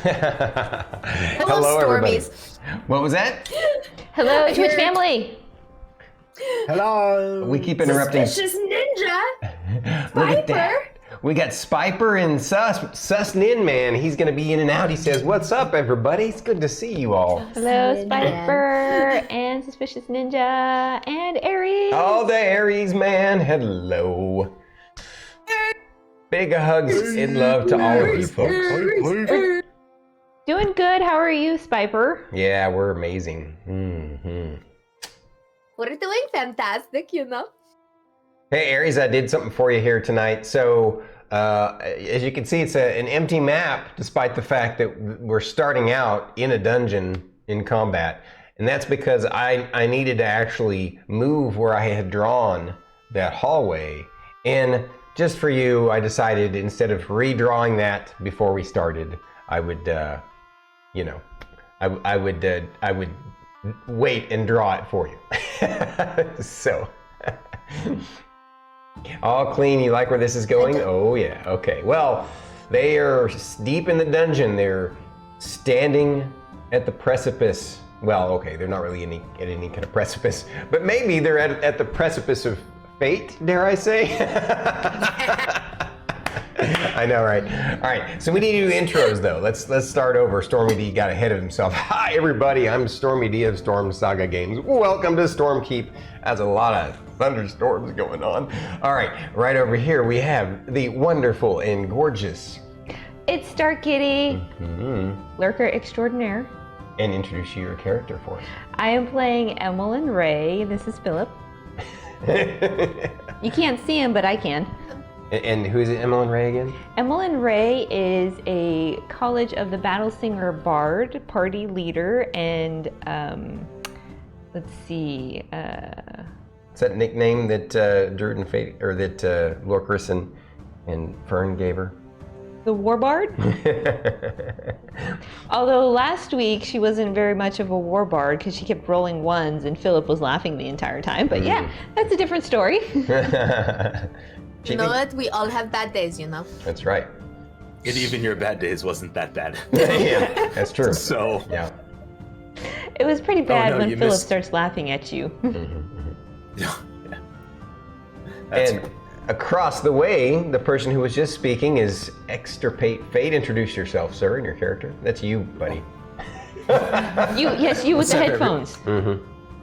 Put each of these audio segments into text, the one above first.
Hello, everybody. Stormies. What was that? Hello, Twitch family. Hello. We keep interrupting. Suspicious ninja. Look at Spiper. that. We got Spiper and Nin Man. He's going to be in and out. He says, "What's up, everybody? It's good to see you all." Hello, Spiper and Suspicious Ninja and Aries. Oh, the Aries man. Hello. Big hugs and love to all of you folks. Doing good. How are you, Spiper? Yeah, we're amazing. Mm-hmm. We're doing fantastic, you know. Hey, Aries, I did something for you here tonight. So, as you can see, it's an empty map, despite the fact that we're starting out in a dungeon in combat. And that's because I needed to actually move where I had drawn that hallway. And just for you, I decided instead of redrawing that before we started, I would, I would wait and draw it for you. So, all clean. You like where this is going? Oh yeah. Okay. Well, they are deep in the dungeon. They're standing at the precipice. Well, okay, they're not really at any kind of precipice, but maybe they're at the precipice of fate, dare I say? I know, right? All right, so we need to do intros though. Let's start over. StormyD got ahead of himself. Hi everybody, I'm StormyD of Storm Saga Games. Welcome to Stormkeep. That's a lot of thunderstorms going on. All right over here we have the wonderful and gorgeous itsStarkitty, Lurker extraordinaire. And introduce your character for us. I am playing Emillynn Ray. This is Philip. You can't see him, but I can. And who is it, Emillynn Ray again? Emillynn Ray is a College of the Battlesinger Bard party leader, and let's see. Is that nickname that Druid and Fate, or that Lorkris and Fern gave her? The Warbard? Although last week she wasn't very much of a Warbard because she kept rolling ones and Philip was laughing the entire time. But yeah, that's a different story. You know what? We all have bad days, you know. That's right. And even your bad days wasn't that bad. Yeah, that's true. So yeah, It was pretty bad when Philip missed... starts laughing at you. Yeah. And across the way, the person who was just speaking is extirpatefate. Introduce yourself, sir, and your character. That's you, buddy. You with the headphones.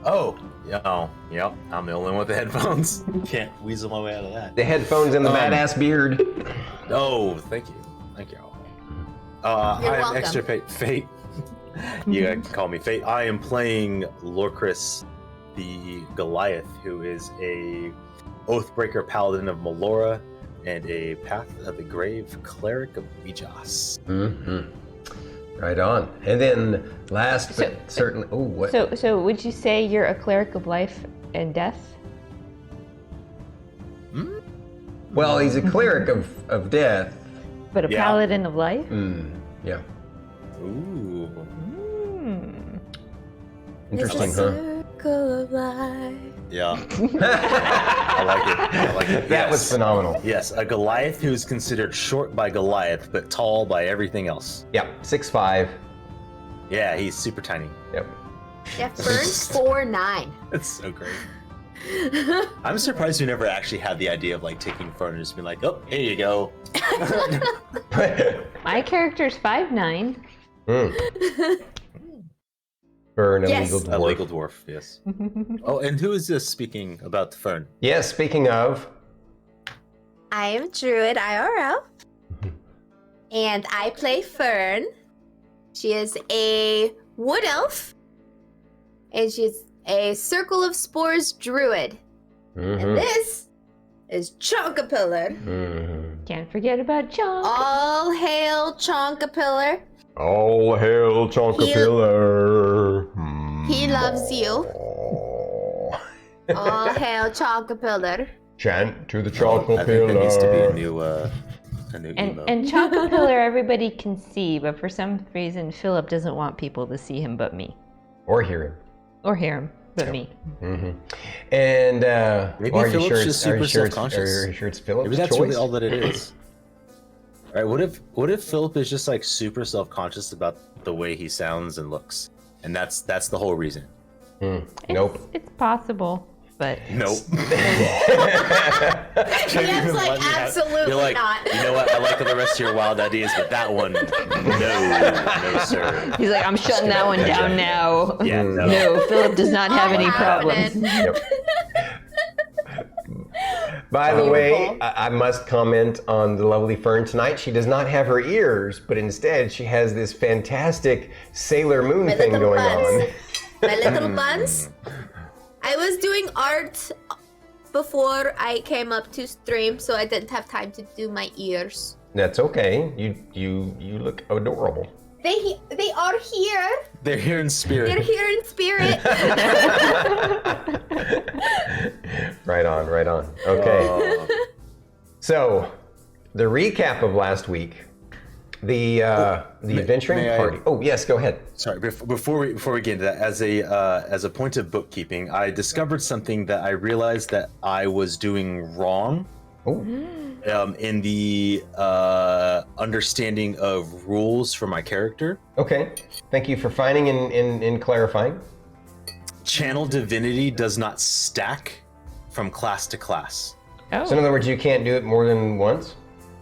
Oh, yep. I'm the only one with the headphones. Can't weasel my way out of that. The headphones and the badass beard. Oh, thank you. You're I am welcome. extirpatefate. You can call me Fate. I am playing Lorkris, the Goliath, who is a Oathbreaker Paladin of Melora and a Path of the Grave Cleric of Wejas. Right on. And then last but certainly, oh, what? So would you say you're a cleric of life and death? Well, he's a cleric of death. But a paladin of life? Yeah. Ooh. Interesting, It's a huh? circle of life. Yeah. I like it. That was phenomenal. Yes, a Goliath who is considered short by Goliath, but tall by everything else. Yeah, 6'5". Yeah, he's super tiny. Yep. Yeah, Fern's 4'9". That's so great. I'm surprised we never actually had the idea of like taking Fern and just being like, oh, here you go. My character's 5'9". Fern, a Yes. legal dwarf. A legal dwarf, yes. Oh, and who is this speaking about the Fern? Yes, speaking of. I am Druid IRL. And I play Fern. She is a wood elf. And she's a Circle of Spores Druid. And this is Chonkapillar. Can't forget about Chonk. All hail Chonkapillar. All hail Chonkapillar. He loves you. All hail Chonkapillar. Chant to the I think there needs to be a new emo. And Chonkapillar everybody can see, but for some reason Philip doesn't want people to see him but me. Or hear him. Or hear him but me. And Maybe are you Philip's sure just super are you sure self-conscious. Are you sure it's Philip's Maybe that's choice? really all that it is. All right, what if Philip is just like super self-conscious about the way he sounds and looks, and that's the whole reason? Nope. It's possible, but Nope. Yes, like absolutely You're like, not. you know what? I like the rest of your wild ideas, but that one, no, sir. he's like, I'm shutting that one down now. Yeah, no. No, Philip does not have any Happening. problems. Yep. By the way, I must comment on the lovely Fern tonight. She does not have her ears, but instead she has this fantastic Sailor Moon My thing little going buns. on. My little buns. I was doing art before I came up to stream, so I didn't have time to do my ears. That's okay. You look adorable. They are here. They're here in spirit. They're here in spirit. Right on, right on. Okay. Oh. So, the recap of last week, the adventuring may I- party. Oh yes, go ahead. Sorry, before we get into that, as a point of bookkeeping, I discovered something that I realized that I was doing wrong. Oh, In the understanding of rules for my character. okay. Thank you for finding and clarifying. Channel divinity does not stack from class to class. Oh. So in other words, you can't do it more than once?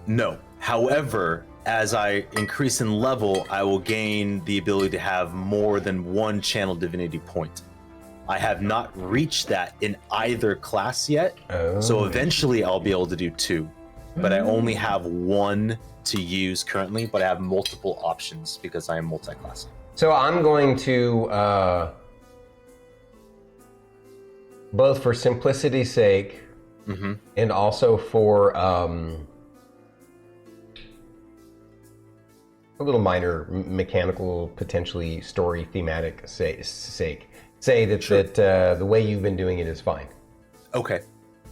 No. However, as I increase in level, I will gain the ability to have more than one channel divinity point. I have not reached that in either class yet, so eventually I'll be able to do 2. But I only have 1 to use currently, but I have multiple options because I am multi-classing. So I'm going to, both for simplicity's sake, and also for a little minor mechanical, potentially story thematic sake, say that the way you've been doing it is fine. Okay.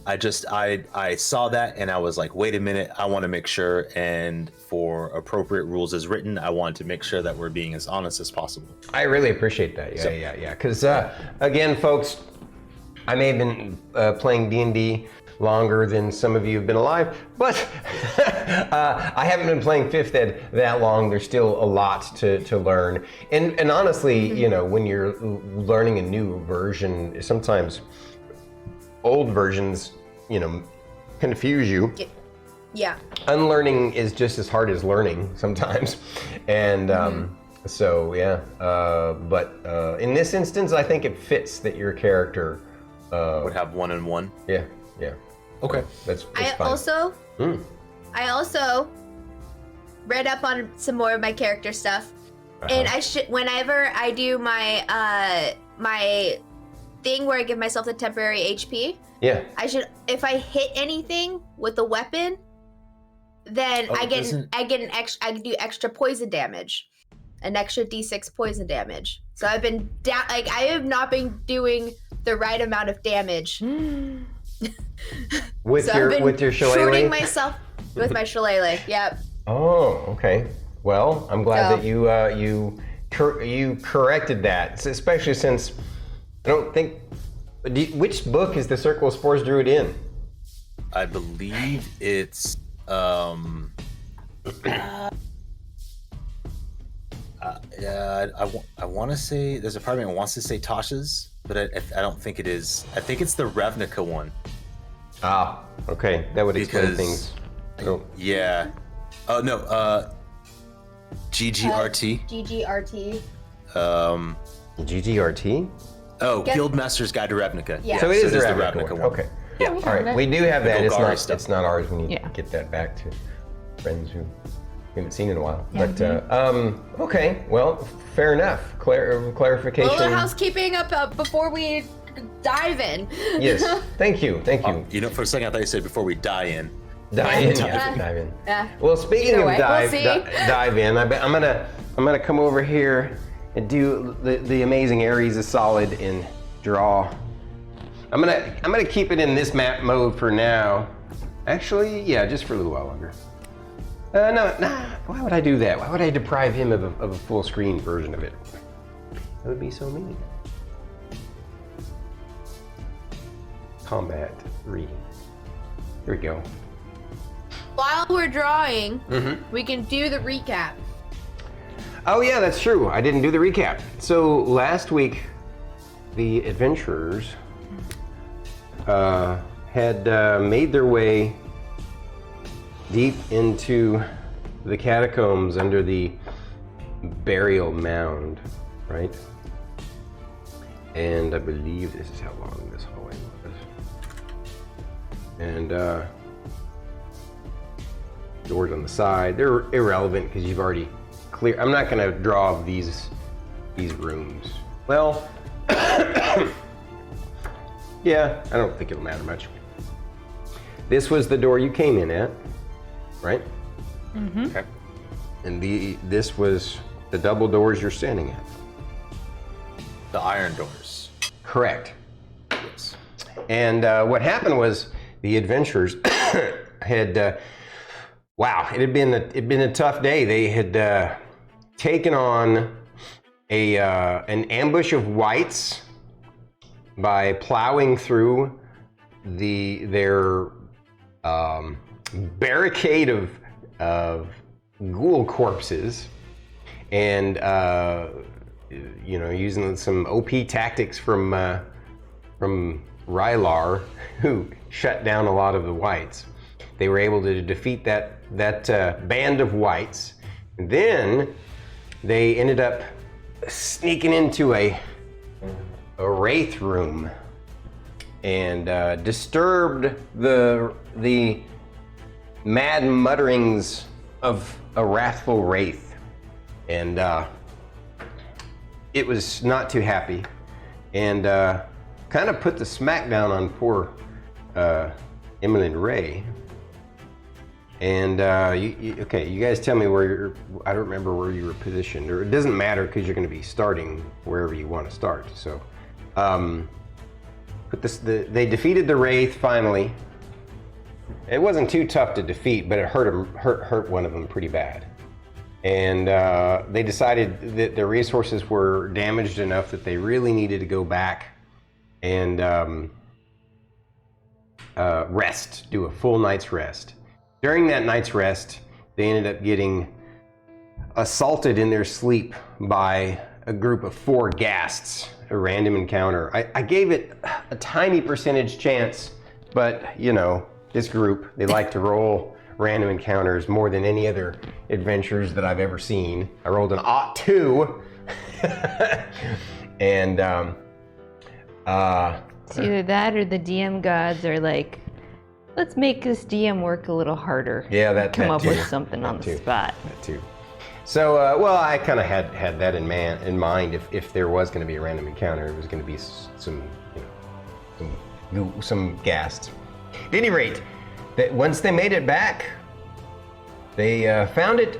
I saw that and I was like, wait a minute, I want to make sure, and for appropriate rules as written, I want to make sure that we're being as honest as possible. I really appreciate that. Yeah. Because again, folks, I may have been playing D&D longer than some of you have been alive, but I haven't been playing 5th Ed that long. There's still a lot to learn. And honestly, you know, when you're learning a new version, sometimes old versions, you know, confuse you. Yeah. Unlearning is just as hard as learning sometimes. And so, yeah. But in this instance, I think it fits that your character Would have 1 and 1. Yeah. Okay. That's I fine. also read up on some more of my character stuff, and I should, whenever I do my my thing where I give myself the temporary HP, Yeah. I should, if I hit anything with a weapon, then I do extra poison damage, an extra D6 poison damage. So I've been I have not been doing the right amount of damage. With So your I've been with your shooting shillelagh? myself with my shillelagh. Yep. Oh, okay. Well, I'm glad So- that you corrected that, especially since I don't think. Which book is the Circle of Spores Druid in? I believe it's I want to say there's a part of me that wants to say Tasha's, but I don't think it is. I think it's the Ravnica one. Ah, okay. That would explain Because- things. Oh, Yeah. Oh no. GGRT. GGRT. GGRT? Oh, Guess- Guildmaster's Guide to Ravnica. Yeah. So it is the the Ravnica one. Okay. Yeah. All right. We do have that. Golgari It's stuff. not ours. We need Yeah. to get that back to friends who we haven't seen in a while. But okay. Well, fair enough. Clarification. A little housekeeping up before we dive in. Yes. Thank you. You know, for a second I thought you said before we die in. Dive in. Yeah. Dive in. Yeah. Well, speaking Either of way, dive, we'll see. dive in. I'm gonna come over here and do the amazing Ares is solid and draw. I'm gonna keep it in this map mode for now. Actually, yeah, just for a little while longer. No. Why would I do that? Why would I deprive him of a full screen version of it? That would be so mean. Combat 3. Here we go. while we're drawing, we can do the recap. Oh yeah, that's true. I didn't do the recap. So last week, the adventurers had made their way deep into the catacombs under the burial mound, right? And I believe this is how long this hallway was. And doors on the side, they're irrelevant because you've already cleared. I'm not gonna draw these rooms. Well, yeah, I don't think it'll matter much. This was the door you came in at, right? Mm-hmm. Okay. And this was the double doors you're standing at. The iron doors. Correct. Yes. And what happened was the adventurers had, wow, it'd been a tough day. They had taken on an ambush of wights by plowing through their barricade of ghoul corpses, and using some OP tactics from Rylar, who shut down a lot of the wights. They were able to defeat that band of wights. And then they ended up sneaking into a wraith room and disturbed the mad mutterings of a wrathful wraith, and it was not too happy, and kind of put the smackdown on poor Emillynn Ray. And you guys tell me where you're. I don't remember where you were positioned, or it doesn't matter because you're going to be starting wherever you want to start. So, they defeated the wraith finally. It wasn't too tough to defeat, but it hurt one of them pretty bad. And they decided that their resources were damaged enough that they really needed to go back and rest, do a full night's rest. During that night's rest, they ended up getting assaulted in their sleep by a group of 4 ghasts, a random encounter. I gave it a tiny percentage chance, but this group, they like to roll random encounters more than any other adventures that I've ever seen. I rolled an +2. And it's either that or the DM gods are like, let's make this DM work a little harder. Yeah, that come up too. with something on the spot. That too. So, I kind of had that in mind. If there was going to be a random encounter, it was going to be some ghasts. At any rate, that once they made it back, they found it.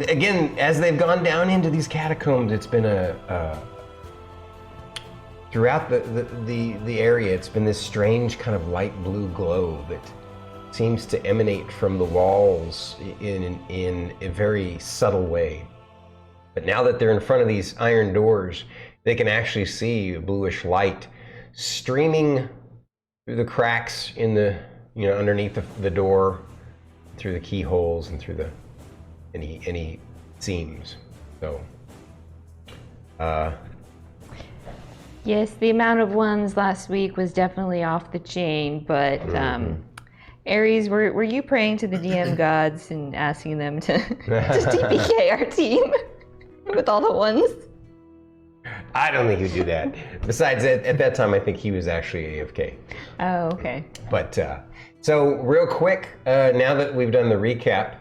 Again, as they've gone down into these catacombs, it's been throughout the area, it's been this strange kind of light blue glow that seems to emanate from the walls in a very subtle way. But now that they're in front of these iron doors, they can actually see a bluish light streaming through the cracks in the underneath the door, through the keyholes and through any seams. So. Yes, the amount of ones last week was definitely off the chain, but Aries, were you praying to the DM gods and asking them to TPK our team with all the ones? I don't think he'd do that. Besides, at that time, I think he was actually AFK. Oh, okay. But, so real quick, now that we've done the recap,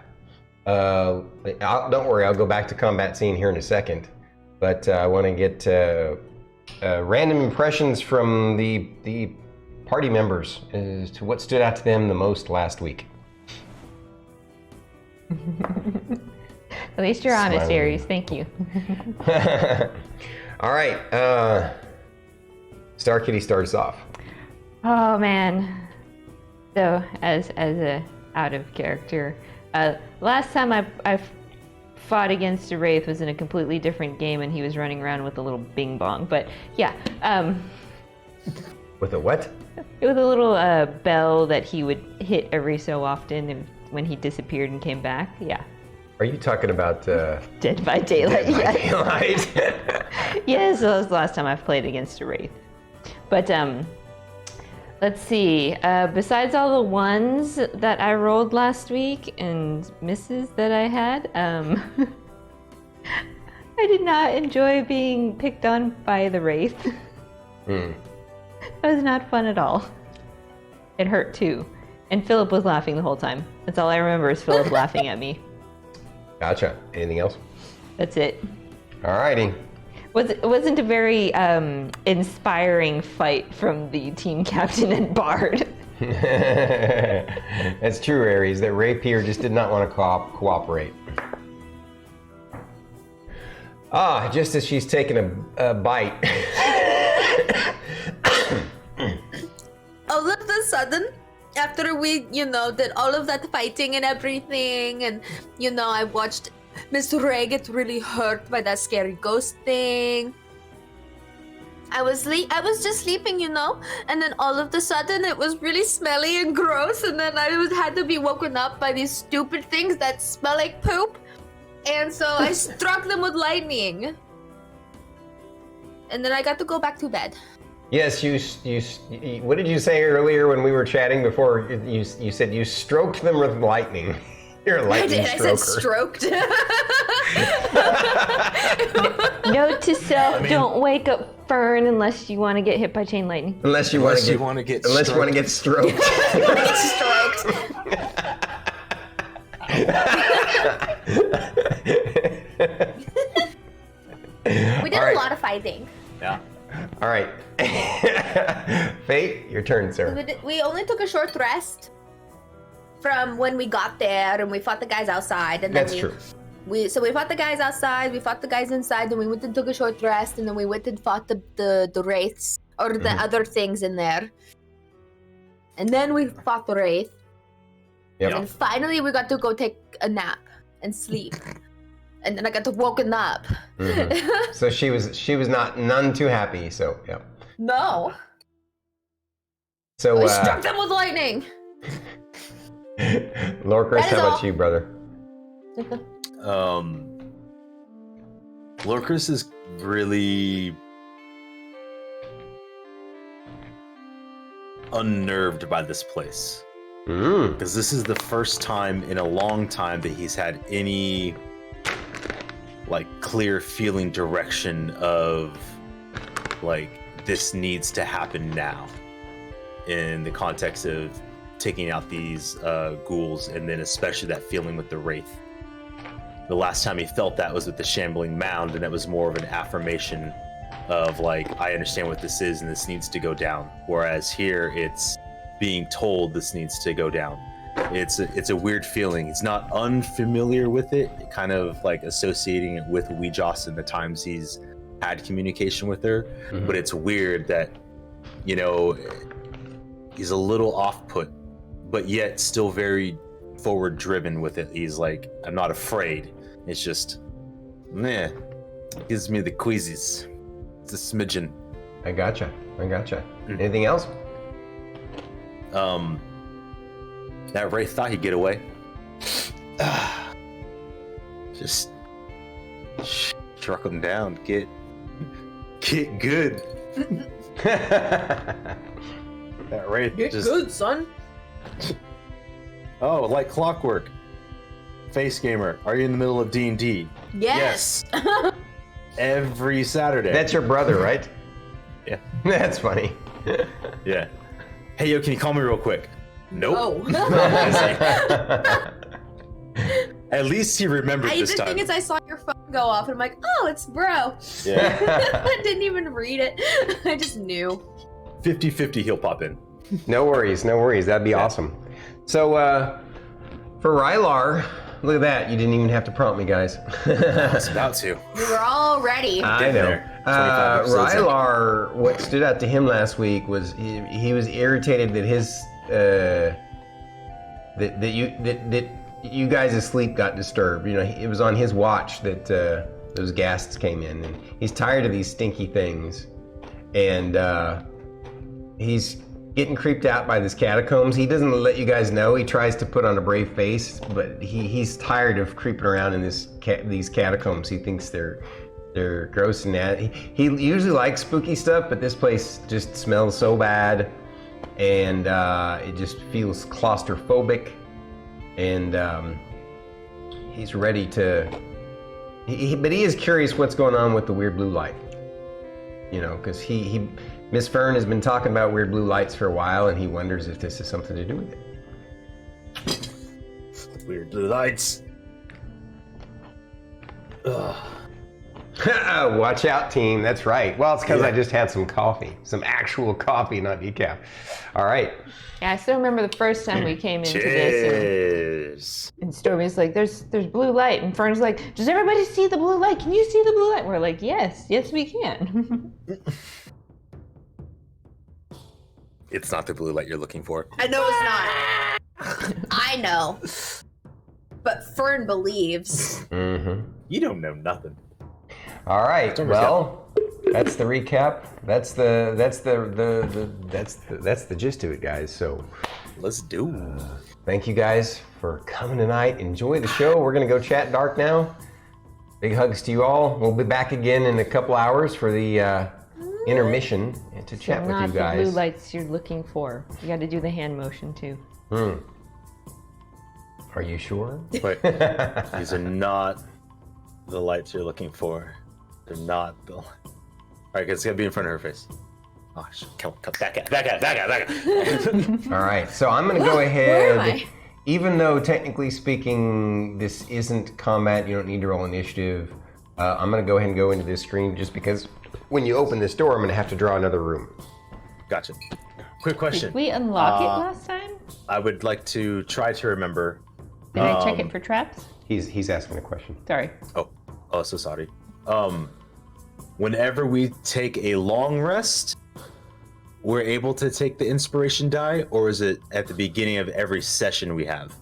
don't worry, I'll go back to combat scene here in a second. But I want to get random impressions from the party members as to what stood out to them the most last week. At least you're honest, Aries. Thank you. All right. Starkitty starts off. Oh man. So as a out of character, last time I fought against a wraith was in a completely different game, and he was running around with a little bing bong. But yeah. With a what? It was a little bell that he would hit every so often, and when he disappeared and came back. Yeah. Are you talking about Dead by Daylight? Dead by Yeah. Daylight? Yes, that was the last time I've played against a Wraith. But let's see. Besides all the ones that I rolled last week and misses that I had, I did not enjoy being picked on by the Wraith. That was not fun at all. It hurt too. And Philip was laughing the whole time. That's all I remember is Philip laughing at me. Gotcha. Anything else? That's it. Alrighty. It wasn't a very inspiring fight from the team captain and Bard. That's true, Ares. That Rapier just did not want to cooperate. Just as she's taking a bite. All of a sudden, after we, did all of that fighting and everything, and, I watched Miss Ray get really hurt by that scary ghost thing. I was just sleeping, and then all of a sudden it was really smelly and gross, and then I had to be woken up by these stupid things that smell like poop, and so I struck them with lightning, and then I got to go back to bed. Yes, you. What did you say earlier when we were chatting before? You said you stroked them with lightning. You're a lightning stroker. I said stroked. Note to self: don't wake up Fern unless you want to get hit by chain lightning. Unless you want to get stroked. Stroked. We did a lot of fighting. Yeah. All right. Fate, your turn, sir. We only took a short rest from when we got there, and we fought the guys outside. And then That's true. We fought the guys outside, we fought the guys inside, then we went and took a short rest, and then we went and fought the wraiths, or the other things in there. And then we fought the wraith. Yep. And finally we got to go take a nap and sleep. And then I got to woken up. So she was none too happy, so yeah. No. So I struck them with lightning. Lorkris, how about you, brother? Lorkris is really unnerved by this place. Because this is the first time in a long time that he's had any clear feeling direction of this needs to happen now, in the context of taking out these ghouls, and then especially that feeling with the wraith. The last time he felt that was with the shambling mound, and it was more of an affirmation of I understand what this is and this needs to go down. Whereas here it's being told this needs to go down. It's a weird feeling. He's not unfamiliar with it, kind of associating it with Weejoss and the times he's had communication with her. But it's weird that, he's a little off-put, but yet still very forward driven with it. He's I'm not afraid. It's just, gives me the queasies. It's a smidgen. I gotcha. Anything else? That Wraith thought he'd get away. Just struck him down. Get good. That Wraith Get good, son. Oh, like clockwork. Face Gamer, are you in the middle of D&D? Yes. Every Saturday. That's your brother, right? Yeah. That's funny. Yeah. Hey, yo, can you call me real quick? Nope. Oh. At least he remembered this The time. thing is, I saw your phone go off, and I'm like, oh, it's bro. Yeah. I didn't even read it. I just knew. 50-50, he'll pop in. No worries. That'd be awesome. So, for Rylar, look at that. You didn't even have to prompt me, guys. I was about to. We were all ready. I know. There. 25 episodes in. Rylar, what stood out to him last week was he was irritated that his that you guys' sleep got disturbed. It was on his watch that those ghasts came in, and he's tired of these stinky things, and he's getting creeped out by this catacombs. He doesn't let you guys know. He tries to put on a brave face, but he's tired of creeping around in these catacombs. He thinks they're gross and nasty. He usually likes spooky stuff, but this place just smells so bad, and it just feels claustrophobic. And he's ready to. But he is curious what's going on with the weird blue light. You know, because Miss Fern has been talking about weird blue lights for a while, and he wonders if this has something to do with it. Weird blue lights. Ugh. Watch out, team. That's right. Well, it's because I just had some coffee. Some actual coffee, not decaf. All right. Yeah, I still remember the first time we came into this. And Stormy's like, there's blue light. And Fern's like, does everybody see the blue light? Can you see the blue light? We're like, yes, we can. It's not the blue light you're looking for. I know it's not. I know. But Fern believes. Mm-hmm. You don't know nothing. All right. Well, that's the recap. That's the gist of it, guys. So let's do. Thank you guys for coming tonight. Enjoy the show. We're gonna go chat dark now. Big hugs to you all. We'll be back again in a couple hours for the intermission and to chat with you guys. Not the blue lights you're looking for. You got to do the hand motion too. Are you sure? Wait, these are not the lights you're looking for. They're not the. All right, it's gotta be in front of her face. Oh, come back out. All right, so I'm gonna go ahead. Even though technically speaking, this isn't combat, you don't need to roll initiative. I'm gonna go ahead and go into this screen just because when you open this door, I'm gonna have to draw another room. Gotcha. Quick question. Did we unlock it last time? I would like to try to remember. Did I check it for traps? He's asking a question. Sorry. Oh, so sorry. Whenever we take a long rest, we're able to take the inspiration die, or is it at the beginning of every session we have?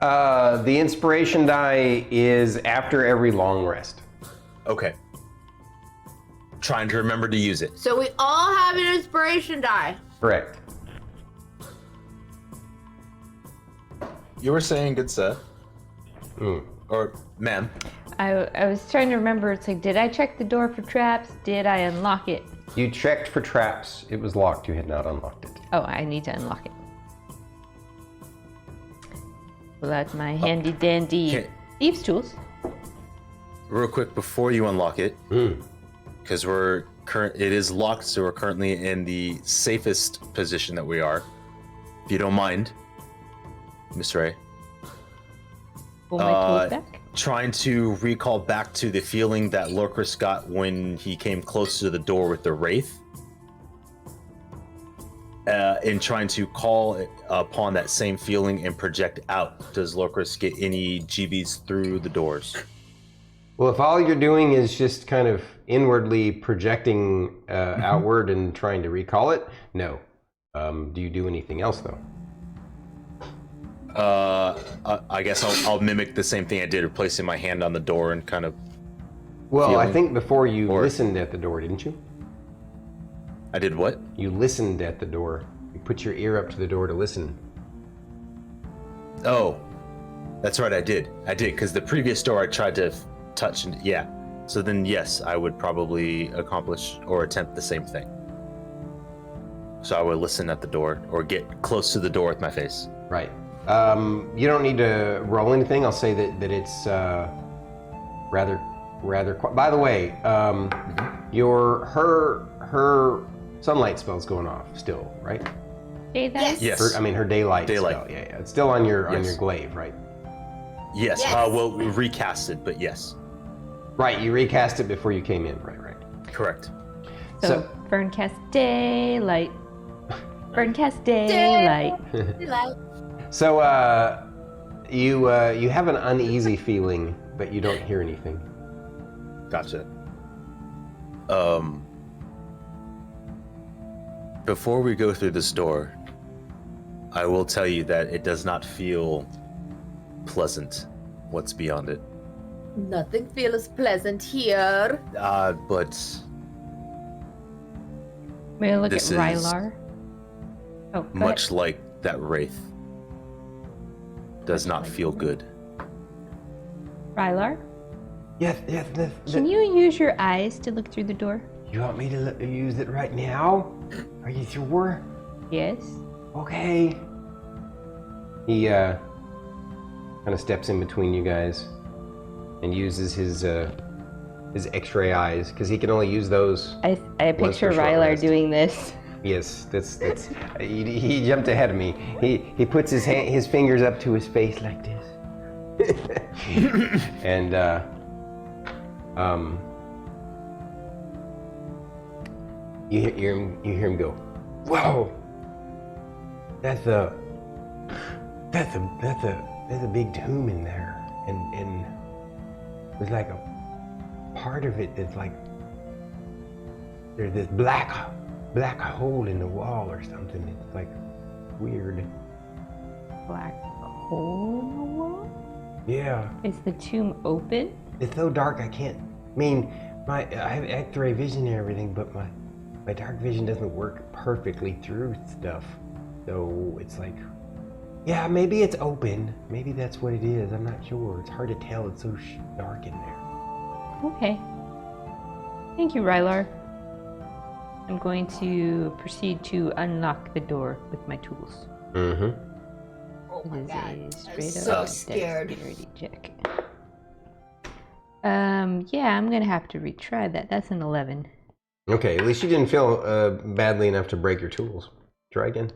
The inspiration die is after every long rest. Okay. Trying to remember to use it. So we all have an inspiration die. Correct. You were saying, good sir. Or ma'am. I was trying to remember. It's like, did I check the door for traps? Did I unlock it? You checked for traps. It was locked. You had not unlocked it. Oh, I need to unlock it. Well, that's my handy dandy thieves tools. Real quick before you unlock it, because it is locked, so we're currently in the safest position that we are. If you don't mind, Miss Ray. Pull my tools back. Trying to recall back to the feeling that Lorkris got when he came close to the door with the Wraith. And trying to call upon that same feeling and project out. Does Lorkris get any GBs through the doors? Well, if all you're doing is just kind of inwardly projecting outward and trying to recall it, no. Do you do anything else, though? I guess I'll mimic the same thing I did, placing my hand on the door and kind of. Well, I think before you listened at the door, didn't you? I did what? You listened at the door. You put your ear up to the door to listen. Oh, that's right. I did, because the previous door I tried to touch and yeah. So then, yes, I would probably accomplish or attempt the same thing. So I would listen at the door or get close to the door with my face. Right. You don't need to roll anything. I'll say that it's rather. By the way, her sunlight spell's going off still, right? Daylight? Yes. Her daylight spell. Yeah. It's still on your glaive, right? Yes. Well, we recast it, but yes. Right. You recast it before you came in. Right. Correct. So Fern cast daylight. Fern cast daylight. So you have an uneasy feeling, but you don't hear anything. Gotcha. Before we go through this door, I will tell you that it does not feel pleasant. What's beyond it? Nothing feels pleasant here. But May I look at Rylar? Oh, go much ahead. like that wraith. Does not feel good. Rylar, Yes. can you use your eyes to look through the door? You want me to use it right now? Are you sure? Yes. Okay. He kind of steps in between you guys and uses his X-ray eyes because he can only use those. I Once picture for short Rylar rest. doing this. Yes, that's he jumped ahead of me. He puts his fingers up to his face like this, and you hear him go, whoa, that's a big tomb in there, and there's like a part of it that's like there's this black hole in the wall or something. It's like weird. Black hole in the wall? Yeah, Is the tomb open? it's so dark I can't. I mean, I have X-ray vision and everything, but my dark vision doesn't work perfectly through stuff. So it's like, yeah, maybe it's open. Maybe that's what it is. I'm not sure. It's hard to tell. It's so dark in there. Okay. Thank you, Rylar. I'm going to proceed to unlock the door with my tools. Mm-hmm. Oh my It god. is a I'm straight so up scared. dexterity check. Yeah, I'm gonna have to retry that. That's an 11. Okay, at least you didn't feel badly enough to break your tools. Try again.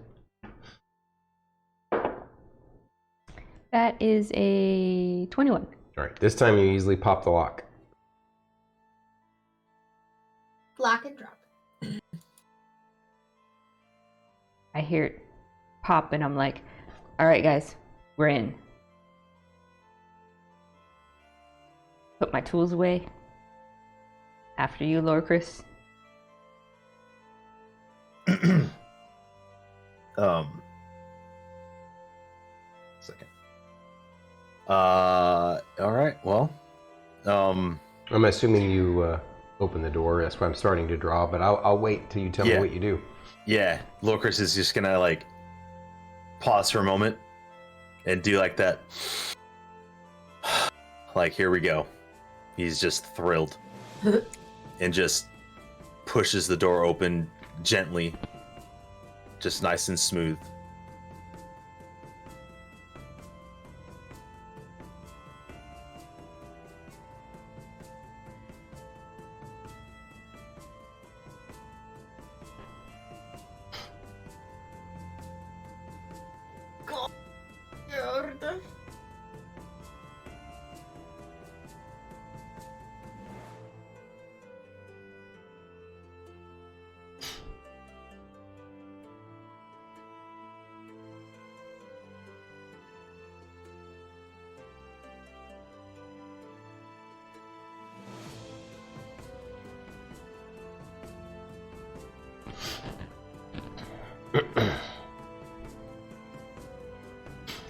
That is a 21. All right, this time you easily pop the lock. Lock and drop. I hear it pop and I'm like, all right, guys, we're in. Put my tools away. After you, Lorkris. Second. All right. Well, I'm assuming you open the door. That's why I'm starting to draw, but I'll wait till you tell me Yeah. what you do. yeah. Lorkris is just gonna like pause for a moment and do like that. Like, here we go. He's just thrilled and just pushes the door open gently, just nice and smooth.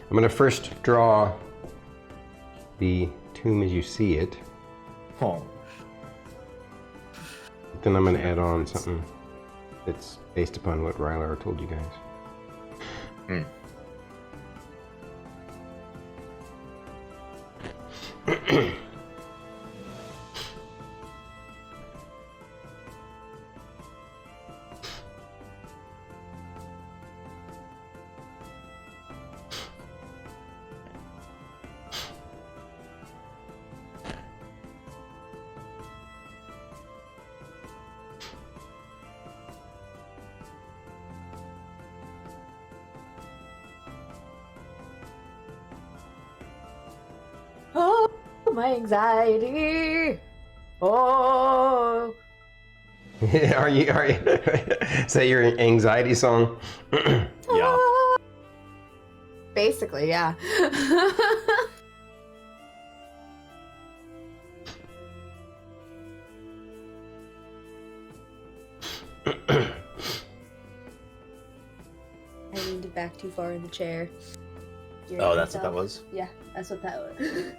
I'm going to first draw the tomb as you see it. Oh. Then I'm going to add on something that's based upon what Rylar told you guys. Oh, my anxiety. Oh. Are you? Is that your anxiety song? Yeah. Basically, yeah. I leaned back too far in the chair. Oh, that's what that was? Yeah, that's what that was.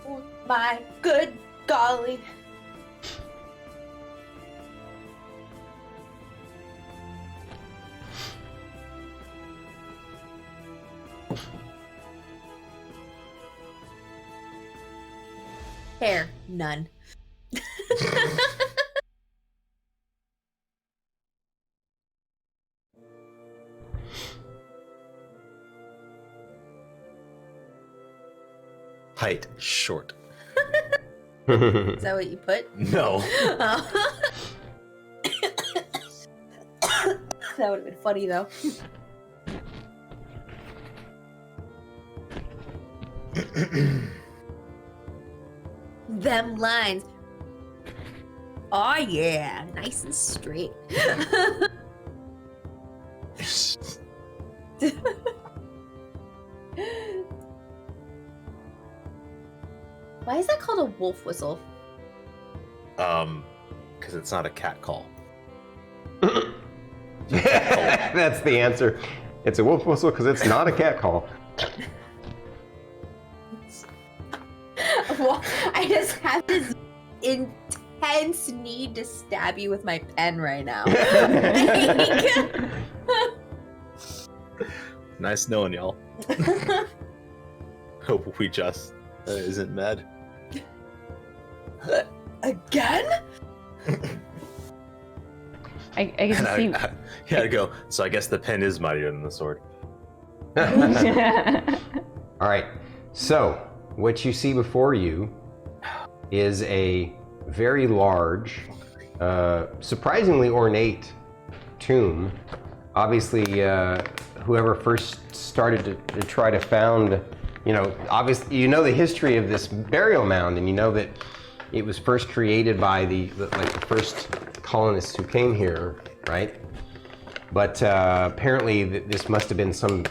Oh my good golly. Hair, none. Height, short. Is that what you put? No. Oh. That would have been funny though. Them lines. Oh yeah, nice and straight. Why is that called a wolf whistle? Because it's not a cat call. That's the answer. It's a wolf whistle because it's not a cat call. Well, I just have this intense need to stab you with my pen right now. Nice knowing y'all. Hope we just isn't mad. Again? I can see. Yeah, I go. So I guess the pen is mightier than the sword. All right. So what you see before you is a very large, surprisingly ornate tomb. Obviously, whoever first started to try to found, obviously, you know the history of this burial mound, and you know that it was first created by the first colonists who came here, right? But apparently this must have been some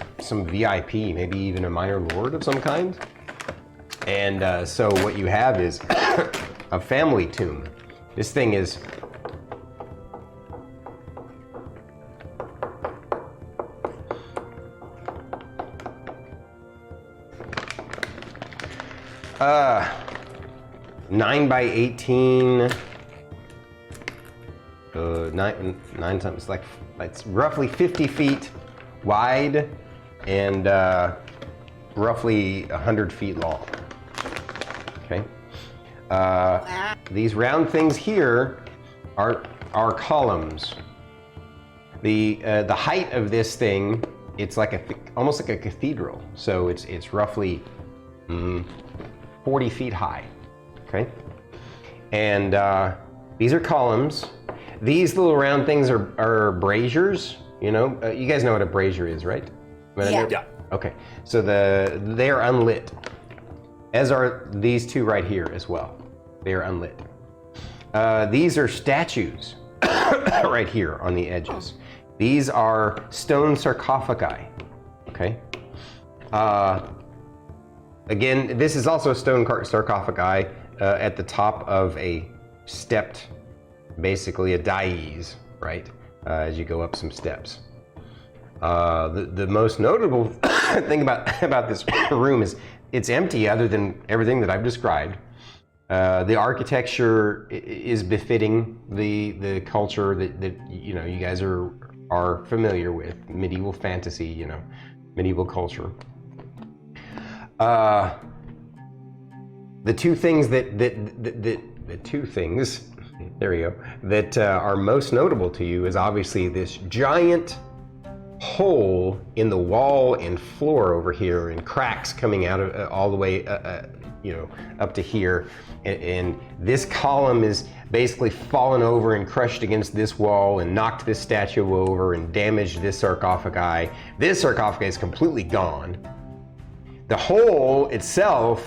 VIP, maybe even a minor lord of some kind. And so what you have is a family tomb. This thing is uh 9 by 18, nine times, like it's roughly 50 feet wide and roughly 100 feet long. Okay. These round things here are columns. The height of this thing, it's like almost like a cathedral. So it's roughly 40 feet high. Okay. And these are columns. These little round things are braziers. You guys know what a brazier is, right? Yeah. Okay. So they are unlit, as are these two right here as well. They are unlit. These are statues right here on the edges. These are stone sarcophagi. Okay. Again, this is also a stone sarcophagi at the top of a stepped, basically a dais, right? As you go up some steps. The most notable thing about this room is it's empty other than everything that I've described. The architecture is befitting the culture that you guys are familiar with, medieval fantasy, medieval culture. The two things there we go, that are most notable to you is obviously this giant hole in the wall and floor over here, and cracks coming out of all the way up to here, and this column is basically fallen over and crushed against this wall and knocked this statue over and damaged this sarcophagi. This sarcophagi is completely gone. The hole itself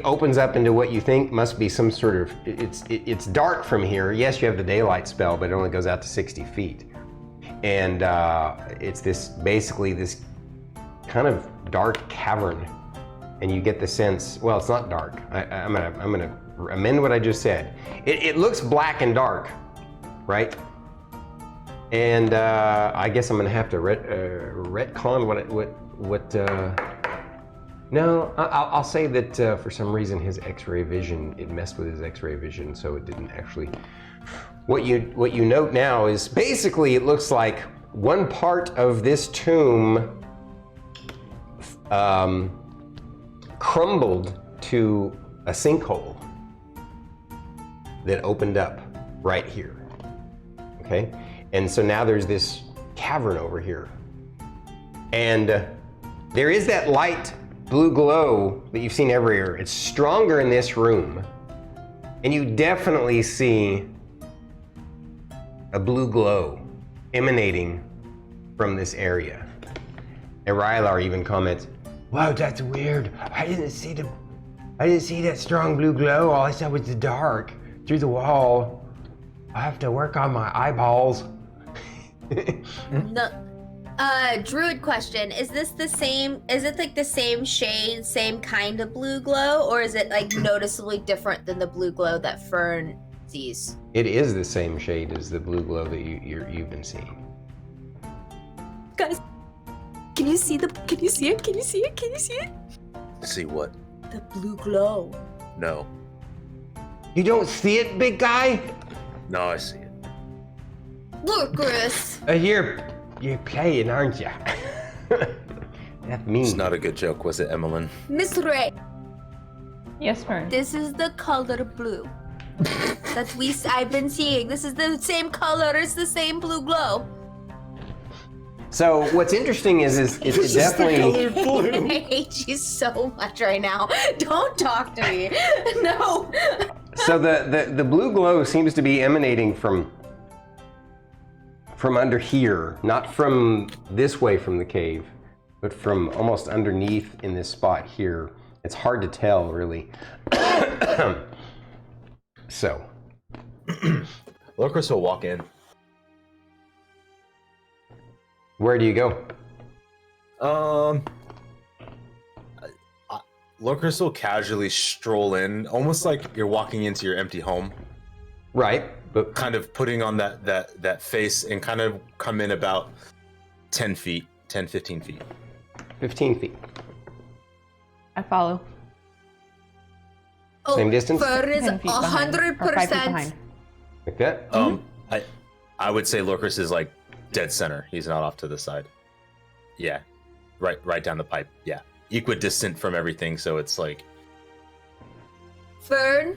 opens up into what you think must be some sort of, it's dark from here. Yes, you have the daylight spell, but it only goes out to 60 feet. And it's basically this kind of dark cavern. And you get the sense, well, it's not dark. I'm gonna amend what I just said. It looks black and dark, right? And I guess I'm gonna have to retcon No, I'll say that for some reason his X-ray vision, it messed with his X-ray vision, so it didn't actually. What you note now is basically it looks like one part of this tomb crumbled to a sinkhole that opened up right here. Okay, and so now there's this cavern over here, and there is that light blue glow that you've seen everywhere. It's stronger in this room, and you definitely see a blue glow emanating from this area. And Rylar even comments, "Wow, that's weird. I didn't see that strong blue glow. All I saw was the dark through the wall. I have to work on my eyeballs." No. Druid question, is this the same, is it like the same shade, same kind of blue glow, or is it like noticeably different than the blue glow that Fern sees? It is the same shade as the blue glow that you've been seeing. Guys, can you see it? Can you see it? See what? The blue glow. No. You don't see it, big guy? No, I see it. Lorkris! You're playing, aren't you? That's mean. It's not a good joke, was it, Emillynn? Miss Ray, Yes, Fern. this is the color blue that I've been seeing. This is the same color, it's the same blue glow. So what's interesting is it definitely. I hate you so much right now. Don't talk to me. No. So the blue glow seems to be emanating from under here, not from this way from the cave, but from almost underneath in this spot here. It's hard to tell, really. So. Lorkris will walk in. Where do you go? Lorkris will casually stroll in, almost like you're walking into your empty home. Right, but Kind of putting on that face and kind of come in about 10 feet, 10, 15 feet. 15 feet. I follow. Oh, Same distance? Fern is 10 feet behind, or 5 feet 100%. behind. Like that? I would say Lorkris is like dead center. He's not off to the side. Yeah, right down the pipe. Yeah, equidistant from everything, so it's like. Fern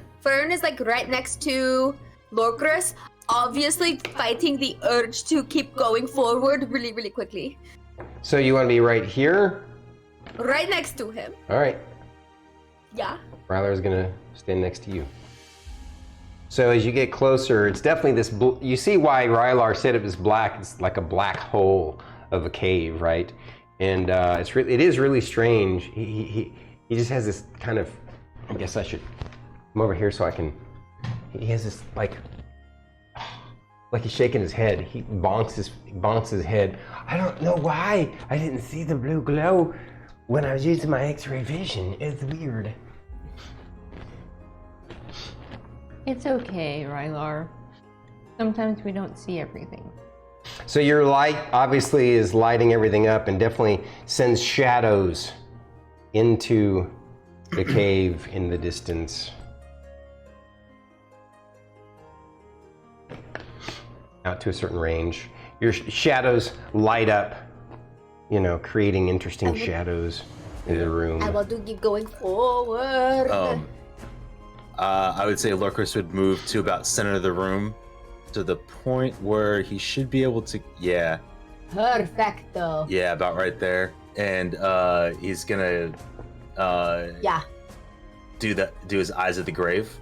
is like right next to Lorkris, obviously fighting the urge to keep going forward really, really quickly. So you want to be right here? Right next to him. All right. Yeah. Rylar's gonna stand next to you. So as you get closer, it's definitely this. You see why Rylar said it was black? It's like a black hole of a cave, right? And it is really strange. He just has this kind of. I guess I should come over here so I can. He has this like he's shaking his head. He bonks his head. I don't know why I didn't see the blue glow when I was using my X-ray vision. It's weird. It's okay, Rylar. Sometimes we don't see everything. So your light obviously is lighting everything up and definitely sends shadows into the cave in the distance. Out to a certain range. Your shadows light up, creating interesting shadows in the room. I want to keep going forward. I would say Lorkris would move to about center of the room, to the point where he should be able to. Yeah. Perfecto. Yeah, about right there, and he's gonna. Yeah. Do his eyes of the grave.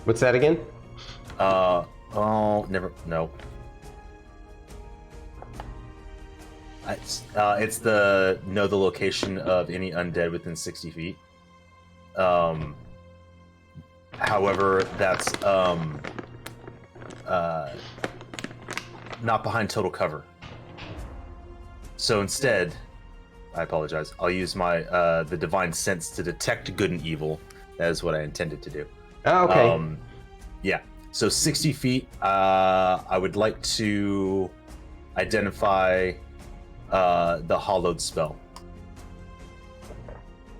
What's that again? Never. No. It's the know the location of any undead within 60 feet. However, that's not behind total cover. So instead, I apologize. I'll use my the divine sense to detect good and evil. That is what I intended to do. Oh, okay. Yeah. So 60 feet. I would like to identify the hollowed spell.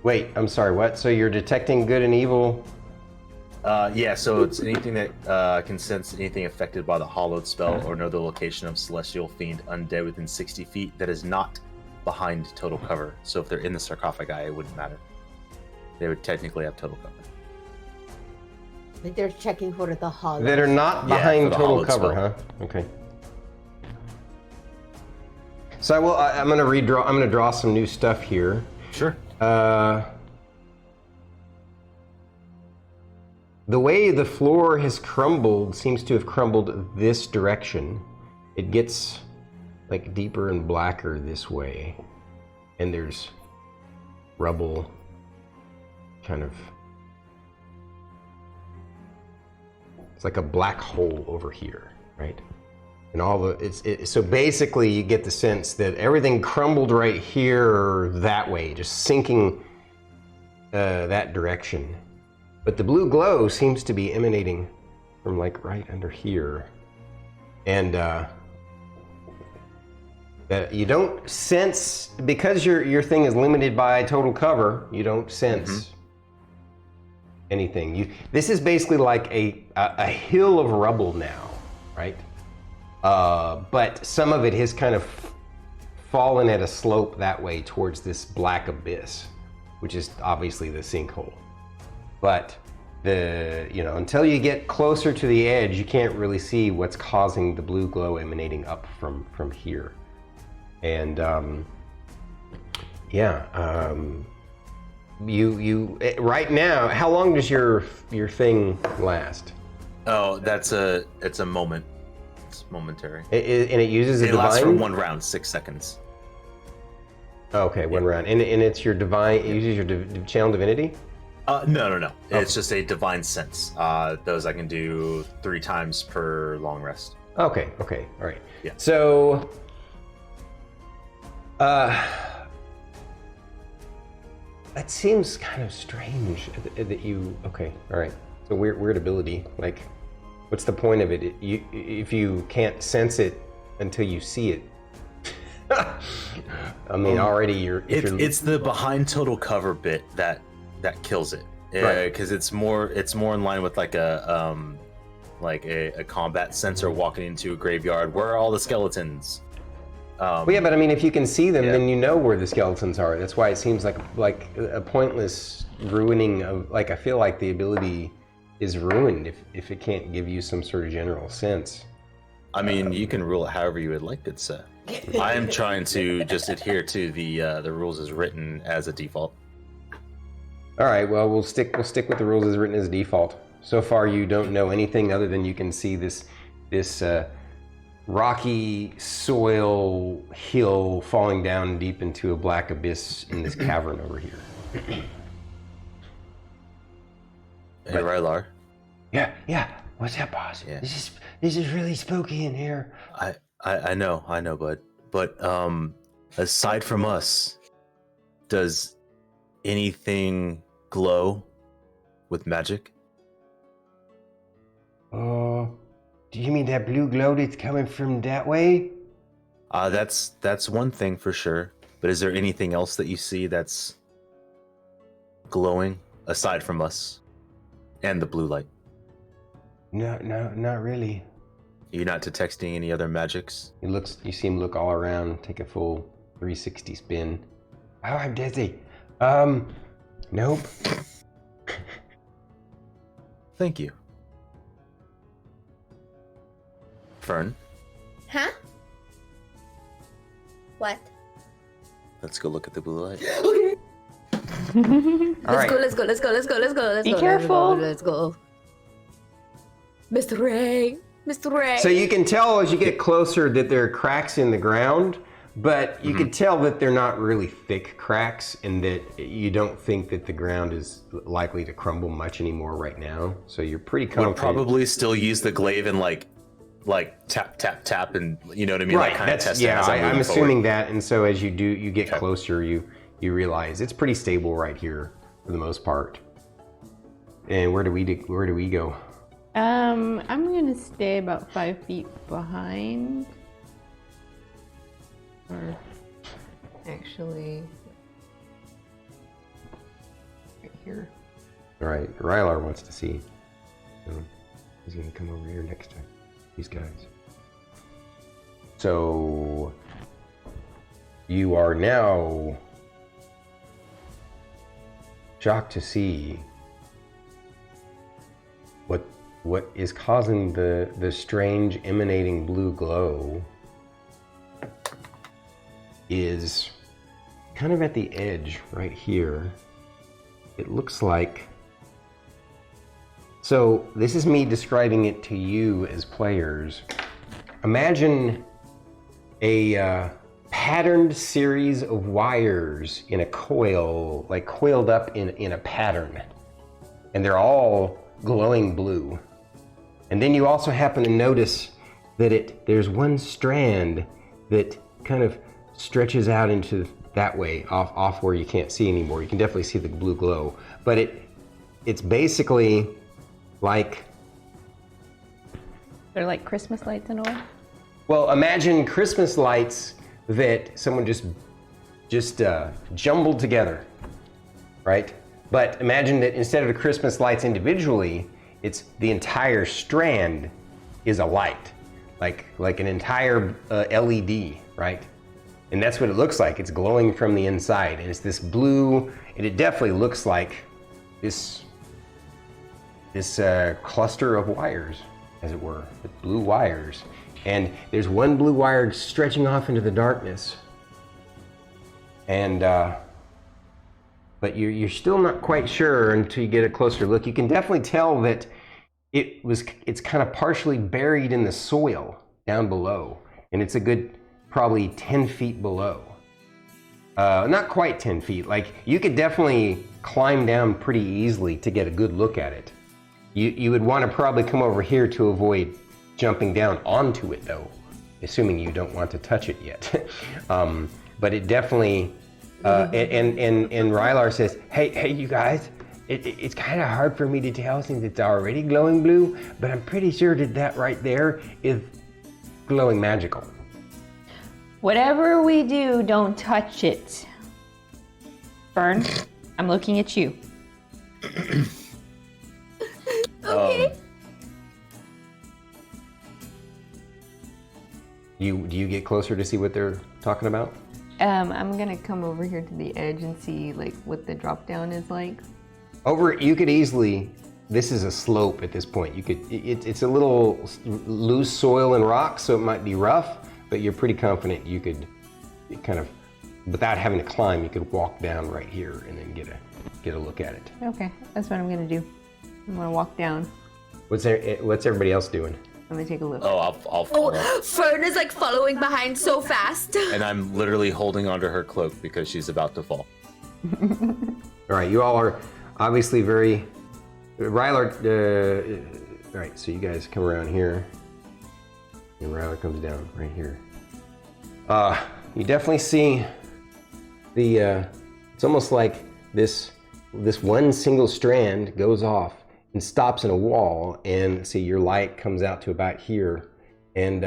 Wait, I'm sorry, what? So you're detecting good and evil? Yeah, so it's anything that can sense anything affected by the hallowed spell or know the location of celestial fiend undead within 60 feet that is not behind total cover. So if they're in the sarcophagi, it wouldn't matter. They would technically have total cover. Like they're checking for the hollow. That are not behind total cover, spell. huh? Okay. So I'm gonna redraw. I'm gonna draw some new stuff here. Sure. The way the floor has crumbled seems to have crumbled this direction. It gets like deeper and blacker this way, and there's rubble, kind of. It's like a black hole over here, right? And all the so basically you get the sense that everything crumbled right here that way, just sinking that direction. But the blue glow seems to be emanating from like right under here, and you don't sense, because your thing is limited by total cover. You don't sense anything. This is basically like a hill of rubble now, right? But some of it has kind of fallen at a slope that way towards this black abyss, which is obviously the sinkhole. But until you get closer to the edge, you can't really see what's causing the blue glow emanating up from here. And you right now, how long does your thing last? Oh, it's a moment. It's momentary. And it uses a divine? It lasts for 1 round, 6 seconds. Okay, 1 round. And it's your divine, it uses your channel divinity? No. It's just a divine sense. Those I can do 3 times per long rest. Okay, all right. Yeah. So, that seems kind of strange that you, okay, all right. It's a weird ability. Like, what's the point of it? If you can't sense it until you see it. I mean, already it's the behind total cover bit that kills it, because it's more in line with like a combat sensor walking into a graveyard. Where are all the skeletons? Well, yeah, but I mean, if you can see them, then you know where the skeletons are. That's why it seems like a pointless ruining of, like, I feel like the ability is ruined if it can't give you some sort of general sense. I mean, you can rule it however you would like it, sir. I am trying to just adhere to the rules as written as a default. All right, well, we'll stick with the rules as written as default. So far, you don't know anything other than you can see this rocky soil hill falling down deep into a black abyss in this cavern over here. Hey, Rylar. Yeah. What's up, boss? Yeah. This is really spooky in here. I know, bud. But aside from us, does anything glow with magic? Do you mean that blue glow that's coming from that way? That's one thing for sure. But is there anything else that you see that's glowing aside from us and the blue light? No, not really. You're not detecting any other magics? You see him look all around, take a full 360 spin. Oh, I'm dizzy. Nope. Thank you. Fern? Huh? What? Let's go look at the blue light. Okay. Let's go. Be careful. Let's go. Mr. Ray. So you can tell as you get closer that there are cracks in the ground, but you can tell that they're not really thick cracks, and that you don't think that the ground is likely to crumble much anymore right now. So you're pretty confident. Would probably still use the glaive and like tap, and you know what I mean? Right. Like kind of test yeah, it as I'm move assuming forward. that, and so as you get closer, you realize it's pretty stable right here for the most part. And where do we go? I'm gonna stay about 5 feet behind. Or actually, here. All right, Rylar wants to see. So he's gonna come over here next time. These guys. So you are now shocked to see what is causing the strange emanating blue glow is kind of at the edge right here. It looks like, so this is me describing it to you as players. Imagine a patterned series of wires in a coil, like coiled up in a pattern, and they're all glowing blue. And then you also happen to notice that there's one strand that kind of stretches out into that way, off where you can't see anymore. You can definitely see the blue glow, but it's basically like, They're like Christmas lights in a way. well, imagine Christmas lights that someone just jumbled together, right? But imagine that instead of the Christmas lights individually, it's the entire strand is a light, like an entire LED, right? And that's what it looks like. It's glowing from the inside, and it's this blue, and it definitely looks like this cluster of wires, as it were, with blue wires. And there's one blue wire stretching off into the darkness. And but you're still not quite sure until you get a closer look. You can definitely tell that it's kind of partially buried in the soil down below, and it's a good probably 10 feet below. Not quite 10 feet. Like, you could definitely climb down pretty easily to get a good look at it. You would want to probably come over here to avoid jumping down onto it, though, assuming you don't want to touch it yet. But it definitely, and Rylar says, hey, you guys, it's kind of hard for me to tell since it's already glowing blue, but I'm pretty sure that right there is glowing magical. Whatever we do, don't touch it. Fern, I'm looking at you. Okay. Do you get closer to see what they're talking about? I'm gonna come over here to the edge and see like what the drop down is like. You could easily, this is a slope at this point. It's a little loose soil and rock, so it might be rough, but you're pretty confident you could kind of, without having to climb, you could walk down right here and then get a look at it. Okay, that's what I'm gonna do. I'm gonna walk down. What's everybody else doing? I'm gonna take a look. Oh, I'll follow. Oh, Fern is like following behind so fast. And I'm literally holding onto her cloak because she's about to fall. All right, you all are obviously very, Rylar, all right, so you guys come around here, and Rylar comes down right here. You definitely see it's almost like this one single strand goes off and stops in a wall, and see your light comes out to about here, and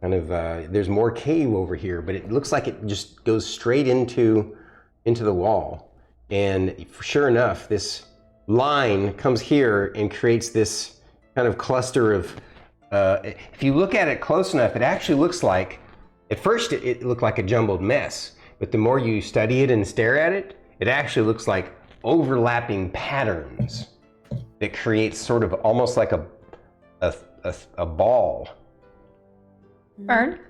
there's more cave over here, but it looks like it just goes straight into the wall. And sure enough, this line comes here and creates this kind of cluster of, if you look at it close enough, it actually looks like, at first it looked like a jumbled mess, but the more you study it and stare at it, it actually looks like overlapping patterns that creates sort of almost like a ball. Fern,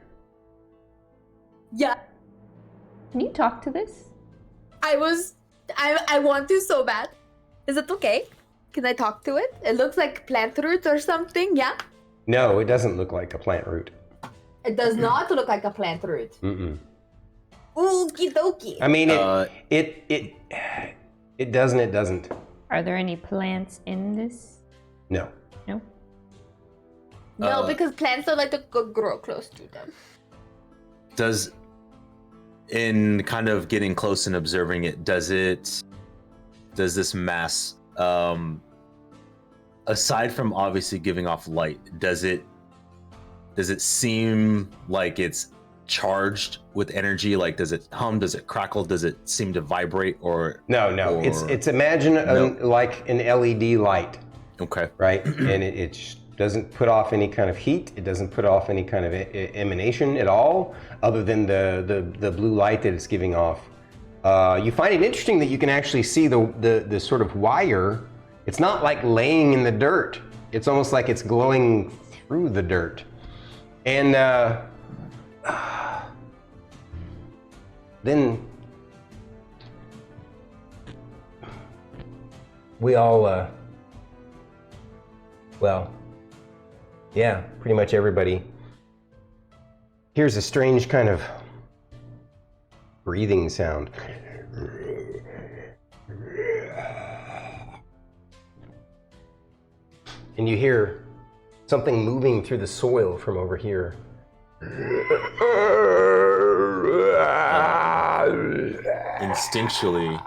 Yeah, can you talk to this? I want to so bad. Is it okay? Can I talk to it? It looks like plant roots or something, yeah? No, it doesn't look like a plant root. It does not look like a plant root. Mm-mm. Okie dokie. I mean, it doesn't. Are there any plants in this? No. No? No, because plants don't like to grow close to them. In kind of getting close and observing it, does this mass, aside from obviously giving off light, does it seem like it's charged with energy? Like, does it hum? Does it crackle? Does it seem to vibrate? Or no. It's imagine like an LED light. Okay. Right, and it doesn't put off any kind of heat. It doesn't put off any kind of emanation at all, other than the blue light that it's giving off. You find it interesting that you can actually see the sort of wire. It's not like laying in the dirt. It's almost like it's glowing through the dirt. And then we all, well, yeah, pretty much everybody hears a strange kind of breathing sound. And you hear something moving through the soil from over here. Instinctually.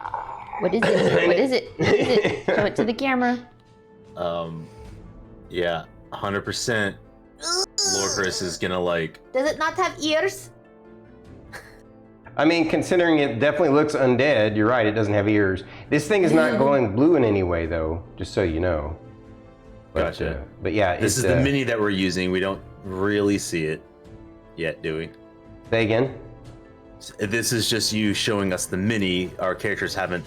What is it? What is it? What is it? Show it to the camera. Yeah, 100%. Lorkris is gonna like. Does it not have ears? I mean, considering it definitely looks undead, you're right, it doesn't have ears. This thing is not glowing blue in any way, though, just so you know. But, Gotcha. But yeah, This is the mini that we're using. We don't really see it yet, do we? Say again? This is just you showing us the mini. Our characters haven't.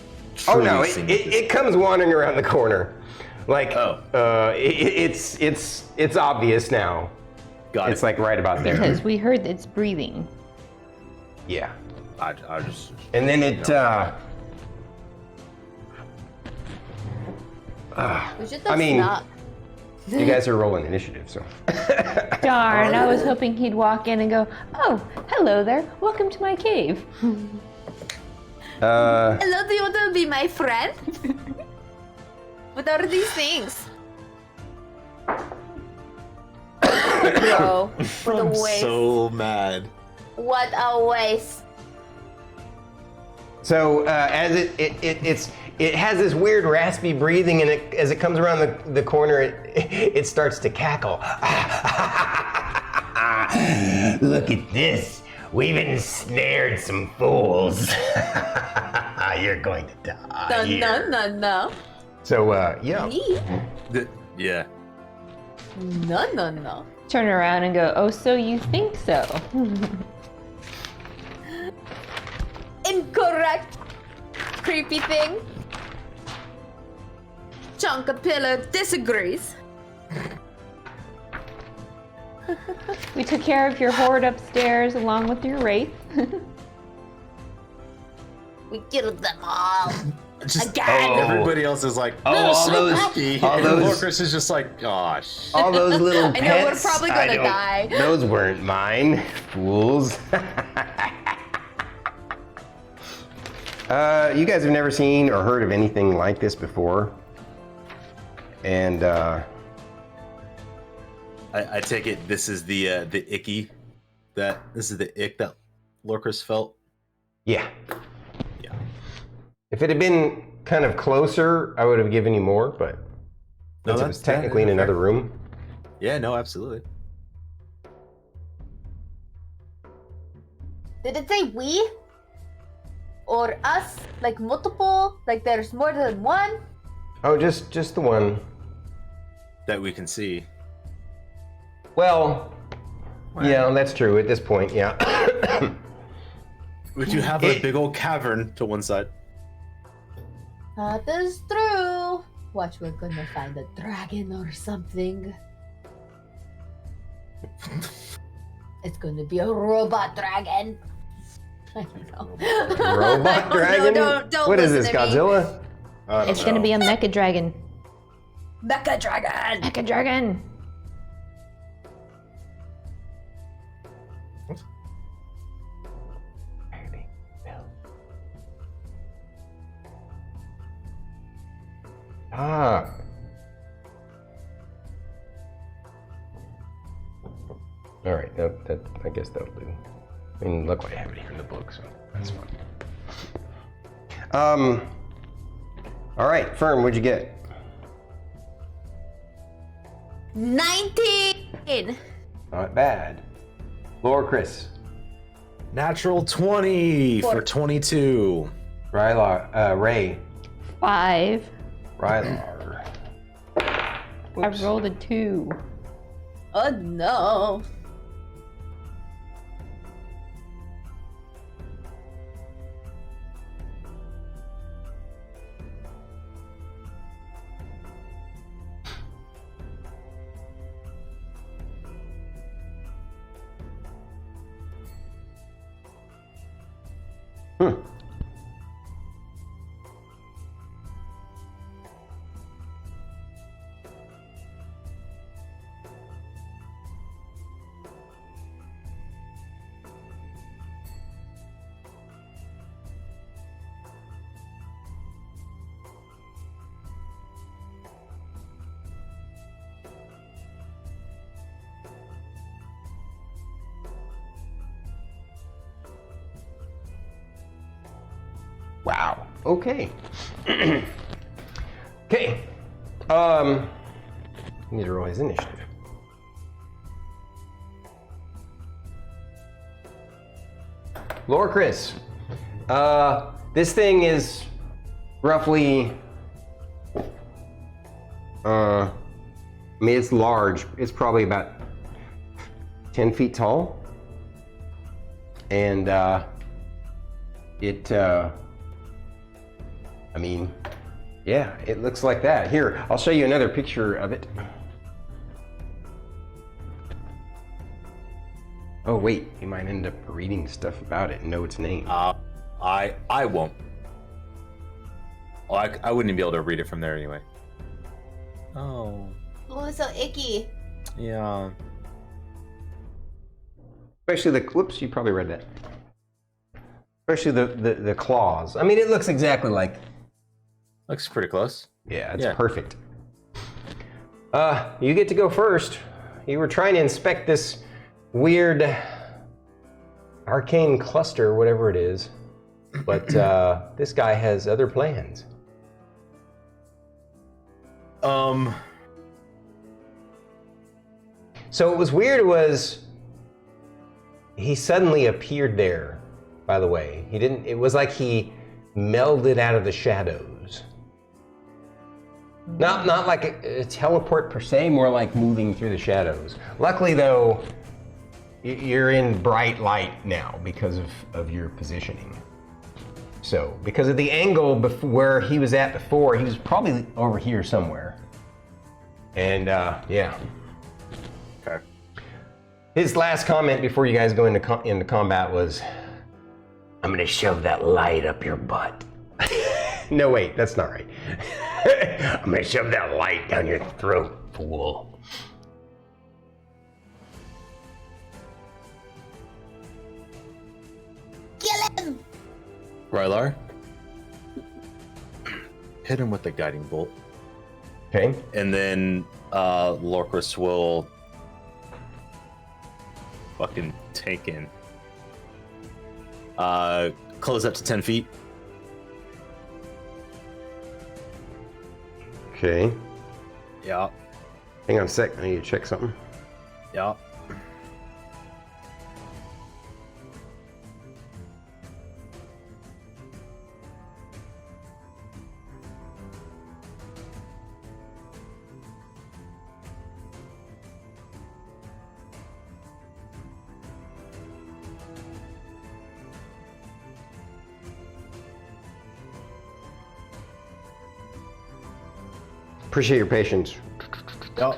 Oh no, seen it comes wandering around the corner. Like, it's obvious now. Got it. It's like right about there. Because we heard it's breathing. Yeah. I just. And then it, We should I mean, stop. you guys are rolling initiative, so. Darn, I was hoping he'd walk in and go, oh, hello there, welcome to my cave. Hello, do you want to be my friend? What are these things? Bro, what a I'm waste. so mad. What a waste. So as it has this weird raspy breathing, and as it comes around the corner, it starts to cackle. Look at this. We've ensnared some fools. You're going to die. No. So yeah. Me? Yeah. No. Turn around and go, oh, so you think so? Incorrect. Creepy thing. Chunkapilla disagrees. We took care of your horde upstairs along with your wraith. We killed them all. Just Again. everybody else is like, all those Lorkris is just like, gosh. all those little pets. I know, we're probably gonna die. Those weren't mine, fools. You guys have never seen or heard of anything like this before, and I take it this is the icky that Lorkris felt. yeah. If it had been kind of closer, I would have given you more, but since it was technically in another room. Yeah, no, absolutely. Did it say we? Or us? Like multiple? Like there's more than one? Oh, just the one. That we can see. Well, yeah, that's true at this point, yeah. Would you have a big old cavern to one side? That is true. Watch, we're gonna find a dragon or something. It's gonna be a robot dragon. I don't know. Robot dragon? Don't What is listen this, to me. Godzilla? It's gonna be a mecha dragon. Mecha dragon! Mecha dragon! Ah. All right, that I guess that'll do. I mean, look, I have it here in the book, so that's fine. All right, Fern, what'd you get? 19! Not bad. Lorkris. Natural 20 for 22. Rylar, Ray. 5. Rylar. I rolled a 2. Oh no. Wow. Okay. Okay. Need to roll his initiative. Lorkris. This thing is roughly. I mean, it's large. It's probably about 10 feet tall, and I mean, yeah, it looks like that. Here, I'll show you another picture of it. Oh wait, you might end up reading stuff about it and know its name. I won't. Oh, I wouldn't be able to read it from there anyway. Oh. Oh, it's so icky. Yeah. Especially the, whoops, you probably read that. Especially the claws. I mean, it looks exactly like. Looks pretty close. Yeah, it's perfect. You get to go first. You were trying to inspect this weird arcane cluster, whatever it is, but this guy has other plans. So what was weird was he suddenly appeared there, by the way. He didn't, it was like he melded out of the shadows. Not like a teleport per se, more like moving through the shadows. Luckily though, you're in bright light now because of your positioning. So, because of the angle where he was at before, he was probably over here somewhere. And yeah. Okay. His last comment before you guys go into combat was, "I'm gonna shove that light up your butt." No, wait, that's not right. "I'm gonna shove that light down your throat, fool." Kill him! Rylar, hit him with the guiding bolt. Okay. And then Lorkris will fucking tank in. Close up to 10 feet. Okay. Yeah. Hang on a sec, I need to check something. Yeah. Appreciate your patience. Yeah.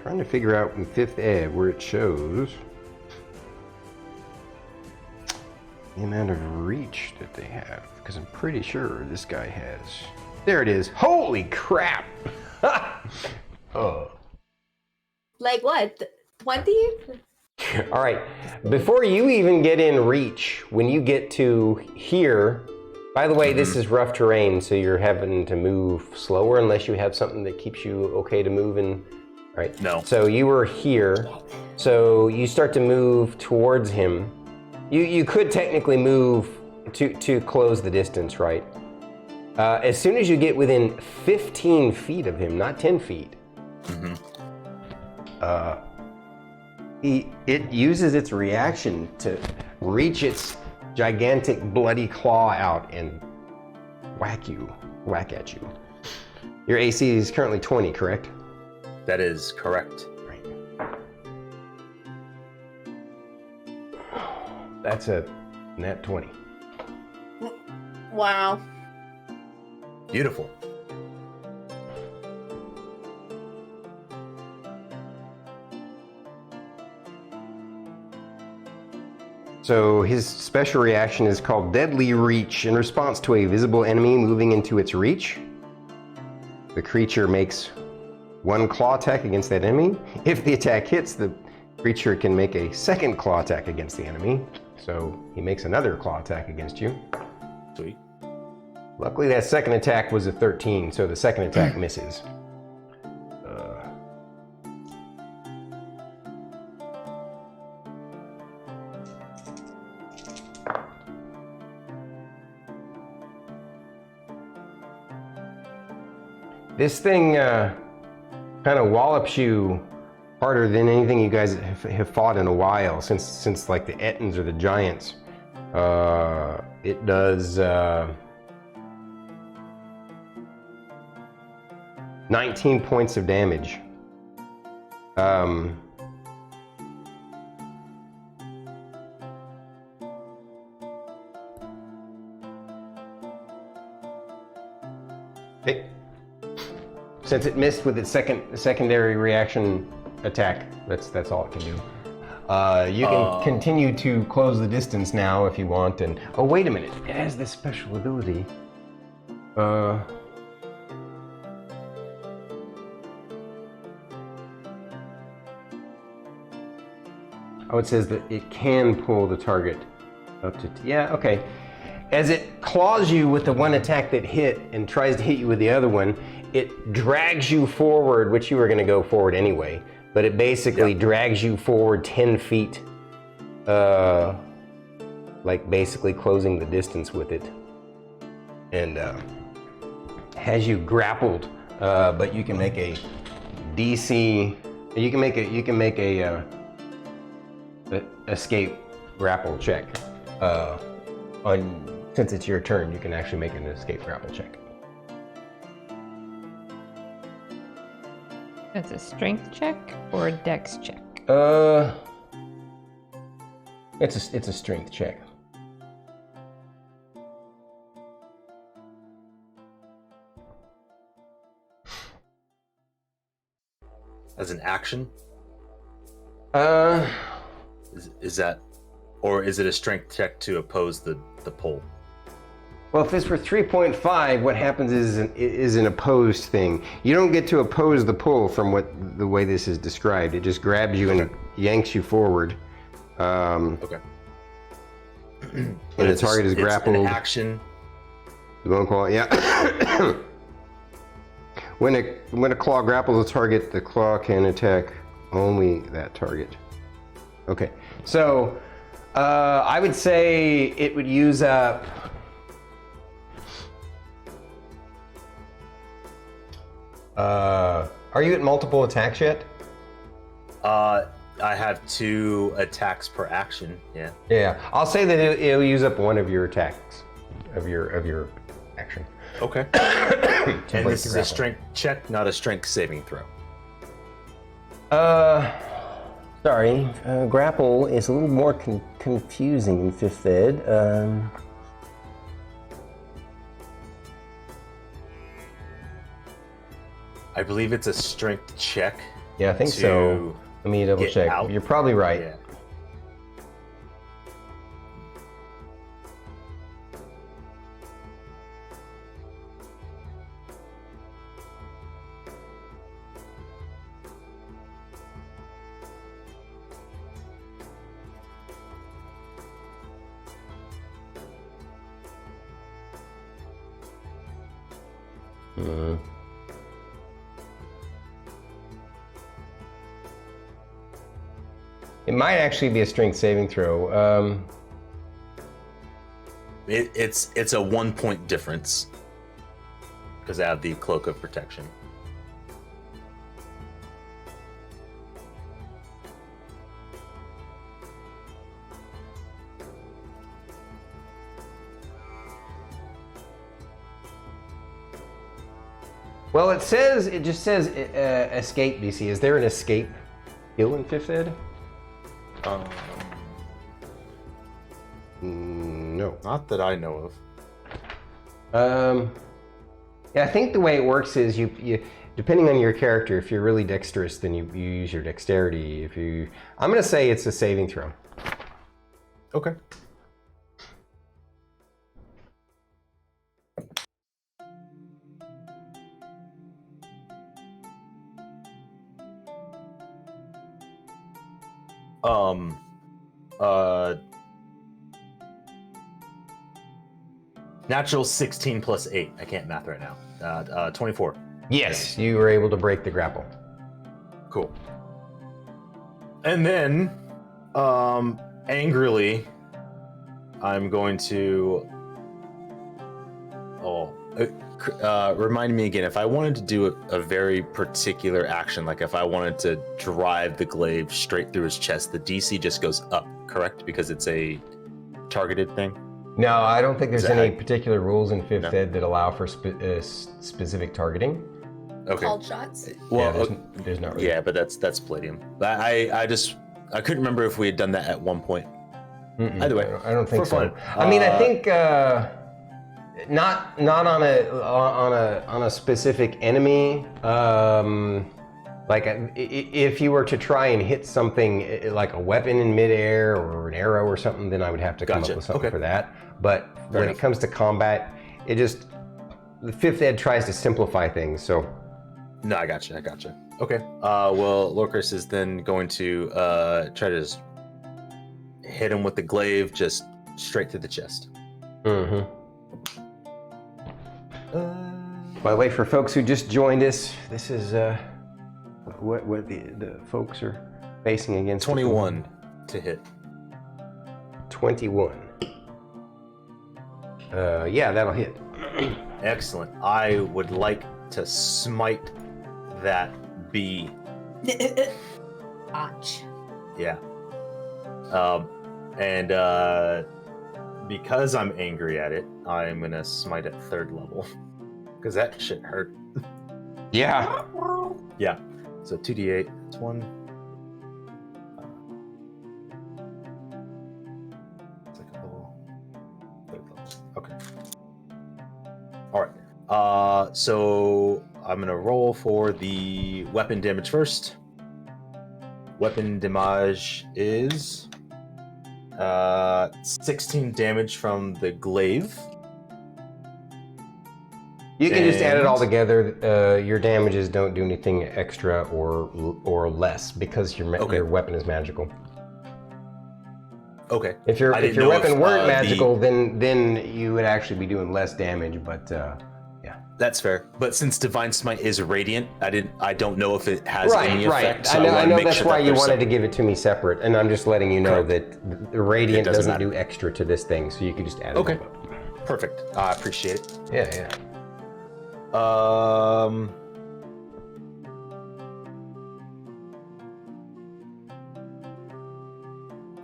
Trying to figure out in 5th ed where it shows the amount of reach that they have, because I'm pretty sure this guy has. There it is. Holy crap! Oh. Like what? 20? All right. Before you even get in reach, when you get to here, By the way, this is rough terrain, so you're having to move slower unless you have something that keeps you okay to move in. Right? No. So you were here, so you start to move towards him. You could technically move to close the distance, right? As soon as you get within 15 feet of him, not 10 feet, it uses its reaction to reach its gigantic bloody claw out and whack at you. Your AC is currently 20, correct? That is correct. Right. That's a net 20. Wow. Beautiful. So his special reaction is called Deadly Reach. In response to a visible enemy moving into its reach, the creature makes one claw attack against that enemy. If the attack hits, the creature can make a second claw attack against the enemy. So he makes another claw attack against you. Sweet. Luckily that second attack was a 13, so the second attack misses. This thing kind of wallops you harder than anything you guys have fought in a while, since like the Ettins or the Giants. It does 19 points of damage. Okay. Since it missed with its secondary reaction attack, that's all it can do. You can continue to close the distance now if you want, and oh wait a minute, it has this special ability. Oh, it says that it can pull the target up to, yeah, okay. As it claws you with the one attack that hit and tries to hit you with the other one, it drags you forward, which you were going to go forward anyway, but it basically drags you forward 10 feet, like basically closing the distance with it, and has you grappled, but you can make a DC, you can make a escape grapple check. Since it's your turn, you can actually make an escape grapple check. That's a strength check or a dex check? It's a strength check. As an action? Is that, or is it a strength check to oppose the pull? Well, if this were 3.5, what happens is an opposed thing. You don't get to oppose the pull from the way this is described. It just grabs you and yanks you forward. Okay. And the target is grappled. It's an action. You won't call it, yeah. When a claw grapples a target, the claw can attack only that target. Okay, so I would say it would use up. Are you at multiple attacks yet? I have 2 attacks per action. Yeah. Yeah, I'll say that it'll use up one of your attacks, of your action. Okay. And this is a strength check, not a strength saving throw. Sorry. Grapple is a little more confusing in 5th Ed. I believe it's a strength check. Yeah, I think so. Let me double check. Out. You're probably right. Yeah. It might actually be a strength saving throw. It's a 1 point difference because I have the cloak of protection. Well, it just says escape DC. Is there an escape skill in 5th Ed? No. Not that I know of. Yeah, I think the way it works is you depending on your character, if you're really dexterous, then you use your dexterity. I'm gonna say it's a saving throw. Okay. Natural 16 plus 8. I can't math right now. 24. Yes, you were able to break the grapple. Cool. And then, angrily, I'm going to... remind me again, if I wanted to do a very particular action, like if I wanted to drive the glaive straight through his chest, the DC just goes up, correct? Because it's a targeted thing? No, I don't think there's any particular rules in 5th Ed that allow for specific targeting. Okay. Called shots. Well, there's not really. Yeah, but that's Palladium. I couldn't remember if we had done that at one point. Either way, I don't think so. Fun. I mean, I think not on a specific enemy. Like if you were to try and hit something like a weapon in midair or an arrow or something, then I would have to come up with something for that. But when it comes to combat, the 5th Ed tries to simplify things. So. No, I gotcha. Okay. Well, Lorkris is then going to try to just hit him with the glaive, just straight through the chest. Mm-hmm. By the way, for folks who just joined us, this is what the folks are facing against. 21 to hit. 21. Yeah, that'll hit. Excellent. I would like to smite that bee. Ouch. Yeah. And because I'm angry at it, I'm gonna smite at 3rd level. Because that shit hurt. Yeah. Yeah. So 2d8. It's 1. Second level. 3rd level. Okay. Alright. So I'm gonna roll for the weapon damage first. Weapon damage is 16 damage from the glaive. You can just add it all together. Your damages don't do anything extra or less because your weapon is magical. Okay. If your weapon weren't magical, then you would actually be doing less damage. But yeah, that's fair. But since Divine Smite is radiant, I don't know if it has any effect. So I know that's why you wanted to give it to me separate, and I'm just letting you know that the radiant doesn't do extra to this thing, so you can just add it. Okay. Perfect. I appreciate it. Yeah.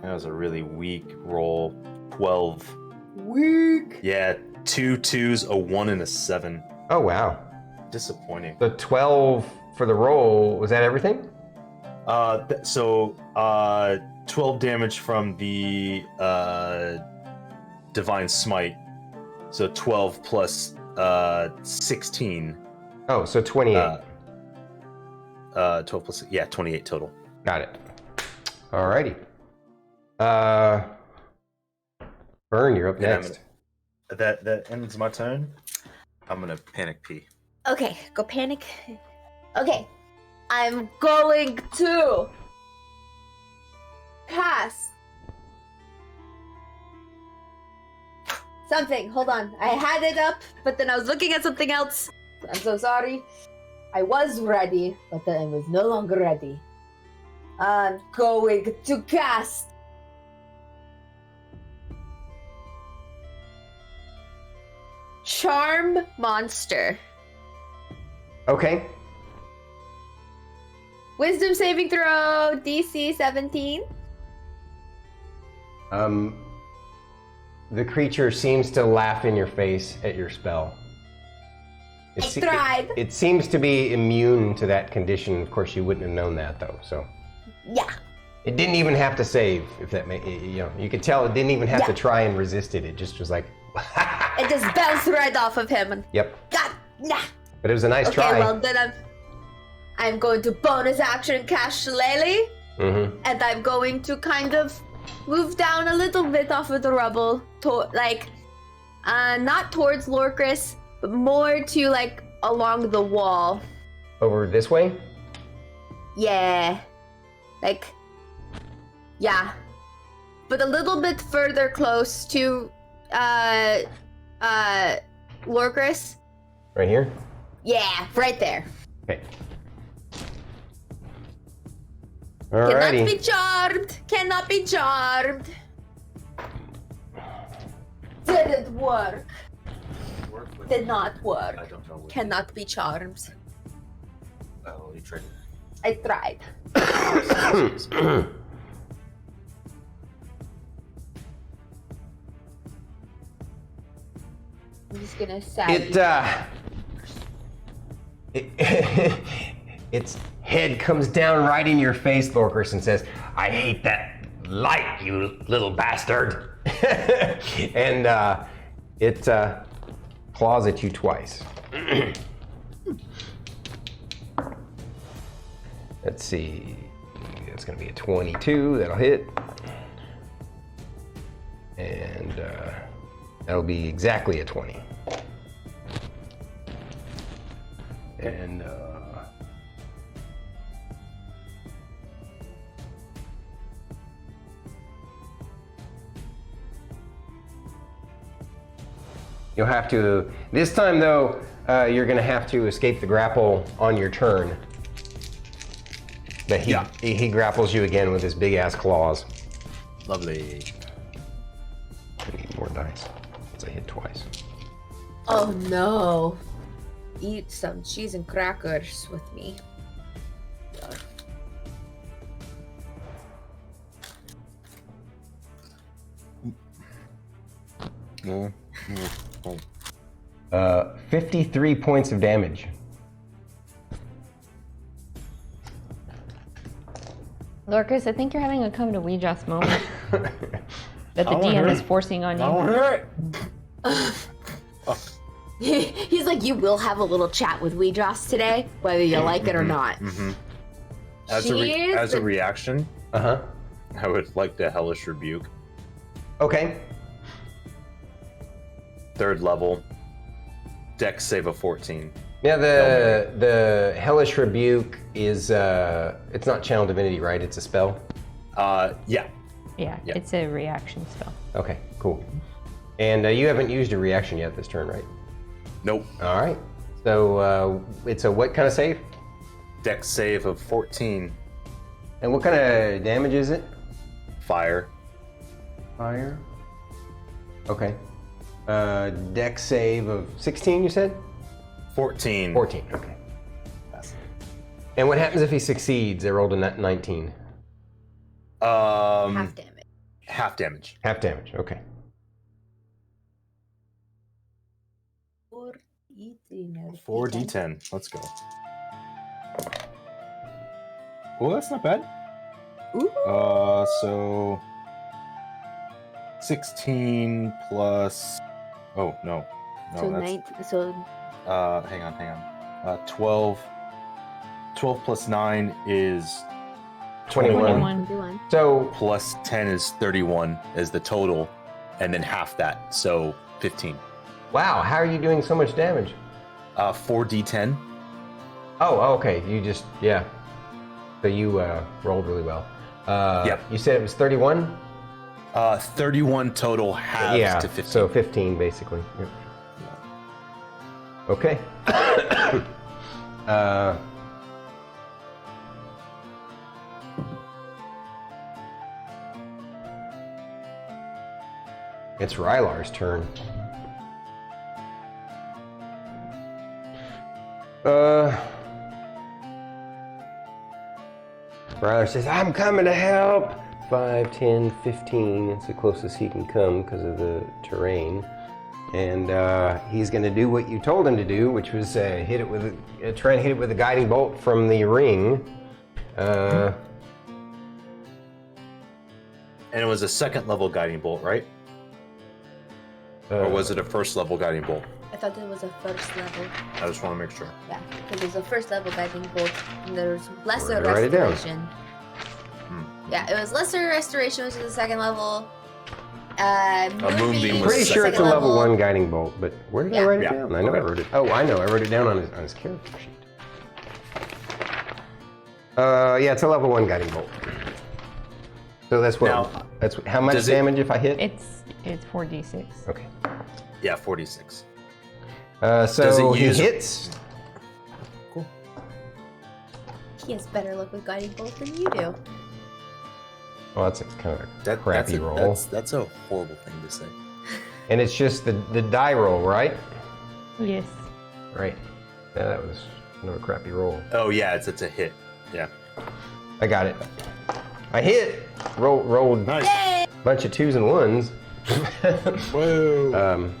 That was a really weak roll. 12. Weak. Yeah, 2 2s, a 1 and a 7. Oh wow. Disappointing. The 12 for the roll, was that everything? 12 damage from the Divine Smite. So 12 plus 16. Oh, so 28. 12 plus 28 total. Got it. Alrighty. Fern, you're up next. That ends my turn. I'm gonna panic pee. Okay, go panic. Okay, I'm going to pass something. Hold on, I had it up, but then I was looking at something else. I'm so sorry. I was ready, but then I was no longer ready. I'm going to cast Charm Monster. Okay. Wisdom saving throw, DC 17. The creature seems to laugh in your face at your spell. I tried. It seems to be immune to that condition. Of course, you wouldn't have known that, though. So. Yeah. It didn't even have to save, if that you could tell it didn't even have to try and resist it. It just was like. It just bounced right off of him. Yep. God, nah. But it was a nice try. Okay, well then I'm going to bonus action cast Shillelagh, and I'm going to kind of move down a little bit off of the rubble, not towards Lorkris, but more to like along the wall. Over this way? Yeah. Yeah. But a little bit further close to Lorkris. Right here? Yeah, right there. Okay. Cannot Alrighty. be charmed. Cannot be charmed. Didn't work. Did not work. I don't know. Cannot be charmed. Oh, you tried. I tried. I'm just gonna say its head comes down right in your face, Lorkris, and says, "I hate that light, you little bastard." And it claws at you twice. Let's see. It's going to be a 22. That'll hit. And that'll be exactly a 20. And you'll have to, this time though, you're going to have to escape the grapple on your turn. But he grapples you again with his big ass claws. Lovely. I need more dice, because I hit twice. oh no. Eat some cheese and crackers with me. Mm. 53 points of damage. Lorkris, I think you're having a come to Weejas moment that the DM is forcing on you. He's like, you will have a little chat with Weejas today, whether you like it or not. As a reaction, I would like to Hellish Rebuke. Okay. 3rd level. Dex save of 14. Yeah, the Hellish Rebuke is, it's not Channel Divinity, right? It's a spell? Yeah. Yeah, it's a reaction spell. Okay, cool. And you haven't used a reaction yet this turn, right? Nope. All right. So it's a what kind of save? Dex save of 14. And what kind of damage is it? Fire. Fire. Okay. Dex save of 16, you said? 14. 14, okay. And what happens if he succeeds? I rolled a 19. Half damage. Half damage. Half damage, okay. 4d10. Let's go. Oh, that's not bad. Ooh. So 16 plus. Oh no, So that's. Hang on. 12 plus 9 is 21. 21. So plus 10 is 31 is the total, and then half that, so 15. wow, how are you doing so much damage? 4d10. Oh, okay. You just, yeah. So you rolled really well. Yep. You said it was 31? 31 total halves to 15. So 15 basically. Yep. Okay. It's Rylar's turn. Rylar says, I'm coming to help. 5, 10, 15. It's the closest he can come because of the terrain. And he's going to do what you told him to do, which was hit it with try and hit it with a guiding bolt from the ring. And it was a second level guiding bolt, right? Or was it a first level guiding bolt? I thought it was a first level. I just want to make sure. Yeah, because there's a first level guiding bolt, and there's lesser Write it down. restoration. Yeah, it was lesser restoration, which is the second level. Moonbeam was Pretty the sure it's a second level 1 guiding bolt, but where did I write it Yeah. down? I know I wrote it. Oh, I know. I wrote it down on his character sheet. Yeah, it's a level 1 guiding bolt. So that's what. Now, that's how much does it- damage if I hit? It's 4d6. Okay. Yeah, 46. So Does it he use- hits. Cool. He has better luck with guiding bolt than you do. Well, that's a kind of a crappy that's a, roll. That's a horrible thing to say. And it's just the die roll, right? Yes. Right. Yeah, that was kind of a crappy roll. Oh yeah, it's a hit. Yeah. I got it. I hit. Rolled Nice. a bunch of 2s and 1s. Whoa.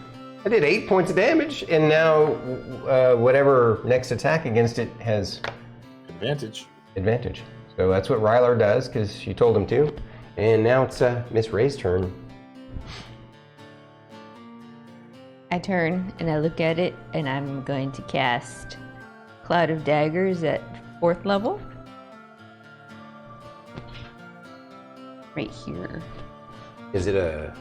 I did 8 points of damage, and now whatever next attack against it has Advantage. advantage. So that's what Rylar does, because you told him to. And now it's Miss Ray's turn. I turn and I look at it, and I'm going to cast Cloud of Daggers at 4th level. Right here. Is it a...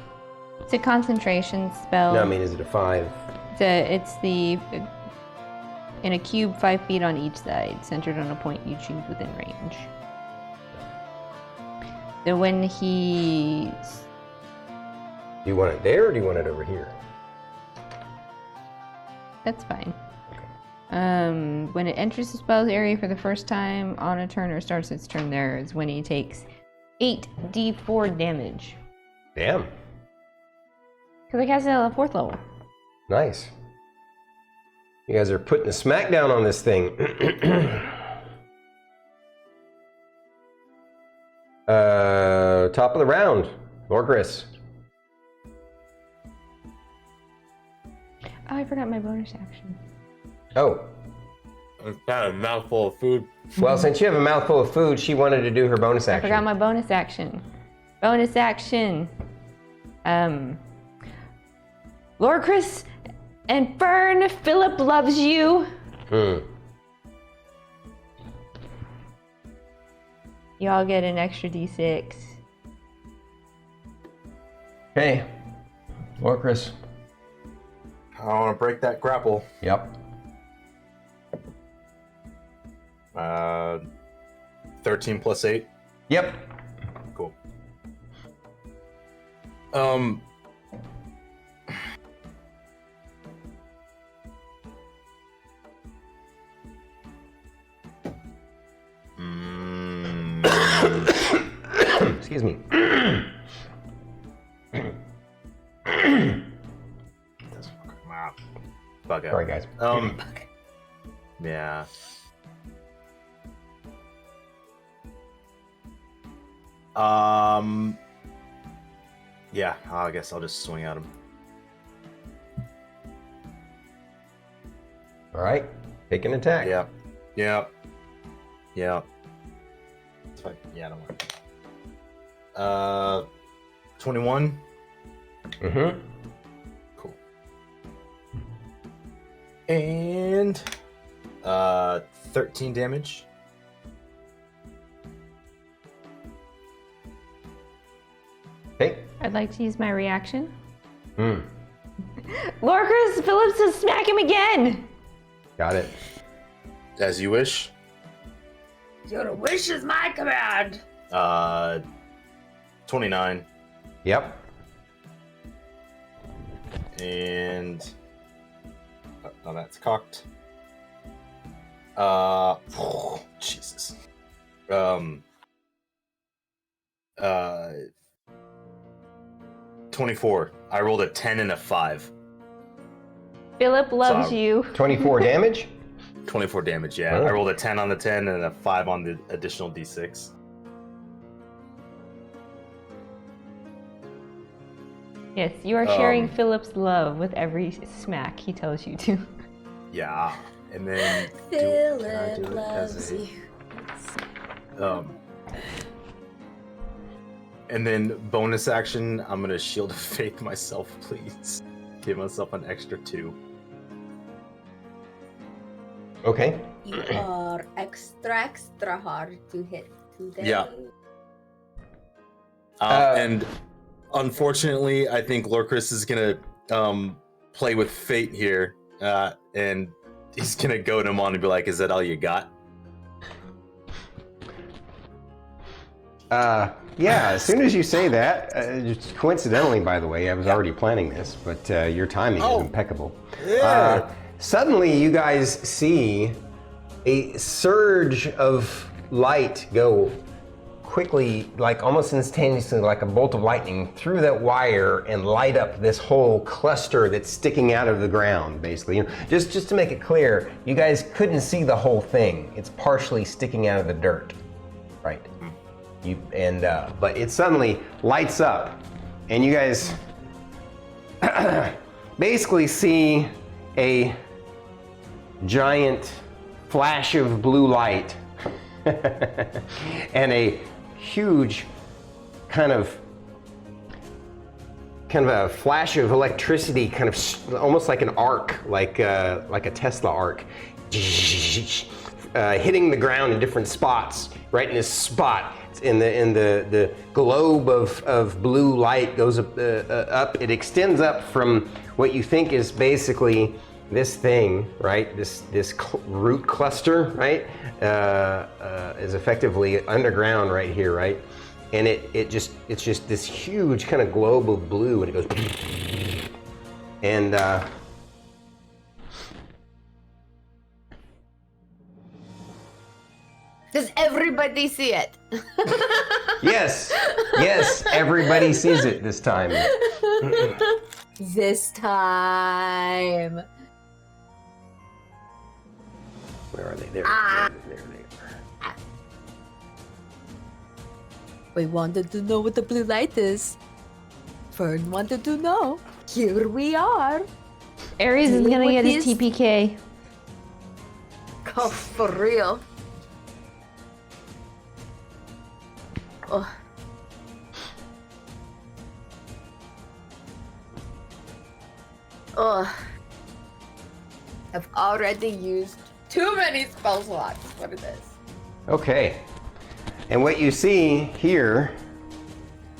It's a concentration spell. No, I mean, is it a 5? It's the in a cube 5 feet on each side, centered on a point you choose within range. So when he... Do you want it there, or do you want it over here? That's fine. When it enters the spell's area for the first time on a turn or starts its turn there is when he takes 8d4 damage. Damn. Because I cast it at the 4th level. Nice. You guys are putting a smackdown on this thing. Top of the round, Lorkris. Oh, I forgot my bonus action. Oh, I've got a mouthful of food. well, since you have a mouthful of food, she wanted to do her bonus I action. forgot my bonus action. Bonus action. Lorkris and Fern, Philip loves you. Y'all get an extra d6. Hey, Lorkris. I want to break that grapple. Yep. 13 plus 8. Yep. Cool. Excuse me. Bug out. Sorry, guys. Yeah. Yeah, I guess I'll just swing at him. All right. Take an attack. Yeah. Yeah. Yeah. It's fine. Yeah, don't worry. 21. Mm-hmm. Cool. And 13 damage. Okay. I'd like to use my reaction. Hmm. Lorkris, Philip says smack him again. Got it. As you wish. Your wish is my command. 29. Yep. And oh, that's cocked. Jesus. 24. I rolled a 10 and a 5. Philip loves you. 24 damage? 24 damage, yeah. Oh. I rolled a 10 on the 10 and a 5 on the additional d6. Yes, you are sharing Philip's love with every smack he tells you to. Yeah. And then Philip loves you. And then bonus action, I'm gonna Shield of Faith myself, please. Give myself an extra 2. Okay. You are extra hard to hit today. Yeah. And unfortunately, I think Lorkris is gonna play with fate here, and he's gonna goad him on and be like, "Is that all you got?" Yeah, as soon as you say that, just coincidentally, by the way, I was already planning this, but your timing is impeccable. Yeah. Suddenly, you guys see a surge of light go quickly, like almost instantaneously, like a bolt of lightning through that wire and light up this whole cluster that's sticking out of the ground, basically. You know, just to make it clear, you guys couldn't see the whole thing. It's partially sticking out of the dirt, right? But it suddenly lights up, and you guys basically see a giant flash of blue light and a huge kind of a flash of electricity, kind of almost like an arc, like a Tesla arc, hitting the ground in different spots. Right in this spot, in the globe of blue light goes up. It extends up from what you think is basically this thing, right? This root cluster, right? Is effectively underground right here, right? And it's just this huge kind of globe of blue, and it goes, and Does everybody see it? yes, everybody sees it this time. This time. Where are they? There. We wanted to know what the blue light is. Fern wanted to know. Here we are. Ares is gonna With get his his- TPK. Oh, for real. Oh. Oh. I've already used too many spell slots. What is this? Okay. And what you see here,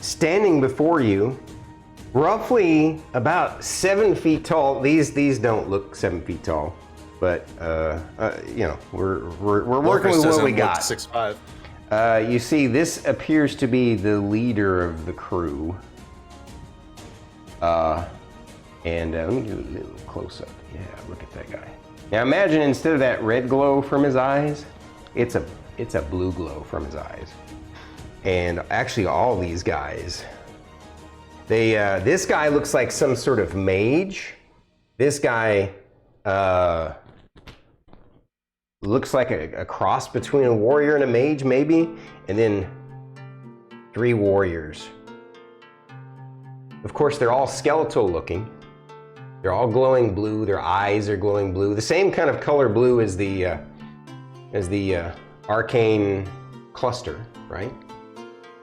standing before you, roughly about 7 feet tall. These don't look 7 feet tall, but you know, we're working with what we got. 6'5". You see, this appears to be the leader of the crew. And let me do a little close up. Yeah, look at that guy. Now imagine instead of that red glow from his eyes, it's a blue glow from his eyes. And actually all these guys, this guy looks like some sort of mage. This guy looks like a cross between a warrior and a mage, maybe. And then 3 warriors. Of course, they're all skeletal looking. They're all glowing blue. Their eyes are glowing blue. The same kind of color blue as the arcane cluster, right?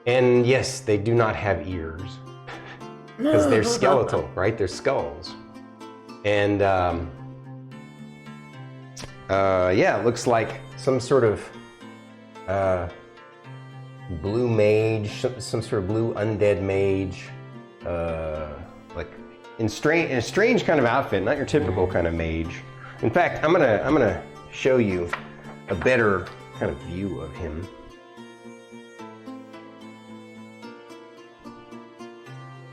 And yes, they do not have ears because they're skeletal, right? They're skulls. And yeah, it looks like some sort of blue mage, some sort of blue undead mage, like in a strange kind of outfit, not your typical kind of mage. In fact, I'm gonna show you a better kind of view of him.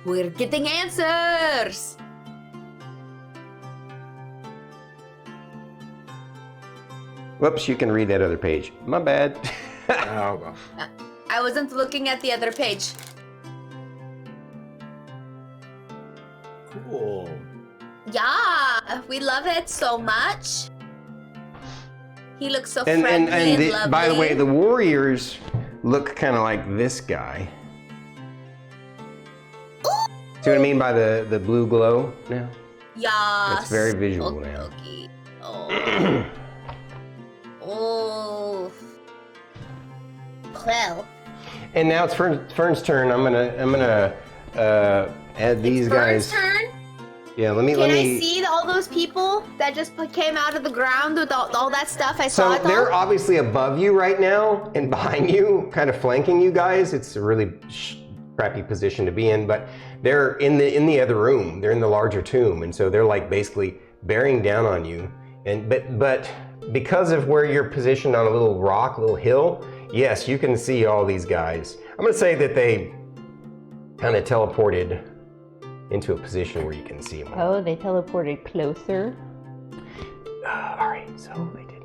We're getting answers! Whoops, you can read that other page. My bad. Oh, well. I wasn't looking at the other page. Cool. Yeah, we love it so much. He looks so friendly and lovely. By the way, the warriors look kind of like this guy. See what I mean by the blue glow now? Yeah. It's very visual now. Okay. Oh. Oh. Well. And now it's Fern's turn. I'm gonna add these guys. Fern's turn? Yeah, let me. Can I see all those people that just came out of the ground with all that stuff? I saw it all. So they're obviously above you right now and behind you, kind of flanking you guys. It's a really crappy position to be in, but they're in the other room. They're in the larger tomb, and so they're like basically bearing down on you. And but because of where you're positioned on a little rock, little hill, yes, you can see all these guys. I'm gonna say that they kind of teleported into a position where you can see them. Oh, they teleported closer. All right, so they did.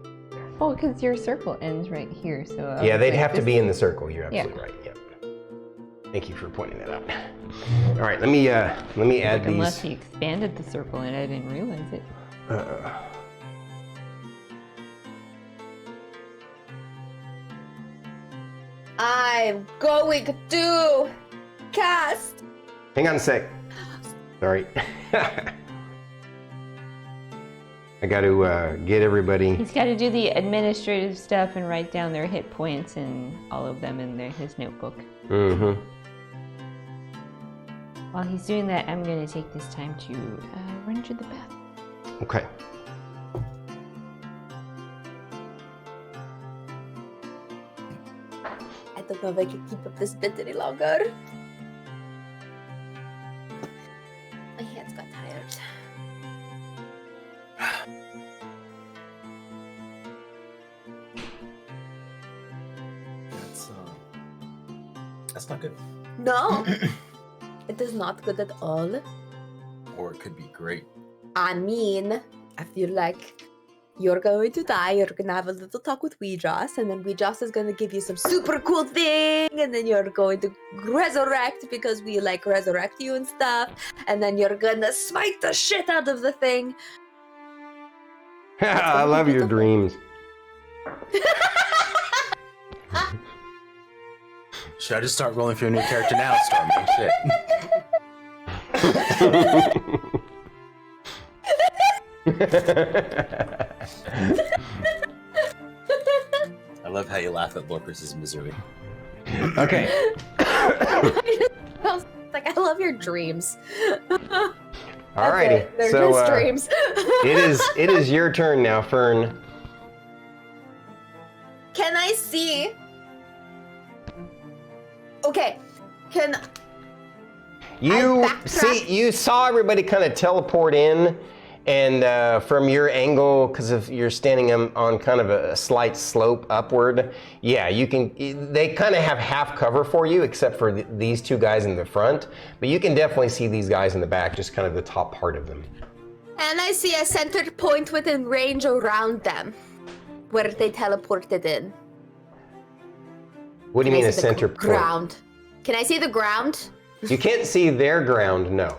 Oh, because your circle ends right here, so. Yeah, they'd have to be in the circle. You're absolutely right. Yep. Thank you for pointing that out. All right, let me add these. Unless you expanded the circle and I didn't realize it. I'm going to cast. Hang on a sec. Sorry. I got to get everybody. He's got to do the administrative stuff and write down their hit points and all of them in his notebook. Mm-hmm. While he's doing that, I'm going to take this time to run to the bathroom. Okay. I don't know if I can keep up this bit any longer. My hands got tired. That's not good. No, it is not good at all. Or it could be great. I mean, I feel like you're going to die, you're going to have a little talk with Weejoss, and then Weejoss is going to give you some super cool thing, and then you're going to resurrect because we like resurrect you and stuff, and then you're going to smite the shit out of the thing. I love your dreams. Should I just start rolling for your new character now, Stormy? Shit. I love how you laugh at Lorkris' misery. Okay. I was like, I love your dreams. Alrighty. They're So just dreams. it is your turn now, Fern. Can I see? Okay. Can You saw everybody kind of teleport in, and from your angle, because of you're standing on kind of a slight slope upward, yeah, you can. They kind of have half cover for you, except for these two guys in the front, but you can definitely see these guys in the back, just kind of the top part of them. And I see a center point within range around them, where they teleported in. What do you mean a center point? Ground. Can I see the ground? You can't see their ground, no.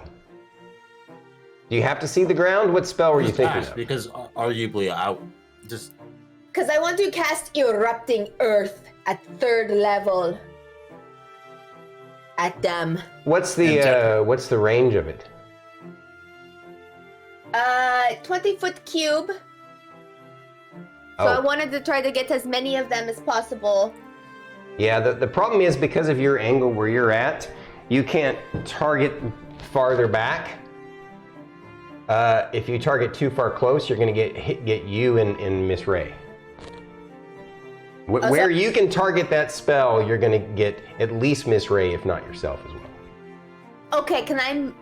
Do you have to see the ground? What spell were you thinking of? Because arguably, just... Because I want to cast Erupting Earth at 3rd level at them. What's the range of it? 20-foot cube. So I wanted to try to get as many of them as possible. Yeah, the problem is because of your angle where you're at, you can't target farther back. If you target too far close, you're going to get you and Miss Ray. Where you can target that spell, you're going to get at least Miss Ray, if not yourself as well. Okay, can I'm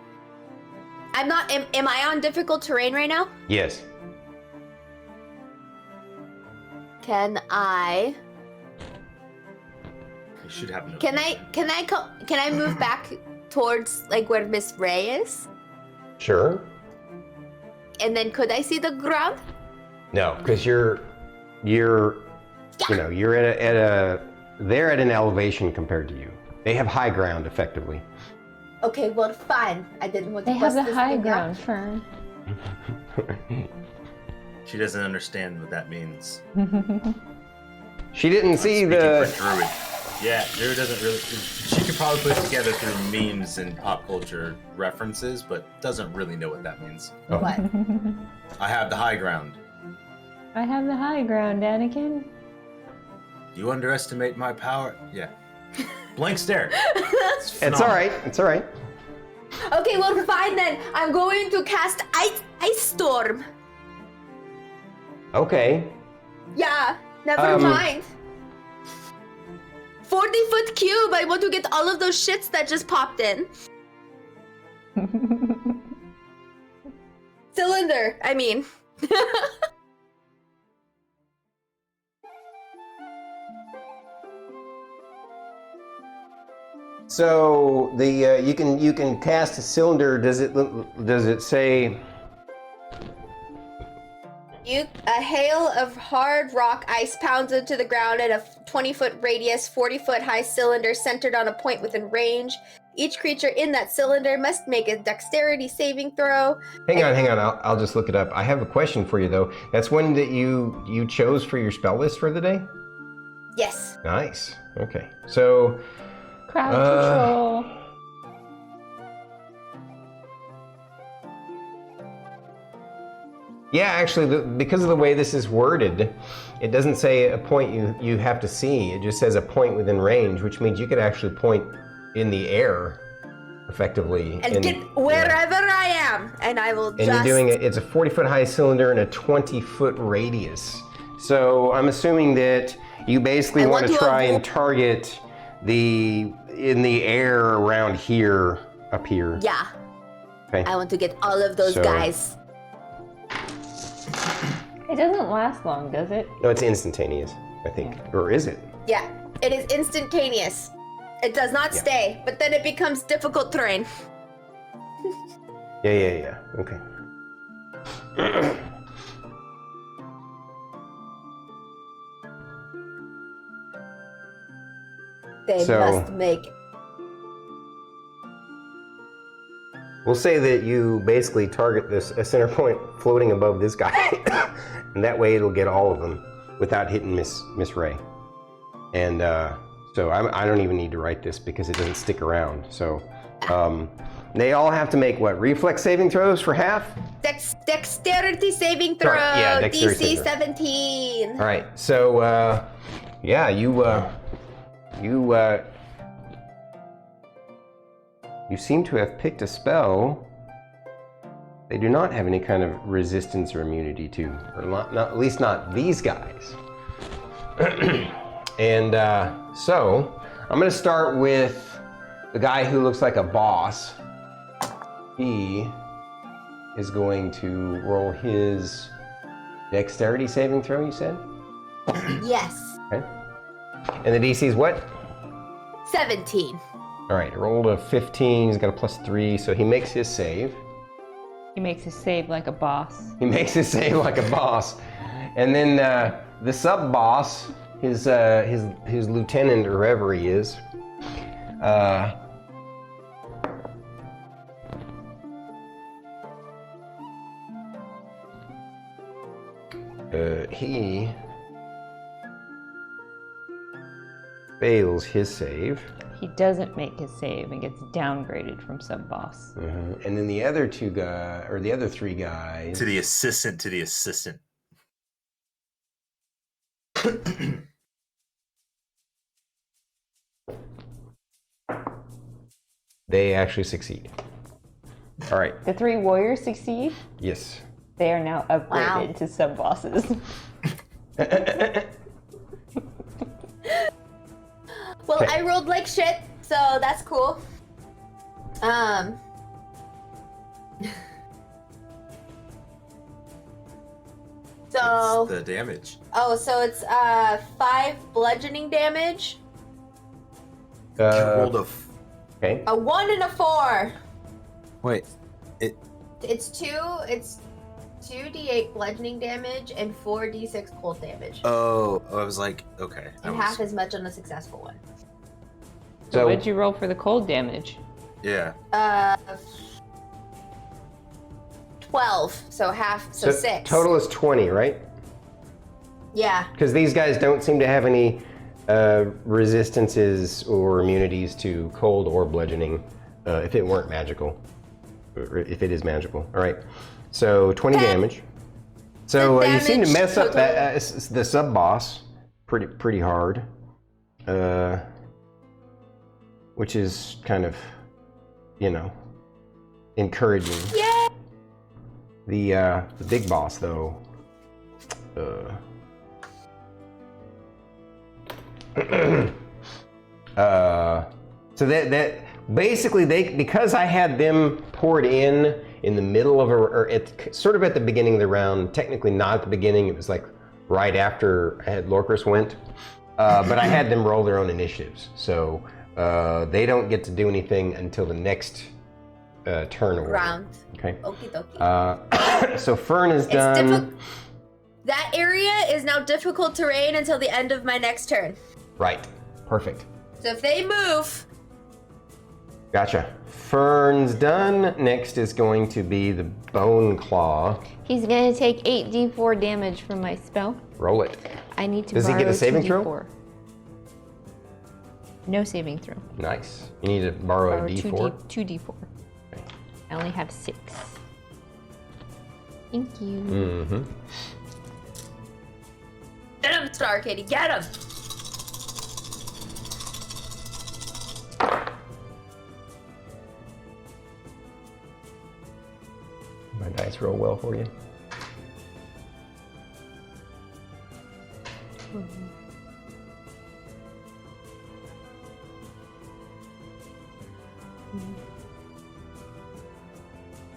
not. Am I on difficult terrain right now? Yes. Can I? You should have no. Can I move back towards like where Miss Ray is? Sure. And then could I see the ground? No, because you're you're they're at an elevation compared to you. They have high ground, effectively. Okay, well, fine. I didn't want to They have bust the this high thing ground, out. Fern. She doesn't understand what that means. She didn't see Speaking the. for Druid. Yeah, Druid doesn't really. She could probably put it together through memes and pop culture references, but doesn't really know what that means. Oh. What? I have the high ground. I have the high ground, Anakin. You underestimate my power? Yeah. Blank stare. It's all right. It's all right. Okay, well, fine then. I'm going to cast Ice Storm. Okay. Yeah, never mind. 40-foot cube. I want to get all of those shits that just popped in. Cylinder, I mean. So the you can cast a cylinder. Does it say? A hail of hard rock ice pounds into the ground at a 20-foot radius, 40-foot high cylinder centered on a point within range. Each creature in that cylinder must make a dexterity saving throw. Hang on. I'll just look it up. I have a question for you though. That's one that you chose for your spell list for the day? Yes. Nice. Okay. So Crowd control. yeah, actually, because of the way this is worded, it doesn't say a point you have to see. It just says a point within range, which means you could actually point in the air, effectively. And get wherever I am, and I will And just... you're doing it. It's a 40-foot high cylinder and a 20-foot radius. So I'm assuming that you basically want to try and target in the air around here, up here. Yeah. Okay. I want to get all of those guys. It doesn't last long, does it? No, it's instantaneous, I think. Or is it? Yeah, it is instantaneous. It does not stay, but then it becomes difficult terrain. Yeah. Okay. They must make... We'll say that you basically target a center point floating above this guy, and that way it'll get all of them without hitting Miss Ray. And so I don't even need to write this because it doesn't stick around. So they all have to make what? Reflex saving throws for half? Dexterity saving throw. Sorry, yeah, dexterity DC 17. All right. So yeah, you seem to have picked a spell they do not have any kind of resistance or immunity to, or not at least not these guys. And so I'm going to start with the guy who looks like a boss. He is going to roll his dexterity saving throw, you said? Yes. Okay. And the DC is what? 17. All right, rolled a 15. He's got a +3, so he makes his save. He makes a save like a boss. He makes his save like a boss. And then the sub-boss, his lieutenant or whoever he is, he fails his save. He doesn't make his save and gets downgraded from sub-boss. And then the other two guys, or the other three guys. To the assistant. They actually succeed. All right. The 3 warriors succeed. Yes. They are now upgraded to sub-bosses. Well, I rolled like shit, so that's cool. So What's the damage? so it's 5 bludgeoning damage, You rolled Okay. a 1 and a 4. Wait. It's 2 2d8 bludgeoning damage and 4d6 cold damage. Oh, I was like, okay. And half as much on a successful one. So what'd you roll for the cold damage? Yeah. 12. So half, so 6. Total is 20, right? Yeah. Because these guys don't seem to have any resistances or immunities to cold or bludgeoning, if it weren't magical. Or if it is magical. All right. So 20 damage. So you seem to mess up that the sub boss pretty hard, which is kind of, encouraging. Yeah. The big boss though. So that basically because I had them poured in the middle of sort of at the beginning of the round. Technically not at the beginning. It was like right after Lorkris went. But I had them roll their own initiatives, so they don't get to do anything until the next turn order. Round. Okay. Okie dokie. So Fern is done. That area is now difficult terrain until the end of my next turn. Right. Perfect. So if they move. Gotcha. Fern's done. Next is going to be the Bone Claw. He's gonna take 8d4 damage from my spell. Roll it. I need to Does he borrow get a saving 2d4. throw? No saving throw. Nice. You need to borrow a d4? 2d4. Okay. I only have 6. Thank you. Mm-hmm. Get him, Starkitty, get him! My dice roll well for you. Mm-hmm. Mm-hmm.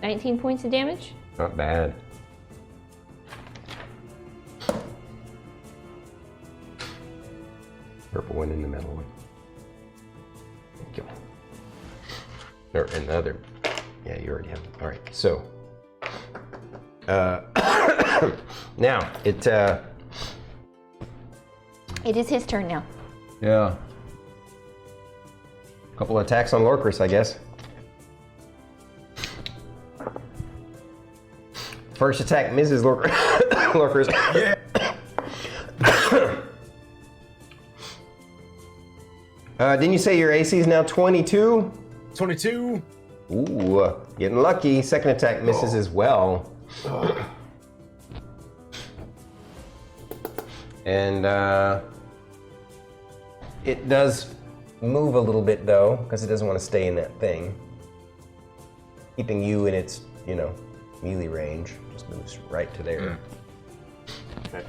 19 points of damage? Not bad. Purple one in the middle one. Thank you. Or another. Yeah, you already have it. All right, so. Now, it is his turn now. Yeah. Couple attacks on Lorkris, I guess. First attack misses Lorkris. Yeah. Didn't you say your AC is now 22? 22. Ooh, getting lucky. Second attack misses as well. And it does move a little bit though, because it doesn't want to stay in that thing. Keeping you in its, melee range. Just moves right to there. Okay.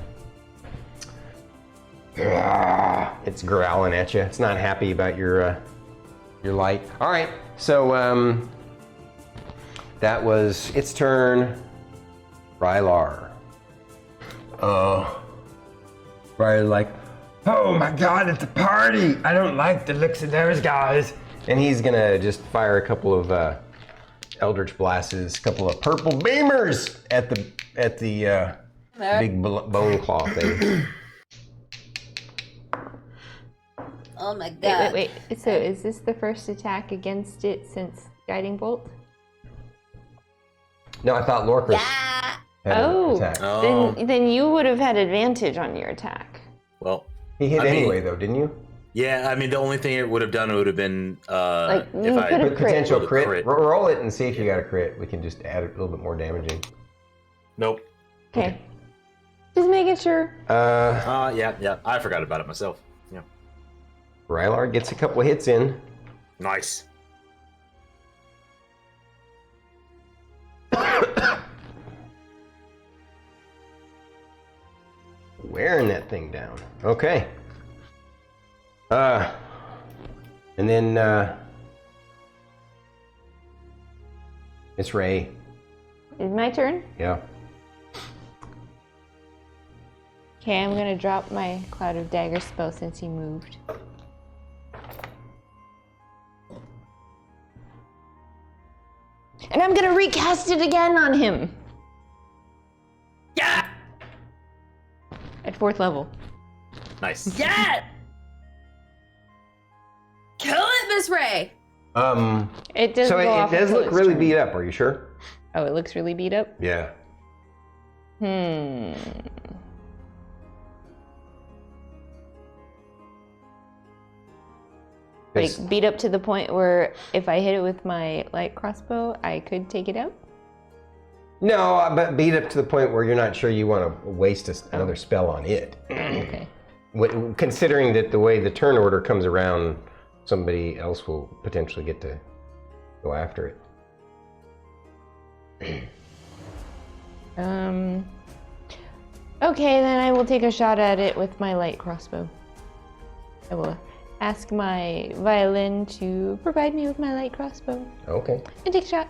It's growling at you. It's not happy about your light. All right, so that was its turn. Rylar. Rylar's like, oh my god, it's a party! I don't like the looks of those guys. And he's gonna just fire a couple of Eldritch Blasts, a couple of purple beamers at the big bone claw thing. Oh my god. Wait. So is this the first attack against it since Guiding Bolt? No, I thought Lorkris Yeah. had an attack. Oh. Then you would have had advantage on your attack. Well, He hit anyway, though, didn't you? yeah. I mean, the only thing it would have done would have been Like, you if I could have crit. Potential Roll a crit. crit. Roll it and see if you got a crit. We can just add a little bit more damaging. Nope. Okay. Just making sure. Yeah. I forgot about it myself. Yeah. Rylar gets a couple of hits in. Nice. Wearing that thing down. Okay. And then it's Ray. Is my turn? Yeah. Okay, I'm gonna drop my Cloud of Dagger spell since he moved. And I'm gonna recast it again on him. 4th level. Nice. Yeah! Kill it, Miss Ray! It does So go off it does until look its really turn. beat up. Are you sure? Oh, it looks really beat up? Yeah. Like, beat up to the point where if I hit it with my light crossbow, I could take it out? No, but beat up to the point where you're not sure you want to waste another spell on it. Okay. Considering that the way the turn order comes around, somebody else will potentially get to go after it. Okay, then I will take a shot at it with my light crossbow. I will ask my violin to provide me with my light crossbow. Okay. And take a shot.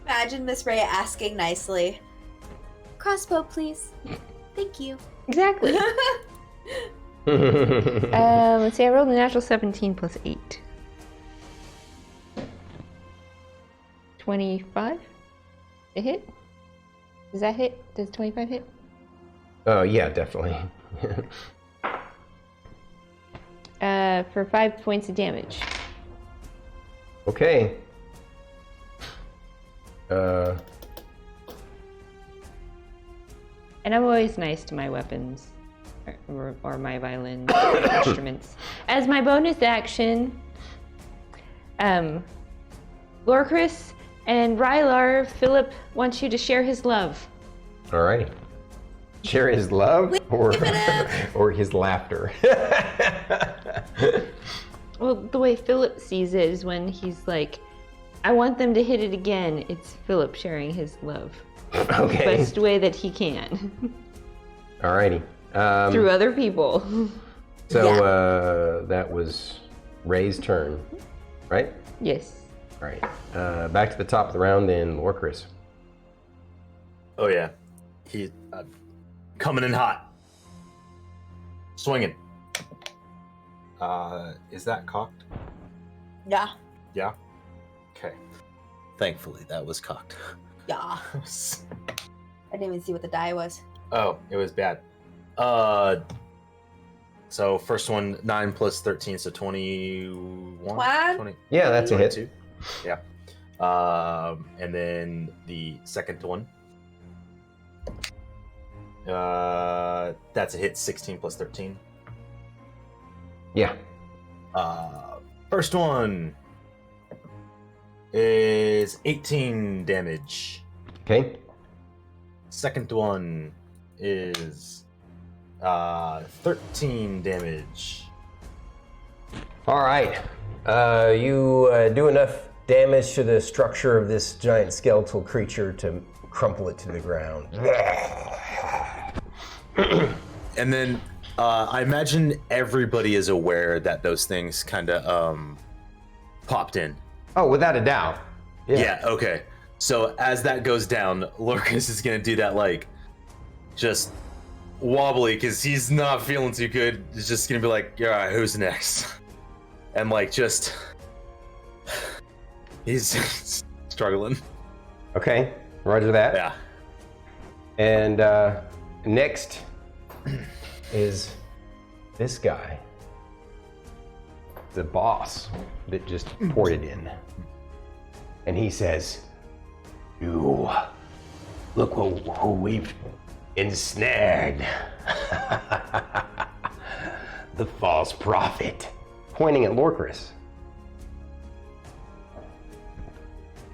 Imagine Miss Ray asking nicely, crossbow, please. Thank you. Exactly. Let's see, I rolled a natural 17 plus 8. 25? A hit? Does that hit? Does 25 hit? Yeah, definitely. For 5 points of damage. Okay. And I'm always nice to my weapons, or my violin instruments. As my bonus action, Lorkris and Rylar, Philip wants you to share his love. Alrighty. Share his love or his laughter. Well, the way Philip sees it is when he's like, I want them to hit it again. It's Philip sharing his love. Okay. Best way that he can. Alrighty. Through other people. So that was Ray's turn, right? Yes. Alright. Back to the top of the round then, Lorkris. Oh yeah, he coming in hot, swinging. Is that cocked? Yeah. Yeah. Okay. Thankfully, that was cocked. Yeah. I didn't even see what the die was. Oh, it was bad. So first one 9 plus 13, so 21. What? 20, Yeah, that's a hit. 22. Yeah. And then the second one. That's a hit. 16 plus 13. Yeah. First one is 18 damage. Okay. Second one is 13 damage. Alright. You do enough damage to the structure of this giant skeletal creature to crumple it to the ground. And then I imagine everybody is aware that those things kind of popped in. Oh, without a doubt. Yeah, okay. So as that goes down, Lorkris is going to do that, like, just wobbly, because he's not feeling too good. He's just going to be like, all right, who's next? And, like, just... He's struggling. Okay, roger that. Yeah. And next is this guy. The boss that just ported in. And he says, you look who we've ensnared. The false prophet. Pointing at Lorkris.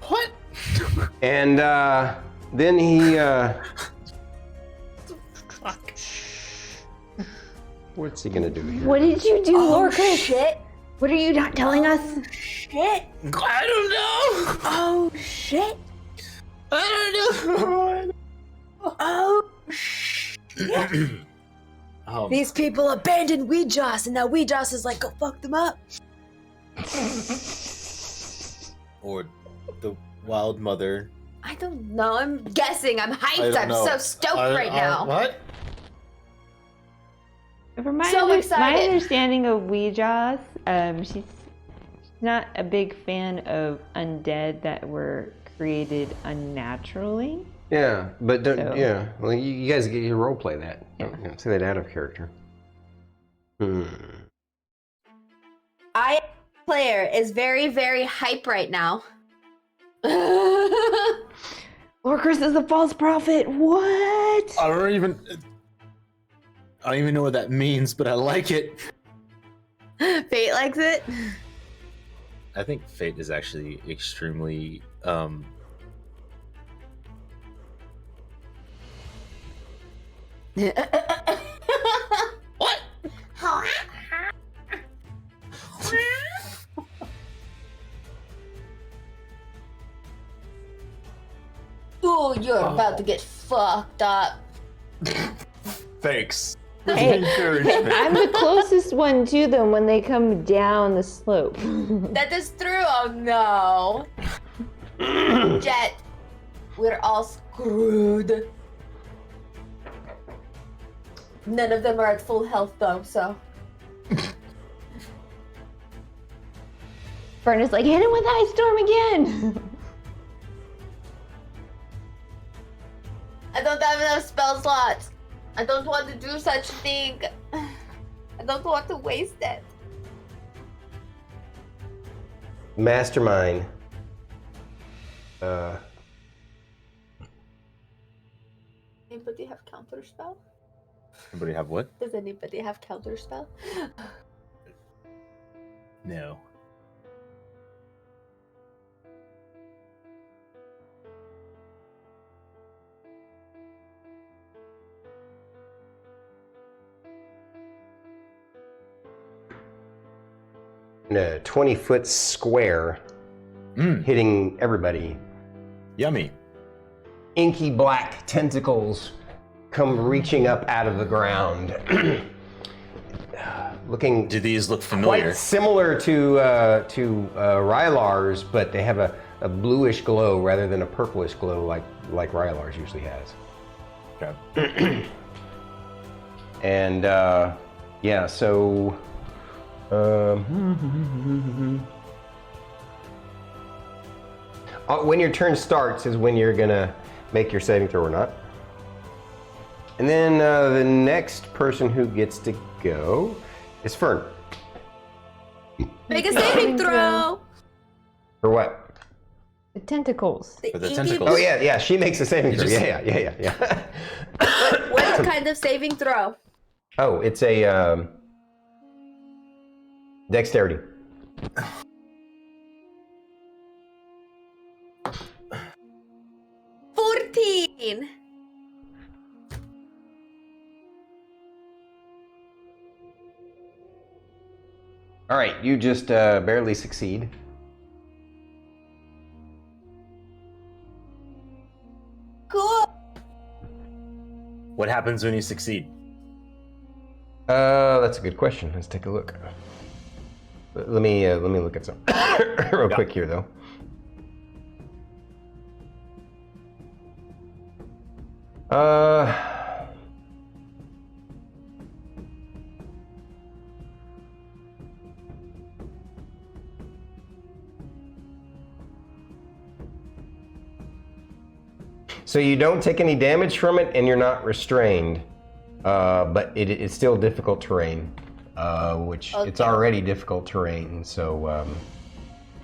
What? And then he what's he gonna do here? What did you do, Lorkris? Shit. What are you not telling us? Shit. I don't know. Oh, shit. I don't know. Oh, shit. These people abandoned Weejoss, and now Weejoss is like, go fuck them up. Or the wild mother. I don't know. I'm guessing. I'm hyped. I'm know. so stoked right now. What? From my, So my excited. understanding of Weejoss, she's not a big fan of undead that were created unnaturally. Yeah, but don't. So- Yeah, well, you guys get your role play that. Yeah. Don't say that out of character. Player is very, very hype right now. Lorkris is a false prophet. What? I don't even know what that means, but I like it. Fate likes it. I think Fate is actually extremely What? Oh, you're about to get fucked up. thanks. Hey, Encouragement. I'm the closest one to them when they come down the slope. That is true. Oh no. Jet, we're all screwed. None of them are at full health though, so. Fern is like, hit him with Ice Storm again. I don't have enough spell slots. I don't want to do such a thing. I don't want to waste it. Mastermind. Anybody have counter spell? Anybody have what? Does anybody have counter spell? No. In a 20-foot square, hitting everybody. Yummy. Inky black tentacles come reaching up out of the ground, looking Do these look familiar? quite similar to Rylar's, but they have a bluish glow rather than a purplish glow like Rylar's usually has. Okay. And yeah, so when your turn starts is when you're gonna make your saving throw or not. And then the next person who gets to go is Fern. Make a saving throw. For what? The tentacles. For the inky tentacles. Oh yeah, she makes a saving throw. just- Yeah. What kind of saving throw? Oh, it's a dexterity. $14. All right, you just barely succeed. Cool. What happens when you succeed? That's a good question. Let's take a look. Let me look at some real quick here, though. So you don't take any damage from it, and you're not restrained, but it's still difficult terrain, which it's already difficult terrain. So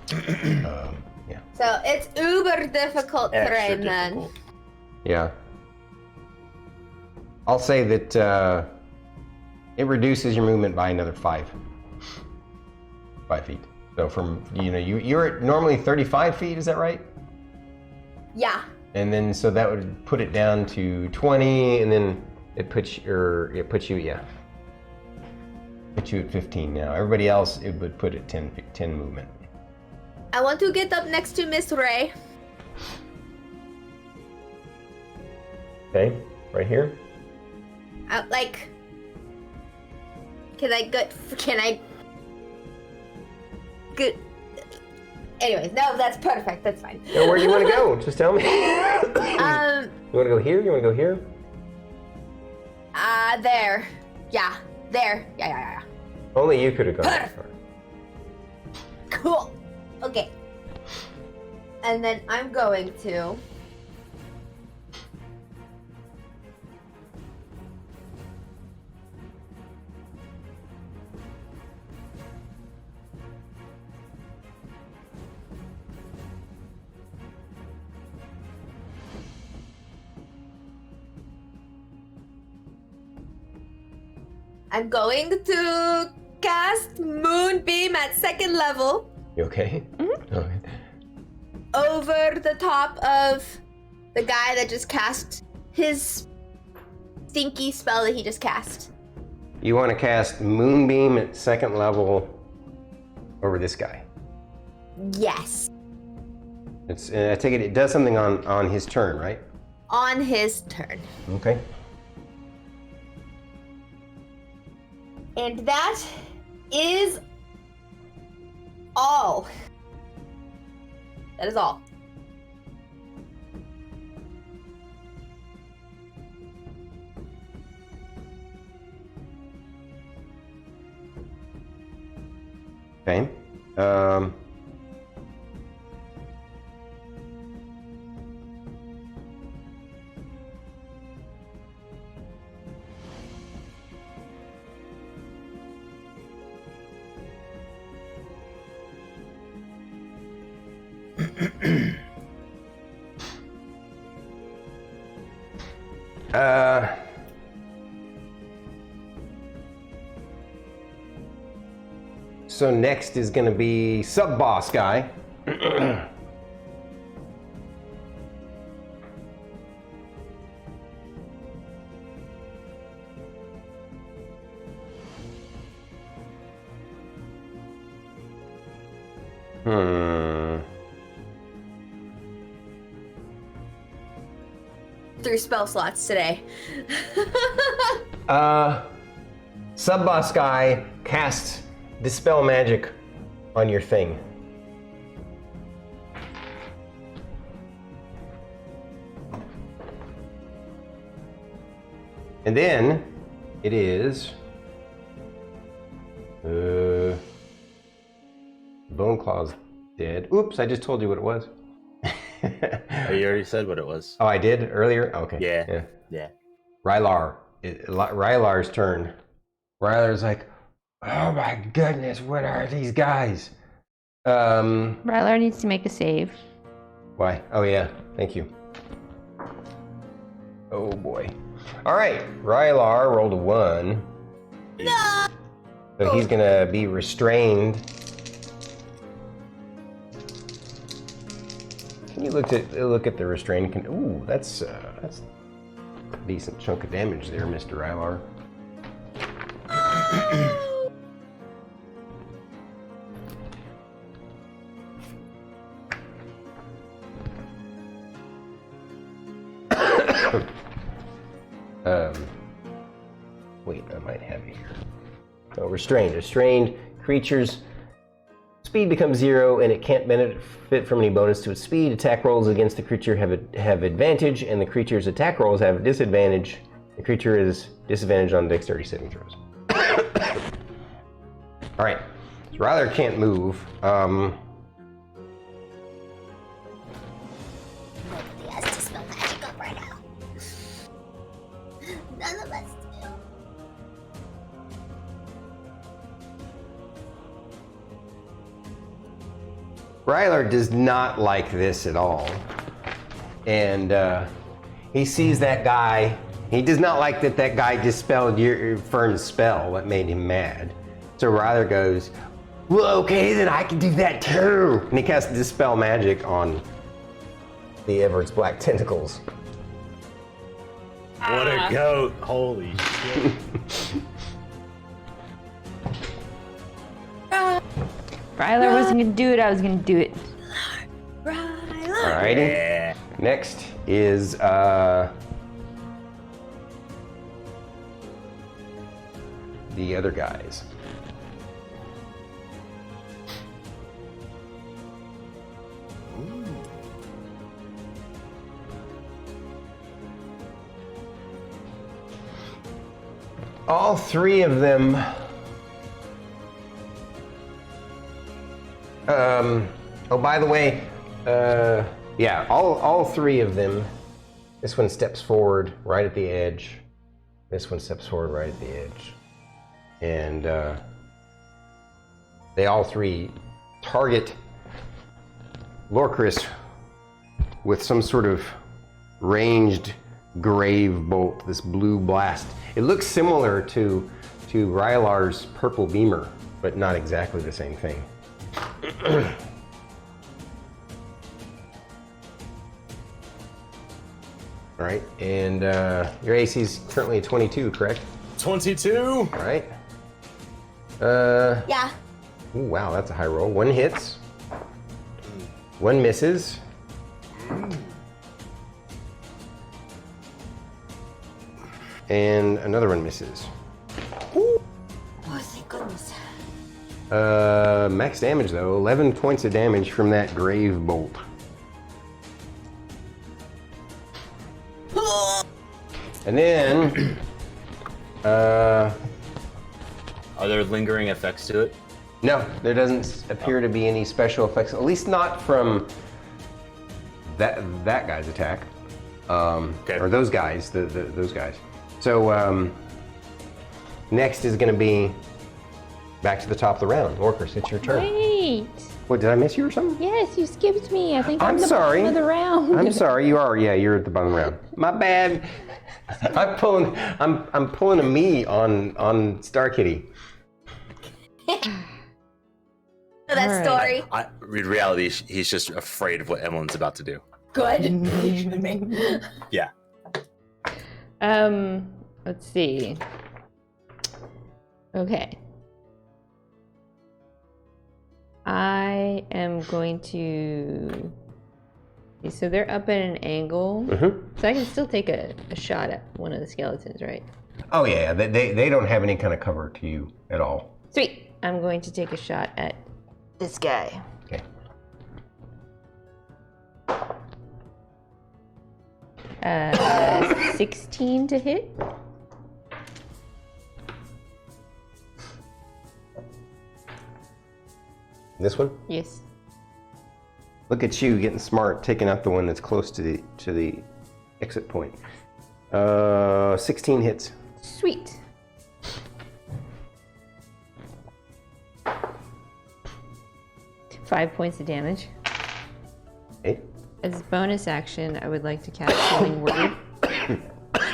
yeah. So it's uber difficult Extra terrain then. difficult. Yeah. I'll say that it reduces your movement by another 5 feet. So from, you're normally 35 feet, is that right? Yeah. And then, so that would put it down to 20, and then it puts you at 15 now. Everybody else, it would put it 10 movement. I want to get up next to Miss Ray. Okay, right here. Can I good. Anyways, no, that's perfect. That's fine. Now, where do you want to go? Just tell me. You want to go here? You want to go here? There. Yeah. There. Yeah. Only you could have gone that far. Cool. Okay. And then I'm going to I'm going to cast Moonbeam at 2nd level. You okay? Mm-hmm. Okay. Over the top of the guy that just cast his stinky spell that he just cast. You want to cast Moonbeam at 2nd level over this guy. Yes. It's. I take it does something on his turn, right? On his turn. Okay. And that is all. That is all. Okay. So next is going to be sub-boss guy. Through spell slots today. Sub-boss guy casts Dispel Magic on your thing. And then it is Bone Claw's dead. Oops, I just told you what it was. Oh, you already said what it was. Oh, I did earlier? Okay. Yeah. Rylar. Rylar's turn. Rylar's like, oh my goodness, what are these guys? Rylar needs to make a save. Why? Oh yeah, thank you. Oh boy. Alright, Rylar rolled a 1. No! So he's gonna be restrained. Can you look at the restraint? Ooh, that's a decent chunk of damage there, Mr. Rylar. Wait, I might have it here. Oh, restrained. Restrained creatures' speed becomes 0, and it can't benefit from any bonus to its speed. Attack rolls against the creature have advantage, and the creature's attack rolls have disadvantage. The creature is disadvantaged on dexterity saving throws. All right, so Rylar can't move. Nobody has to spell magic up right now. None of us do. Rylar does not like this at all. And he sees that guy. He does not like that guy dispelled Fern's spell. That made him mad. So Rylar goes, well, okay, then I can do that too. And he casts Dispel Magic on the Everett's Black Tentacles. What a goat. Holy shit. Rylar wasn't gonna do it, I was gonna do it. Alrighty. Yeah. Next is the other guys. All 3 of them oh, by the way, yeah, all 3 of them. This one steps forward right at the edge. This one steps forward right at the edge. And they all 3 target Lorkris with some sort of ranged grave bolt, this blue blast. It looks similar to to Rylar's purple beamer, but not exactly the same thing. All right, and your AC is currently a 22, correct? 22. All right. Yeah. Ooh, wow, that's a high roll. 1 hits. 1 misses. And another one misses. Oh, thank goodness. Max damage though, 11 points of damage from that grave bolt. And then, Are there lingering effects to it? no, there doesn't appear to be any special effects, at least not from that guy's attack. Okay. Or those guys, those guys. So, next is gonna be back to the top of the round. Lorkris, it's your turn. Wait. What, did I miss you or something? Yes, you skipped me. I think I'm I'm the sorry. bottom of the round. I'm sorry, you are. Yeah, you're at the bottom of the round. My bad. I'm pulling a me on Starkitty. That All right. story. In reality, he's just afraid of what Emmylynn's about to do. Good. Yeah. Let's see. Okay. I am going to. Okay, so they're up at an angle, so I can still take a shot at one of the skeletons, right? Oh yeah, they don't have any kind of cover to you at all. Sweet. I'm going to take a shot at this guy. Okay. Uh, 16 to hit. This one? Yes. Look at you getting smart, taking out the one that's close to the exit point. 16 hits. Sweet. Five points of damage. Okay. As bonus action, I would like to cast Healing Word.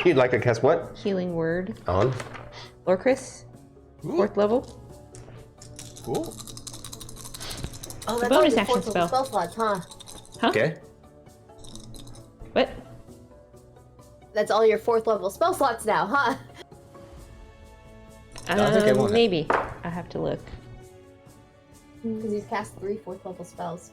You'd like to cast what? Healing Word. On? Lorkris, 4th level. Cool. Oh, a that's bonus all your action fourth level spell. spell slots, huh? Huh? Okay. What? That's all your 4th level spell slots now, huh? I think I want it. Maybe. I have to look. Because you've cast 3 4th level spells.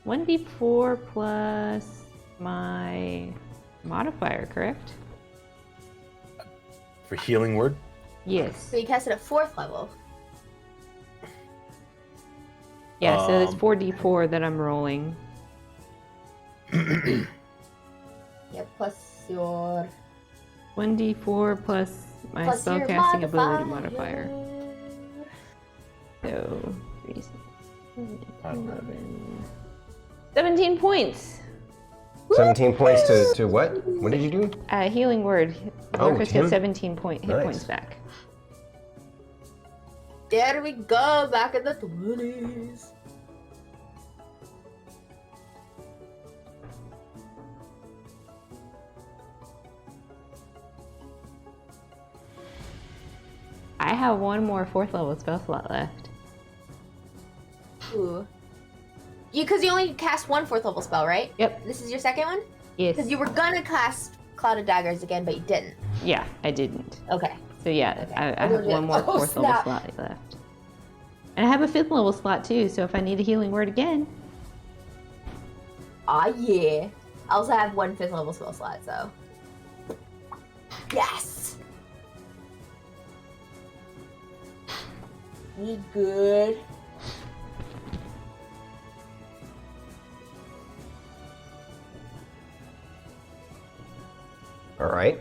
1d4 plus my modifier, correct? For healing word? Yes. So you cast it at 4th level. Yeah, so it's 4d4 that I'm rolling. Yeah, plus your 1d4 plus my plus your spellcasting ability modifier. So 3, 6, 11, 17 points. 17 points to what? What did you do? Healing word. Oh, Lorkris Tim? gets 17 hit Nice. points back. There we go, back in the 20s. I have one more 4th level spell slot left. Ooh. Because you only cast 1 4th level spell, right? Yep. This is your second one? Yes. Because you were gonna cast Cloud of Daggers again, but you didn't. Yeah, I didn't. Okay. So yeah, Okay. I have one more Oh, 4th level snap. slot left. And I have a 5th level slot too, so if I need a healing word again. Ah, yeah. I also have 1 5th level spell slot, so. Yes! We good. All right.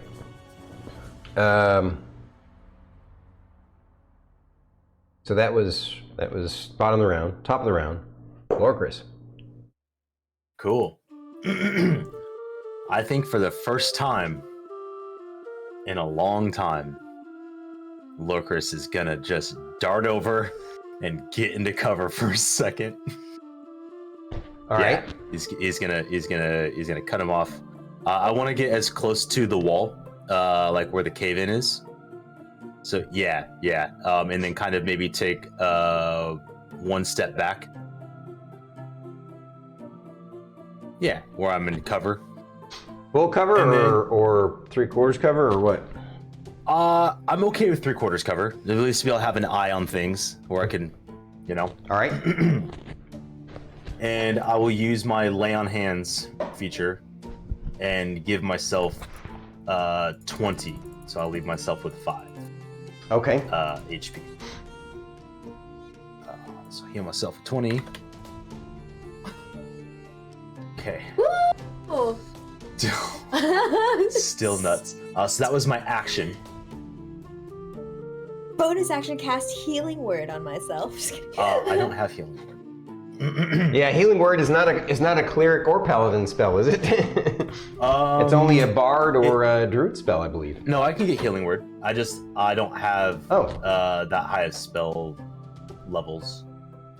So that was bottom of the round, top of the round. Lorkris. Cool. I think for the first time in a long time, Lorkris is gonna just dart over and get into cover for a second. All right. He's gonna cut him off. I want to get as close to the wall, like where the cave in is. So yeah. And then kind of maybe take one step back. Yeah, where I'm in cover. Full cover or 3/4 cover or what? I'm okay with 3/4 cover. At least to be able to have an eye on things where I can, All right. And I will use my lay on hands feature and give myself 20. So I'll leave myself with 5. Okay. HP. So heal myself 20. Okay. Oh. Still nuts. So that was my action. Bonus action cast Healing Word on myself. I don't have healing word. Yeah, healing word is not a cleric or paladin spell, is it? It's only a bard or a druid spell, I believe. No, I can get healing word. I don't have that high of spell levels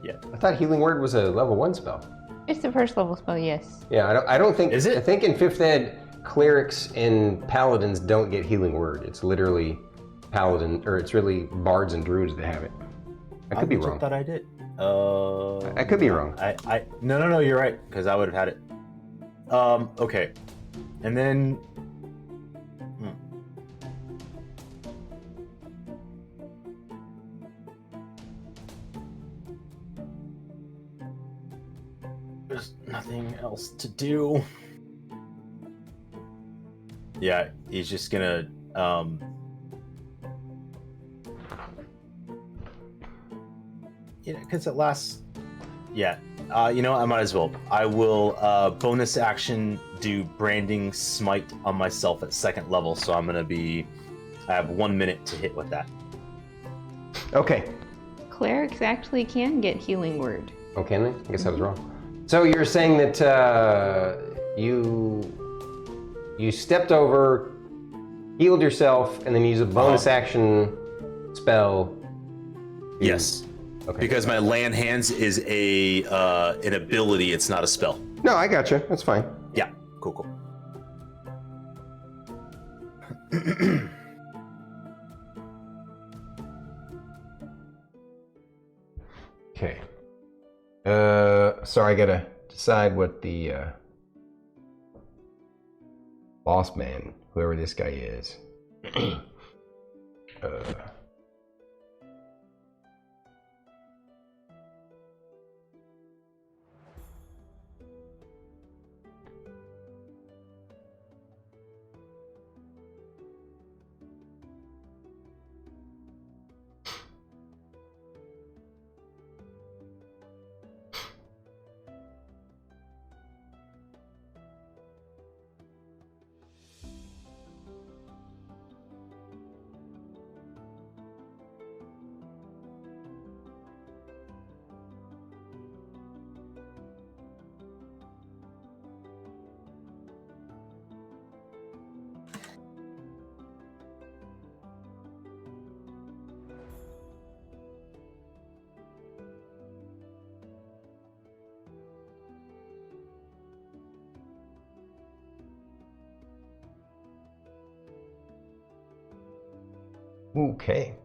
yet. I thought healing word was a level 1 spell. It's the first level spell, yes. Yeah, I don't think. Is it? I think in 5th ed, clerics and paladins don't get healing word. It's literally paladin, or it's really bards and druids that have it. I could be wrong. I thought I did. I could be wrong. No, you're right, because I would have had it. Okay. And then there's nothing else to do. Yeah, he's just gonna because it lasts. Yeah, I might as well. I will bonus action do branding smite on myself at 2nd level, so I'm gonna be. I have 1 minute to hit with that. Okay. Clerics actually can get healing word. Oh, can they? I guess I was wrong. So you're saying that you stepped over, healed yourself, and then use a bonus action spell. Yes. Okay. Because my lay on hands is an ability. It's not a spell. No, I gotcha. That's fine. Yeah. Cool. Okay. Sorry, I gotta decide what the boss man, whoever this guy is. Okay.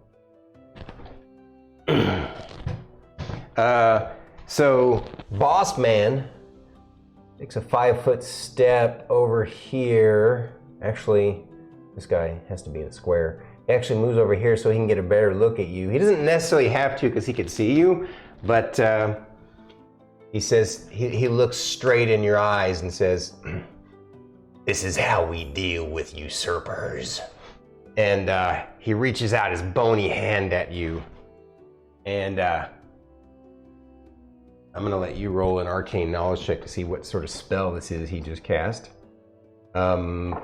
So boss man takes a 5-foot step over here. Actually, this guy has to be in a square. He actually moves over here so he can get a better look at you. He doesn't necessarily have to because he can see you, but he says, he looks straight in your eyes and says, "This is how we deal with usurpers." And he reaches out his bony hand at you. And I'm gonna let you roll an arcane knowledge check to see what sort of spell this is he just cast. God,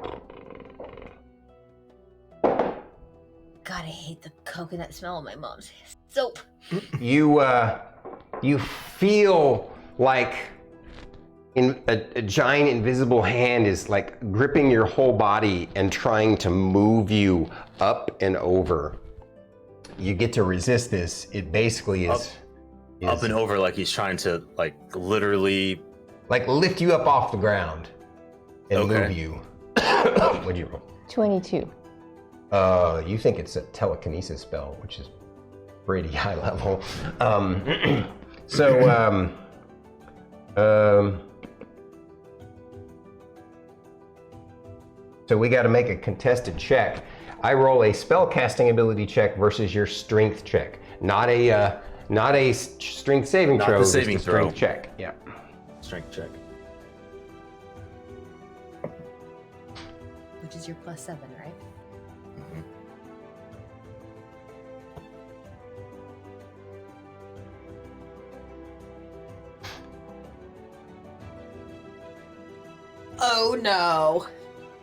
I hate the coconut smell of my mom's soap. You feel like a giant invisible hand is like gripping your whole body and trying to move you up and over. You get to resist this. It basically is up and over, like he's trying to like literally like lift you up off the ground and move you. What'd you roll? 22. You think it's a telekinesis spell, which is pretty high level. So we got to make a contested check. I roll a spell casting ability check versus your strength check, not a strength saving throw. Not the saving just a throw. Strength check. Yeah. Strength check. Which is your +7, right? Oh no.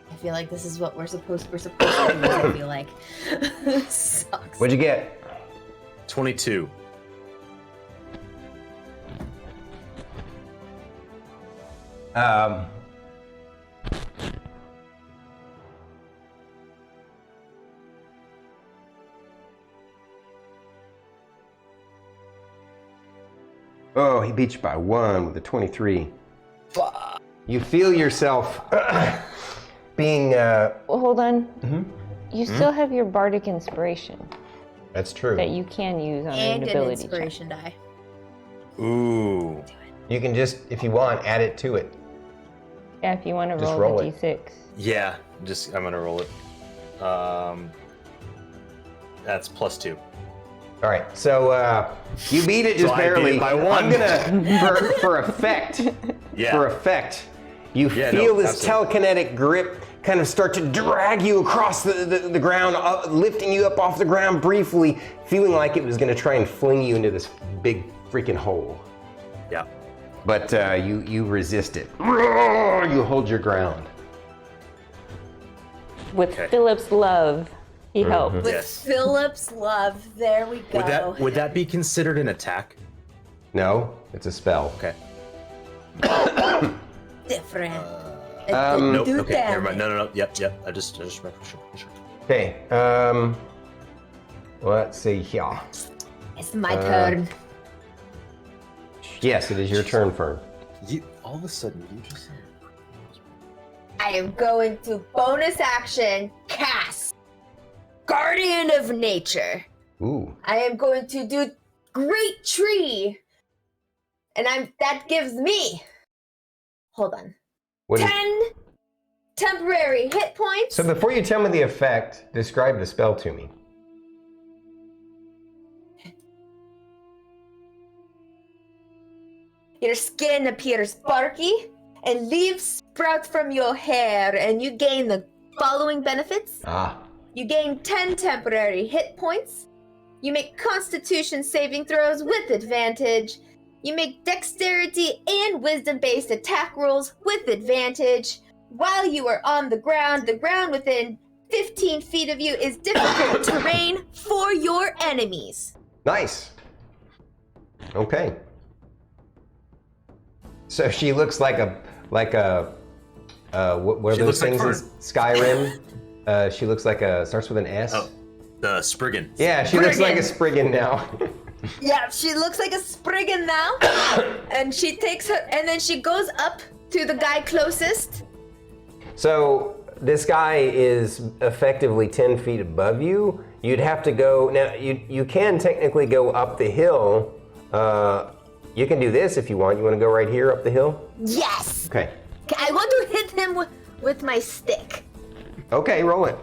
I feel like this is what we're supposed to do. I feel like. Sucks. What'd you get? 22. Oh, he beat you by 1 with a 23. You feel yourself being. Well, hold on. Mhm. You still have your bardic inspiration That's true. that you can use on And an an ability check. inspiration die. Ooh. You can just, if you want, add it to it. Yeah, if you want to Just roll roll the it. d6. Yeah, I'm gonna roll it. That's +2. All right, so you beat it just So I beat it barely. by 1. I'm gonna, for effect, Yeah. for effect, you Yeah, feel no, this absolutely. telekinetic grip kind of start to drag you across the ground, lifting you up off the ground briefly, feeling like it was gonna try and fling you into this big freaking hole. Yeah. But you resist it. You hold your ground. With Okay. Philip's love, he helped. With Yes. Philip's love, there we go. Would that be considered an attack? No, it's a spell. Okay. Different. Nope. Do Okay. Never mind. damage. No. Yep. I just remember for sure. Okay. Let's see here. It's my turn. Yes, it is your turn, Fern. All of a sudden, you just. I am going to bonus action cast Guardian of Nature. Ooh. I am going to do Great Tree. And that gives me, hold on, What is- 10 temporary hit points. So before you tell me the effect, describe the spell to me. Your skin appears sparky and leaves sprout from your hair, and you gain the following benefits. Ah. You gain 10 temporary hit points. You make Constitution saving throws with advantage. You make Dexterity and Wisdom-based attack rolls with advantage. While you are on the ground within 15 feet of you is difficult terrain for your enemies. Nice. Okay. So she looks like a what are She those looks like things in Fern. Skyrim? She looks like starts with an S. Oh, the Spriggan. Yeah, she looks like a Spriggan now. Yeah, she looks like a Spriggan now. And she takes her, and then she goes up to the guy closest. So this guy is effectively 10 feet above you. You'd have to go, now you can technically go up the hill. You can do this if you want. You want to go right here up the hill? Yes! Okay. I want to hit him with my stick. Okay, roll it.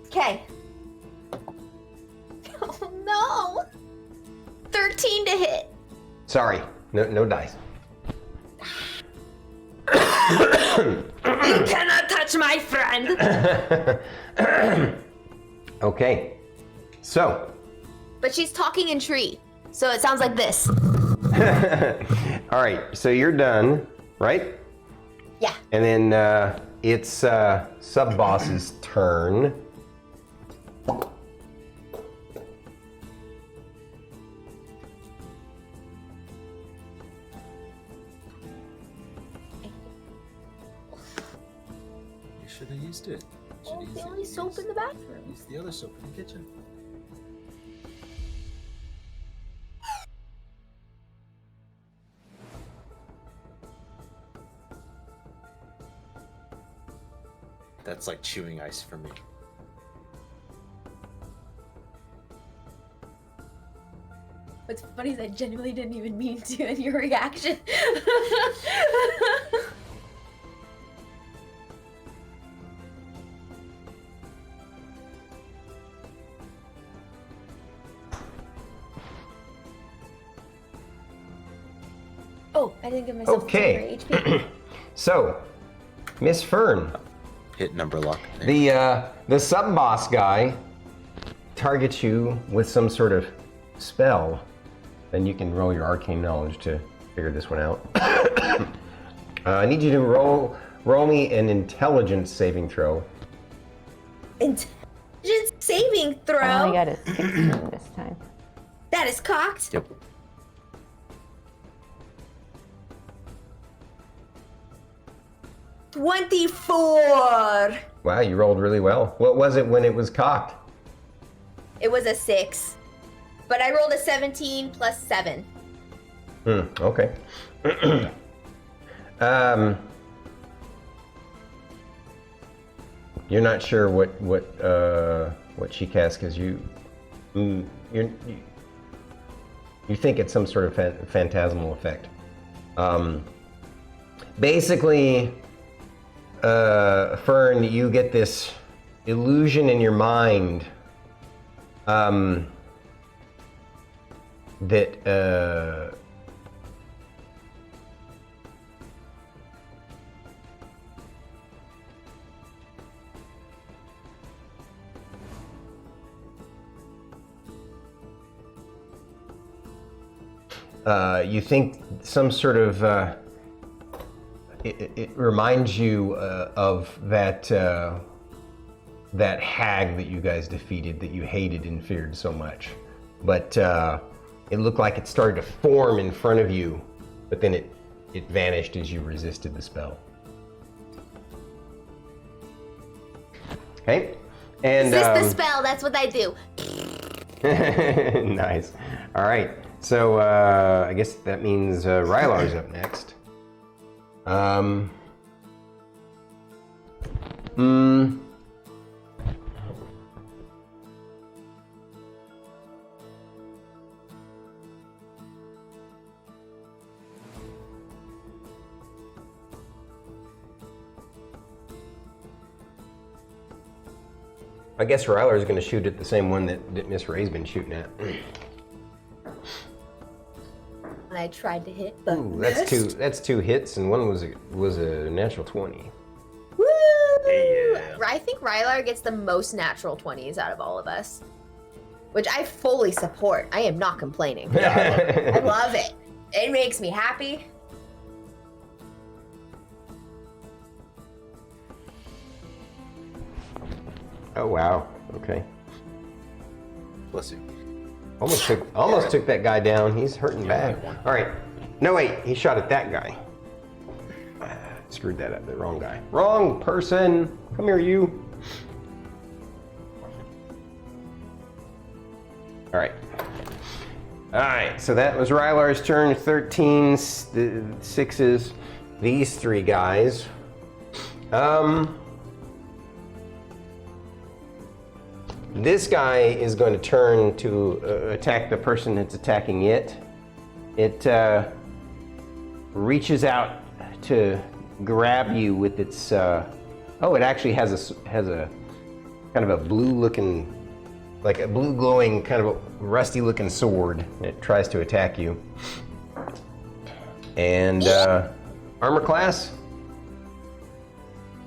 Okay. Oh no! 13 to hit. Sorry, no dice. You cannot touch my friend. Okay, so. But she's talking in tree, so it sounds like this. All right, so you're done, right? Yeah. And then it's sub-boss's turn. You should have used it. Oh, the only soap in the bathroom. Use the other soap in the kitchen. That's like chewing ice for me. What's funny is I genuinely didn't even mean to in your reaction. Oh, I didn't give myself Okay. HP. So, Miss Fern, Hit number lock. the sub boss guy targets you with some sort of spell. Then you can roll your arcane knowledge to figure this one out. I need you to roll me an intelligence saving throw. Intelligence saving throw. I only got a 16 this time. That is cocked. Yep. 24. Wow, you rolled really well. What was it when it was cocked? It was a 6. But I rolled a 17 plus 7. Okay. You're not sure what she cast because you think it's some sort of phantasmal effect. Basically, Fern, you get this illusion in your mind that you think some sort of it reminds you of that that hag that you guys defeated, that you hated and feared so much. But it looked like it started to form in front of you, but then it vanished as you resisted the spell. Okay, and Resist the spell. That's what I do. nice. All right. So I guess that means Rylar's up next. I guess Rylar's going to shoot at the same one that Miss Ray's been shooting at. And I tried to hit, but Ooh, missed. that's two hits, and one was a natural 20. Woo! Yeah. I think Rylar gets the most natural 20s out of all of us, which I fully support. I am not complaining. I love it. It makes me happy. Oh wow. Okay. Bless you. Almost took that guy down. He's hurting bad. All right. No wait, he shot at that guy. Screwed that up. The wrong guy. Wrong person. Come here, you. All right. All right. So that was Rylar's turn. 13 sixes. These three guys. This guy is going to turn to attack the person that's attacking it. It reaches out to grab you with its. Oh, it actually has a kind of a blue-looking, like a blue glowing, kind of a rusty-looking sword. It tries to attack you. And armor class?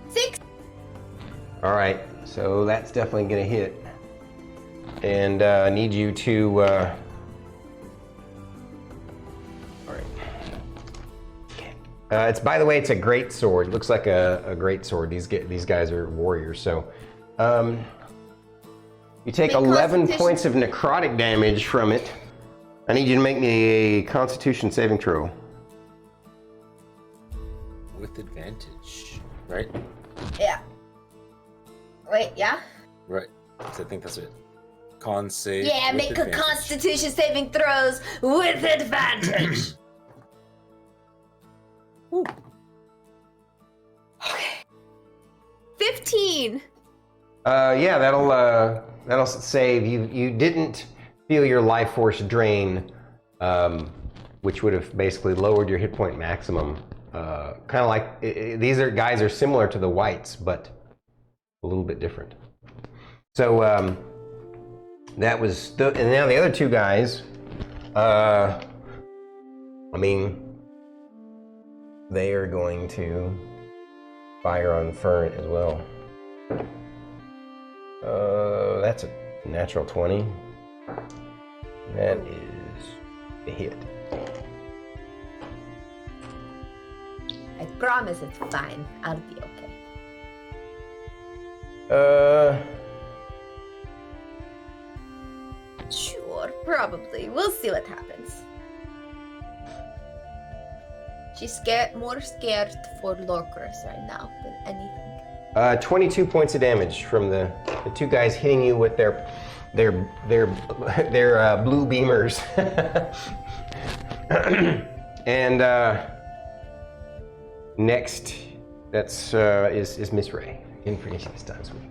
6. All right, so that's definitely going to hit. And I need you to. All right. It's, by the way, it's a great sword. It looks like a great sword. These guys are warriors. So, you take 11 points of necrotic damage from it. I need you to make me a Constitution saving throw. With advantage, right? Yeah. Wait, yeah? Right. So I think that's it. Con save. Yeah, with make a advantage. Constitution saving throws with advantage. Okay. 15 19. Yeah, that'll save you. You didn't feel your life force drain, which would have basically lowered your hit point maximum. Kind of like these guys are similar to the whites, but a little bit different. So that was and now the other two guys. I mean, they are going to fire on Fern as well. That's a natural 20. That is a hit. I promise it's fine. I'll be okay. Sure, probably. We'll see what happens. She's more scared for Lorkris right now than anything. 22 points of damage from the two guys hitting you with their blue beamers. And next, that's is Miss Ray. Didn't forget she was done, sweetie.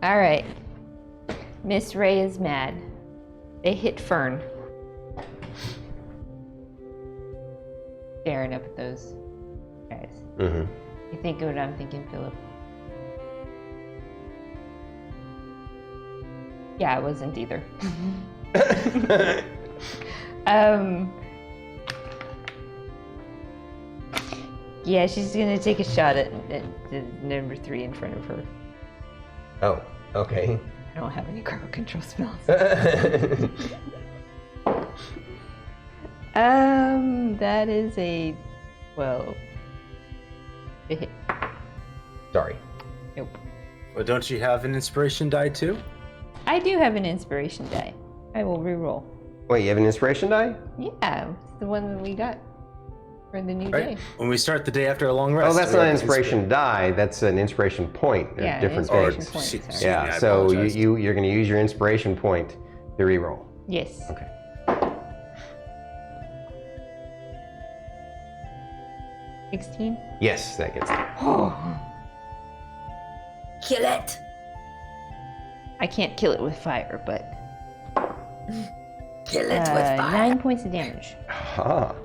All right. Miss Ray is mad. They hit Fern. Staring up at those guys. Mm-hmm. You think of what I'm thinking, Philip? Yeah, I wasn't either. Yeah, she's gonna take a shot at number 3 in front of her. Oh, okay. I don't have any crowd control spells. That is a 12. A hit. Sorry. Nope. Well, don't you have an inspiration die too? I do have an inspiration die. I will reroll. Wait, you have an inspiration die? Yeah, it's the one that we got for the new Right. day. When we start the day after a long rest. Oh, that's not an inspiration die. That's an inspiration point. They're Yeah, different inspiration things. point, sorry. Yeah. I So apologize. you're going to use your inspiration point to reroll. Yes. Okay. 16. Yes, that gets it. Kill it! I can't kill it with fire, but Kill it with fire. 9 points of damage. Ah.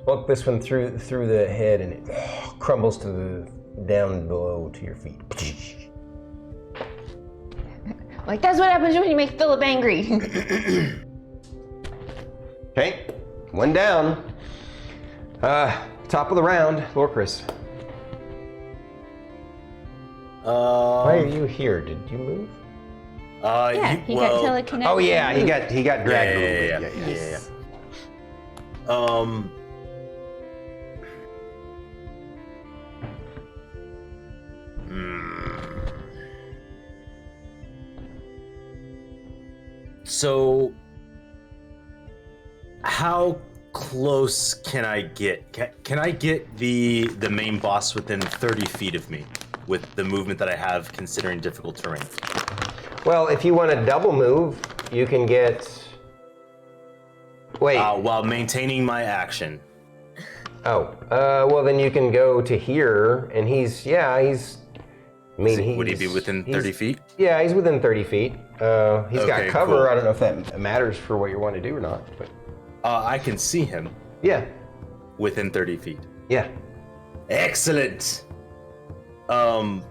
Pluck this one through the head, and it crumbles to the down below to your feet. Like, that's what happens when you make Philip angry. Okay, one down. Top of the round, Lorkris. Why are you here? Did you move? Yeah, he got telekinetic. Oh yeah, he got dragged a Yeah. little bit. Yes. So, how close can I get? Can I get the main boss within 30 feet of me with the movement that I have, considering difficult terrain? Well, if you want to double move, you can get. Wait. While maintaining my action. Oh. Well, then you can go to here, and he's. I mean, Would he be within 30 feet? Yeah, he's within 30 feet. He's got Okay, cover. cool. I don't know if that matters for what you want to do or not, but I can see him yeah, within 30 feet. yeah. Excellent. What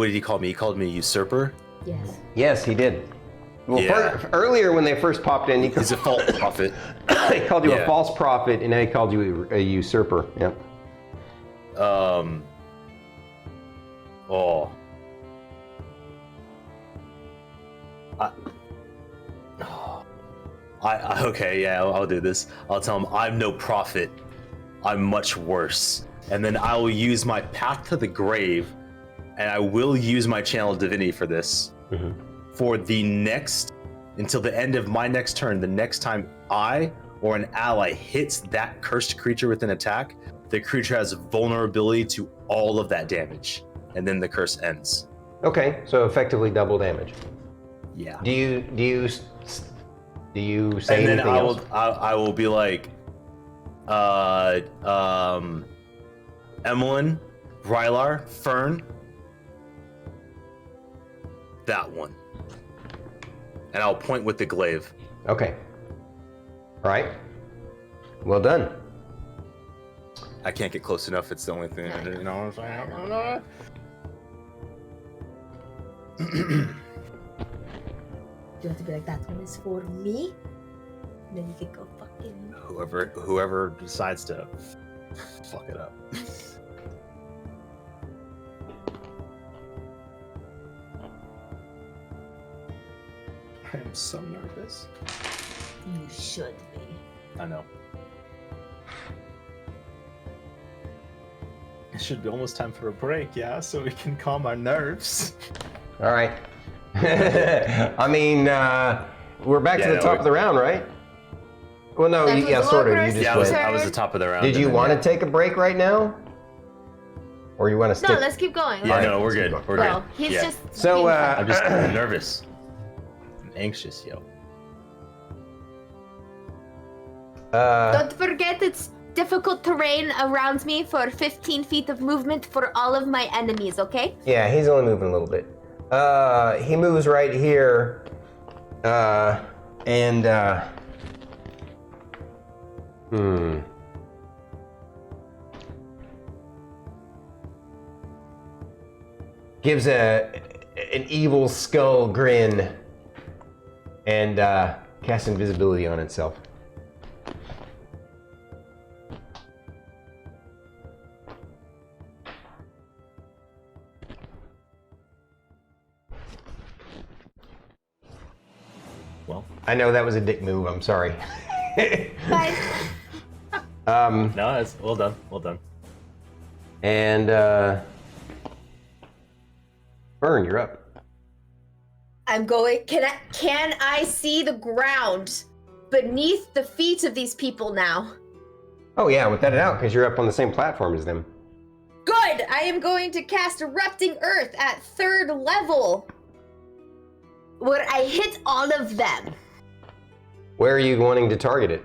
did he call me? He called me a usurper. Yes. Yes, he did. Well, Yeah. earlier when they first popped in, He's a false prophet. he called you a Yeah. false prophet, and now he called you a usurper. Yep. Oh. Okay, yeah, I'll do this. I'll tell him I'm no prophet. I'm much worse. And then I will use my path to the grave, and I will use my channel divinity for this. Mhm. For the next, until the end of my next turn, the next time I or an ally hits that cursed creature with an attack, the creature has vulnerability to all of that damage, and then the curse ends. Okay, so effectively double damage. Yeah. Do you say And then anything else? I will be like, Emillynn, Rylar, Fern, that one, and I'll point with the glaive. Okay. All right. Well done. I can't get close enough. It's the only thing. You know what I'm saying? You have to be like, that one is for me? And then you can go fucking... Whoever decides to fuck it up. I am so nervous. You should be. I know. It should be almost time for a break, yeah? So we can calm our nerves. All right. I mean, we're back to the top of the round, right? Well, no, That was yeah, sort of. You Lorkris. just Yeah, went. I was the top of the round. Did you and then, want yeah. to take a break right now, or you want to stick? No, let's keep going. Yeah, All right, no, we're let's keep good. going. We're Well, good. he's Yeah. just. So, being I'm just nervous. I'm anxious, yo. Don't forget, it's difficult terrain around me for 15 feet of movement for all of my enemies, okay? Yeah, he's only moving a little bit. He moves right here, gives an evil skull grin and casts invisibility on itself. Well, I know that was a dick move. I'm sorry. Fine. no, it's well done. Well done. And Fern, you're up. I'm going. Can I see the ground beneath the feet of these people now? Oh yeah, without a doubt, because you're up on the same platform as them. Good! I am going to cast Erupting Earth at 3rd level. Where I hit all of them. Where are you wanting to target it?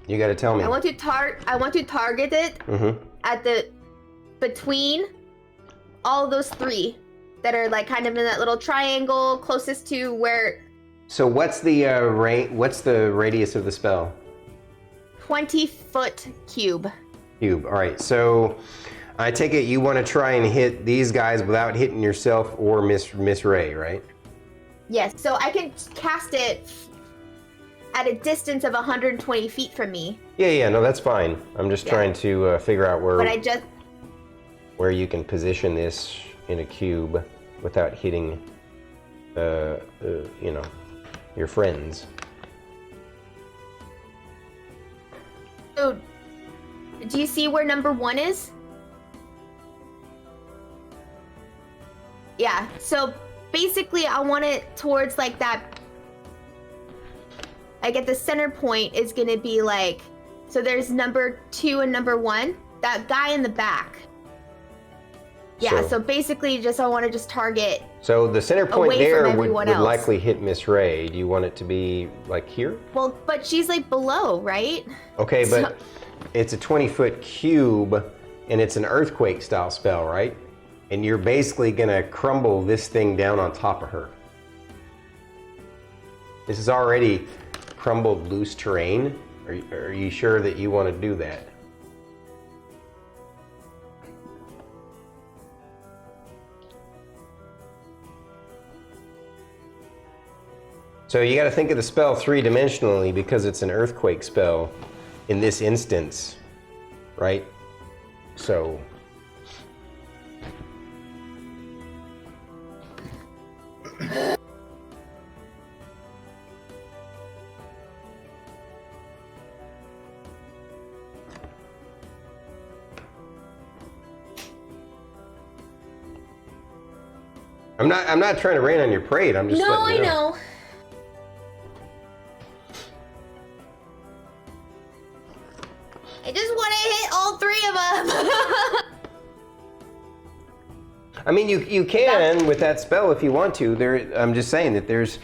You got to tell me. I want to target it at the between all those three that are like kind of in that little triangle closest to where So what's the what's the radius of the spell? 20-foot cube. Cube. All right. So I take it you want to try and hit these guys without hitting yourself or Miss Ray, right? Yes, so I can cast it at a distance of 120 feet from me. Yeah. No, that's fine. I'm just trying to figure out But I just where you can position this in a cube without hitting, you know, your friends. So, do you see where number 1 is? Yeah, so basically I want it towards like that, like at the center point is gonna be like, so there's number 2 and number 1, that guy in the back. Yeah, so basically I want to just target. So the center point away there from would everyone else. likely hit Miss Ray. Do you want it to be like here? Well, but she's like below, right? Okay, but it's a 20-foot cube and it's an earthquake style spell, right? And you're basically gonna crumble this thing down on top of her. This is already crumbled loose terrain. Are you sure that you want to do that? So you got to think of the spell three-dimensionally because it's an earthquake spell in this instance, right? So I'm not trying to rain on your parade. I'm just No, letting you I know. I just want to hit all 3 of them. I mean, you can with that spell if you want to. I'm just saying that there's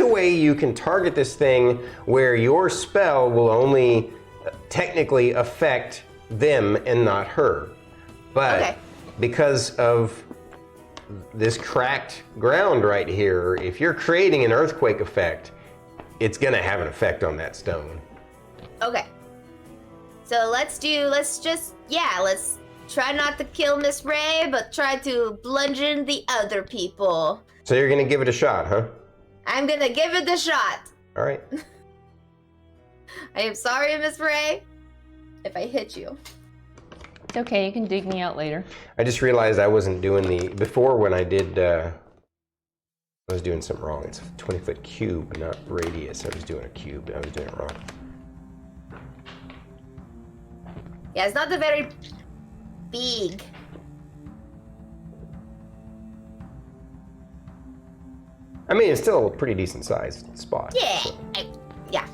a way you can target this thing where your spell will only technically affect them and not her. But because of this cracked ground right here, if you're creating an earthquake effect, it's gonna have an effect on that stone. Okay. So let's try not to kill Miss Ray, but try to bludgeon the other people. So you're gonna give it a shot, huh? I'm gonna give it a shot. All right. I am sorry, Miss Ray, if I hit you. It's okay, you can dig me out later. I just realized I wasn't doing before when I did, I was doing something wrong. It's a 20-foot cube, not radius. I was doing a cube, I was doing it wrong. Yeah, it's not the very big. I mean, it's still a pretty decent sized spot. Yeah, so. yeah.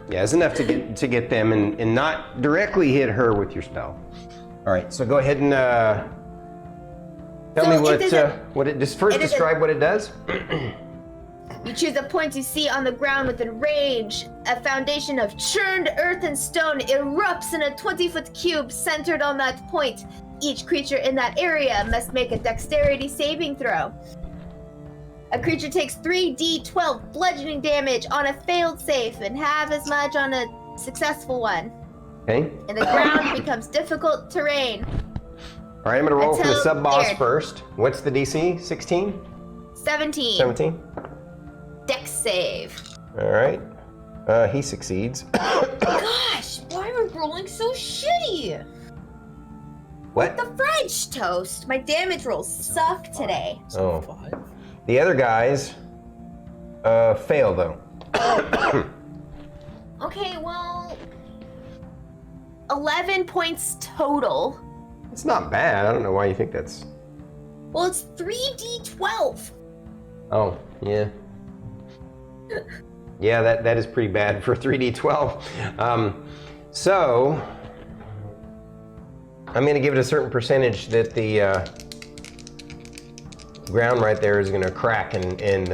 Yeah, it's enough to get them and not directly hit her with your spell. All right, so go ahead and tell me what it. Just first describe what it does. You choose a point you see on the ground within range. A foundation of churned earth and stone erupts in a 20-foot cube centered on that point. Each creature in that area must make a dexterity saving throw. A creature takes 3d12 bludgeoning damage on a failed save and half as much on a successful one. Okay. And the ground becomes difficult terrain. All right, I'm gonna roll for the sub-boss first. What's the DC? 16? 17. 17? Dex save. All right. He succeeds. Gosh, why are we rolling so shitty? What? The French toast. My damage rolls suck today. Oh. The other guys fail though. Okay, well, 11 points total. It's not bad. I don't know why you think that's. Well, it's 3d12. Oh, yeah. Yeah, that is pretty bad for 3d12. So I'm going to give it a certain percentage that the ground right there is going to crack and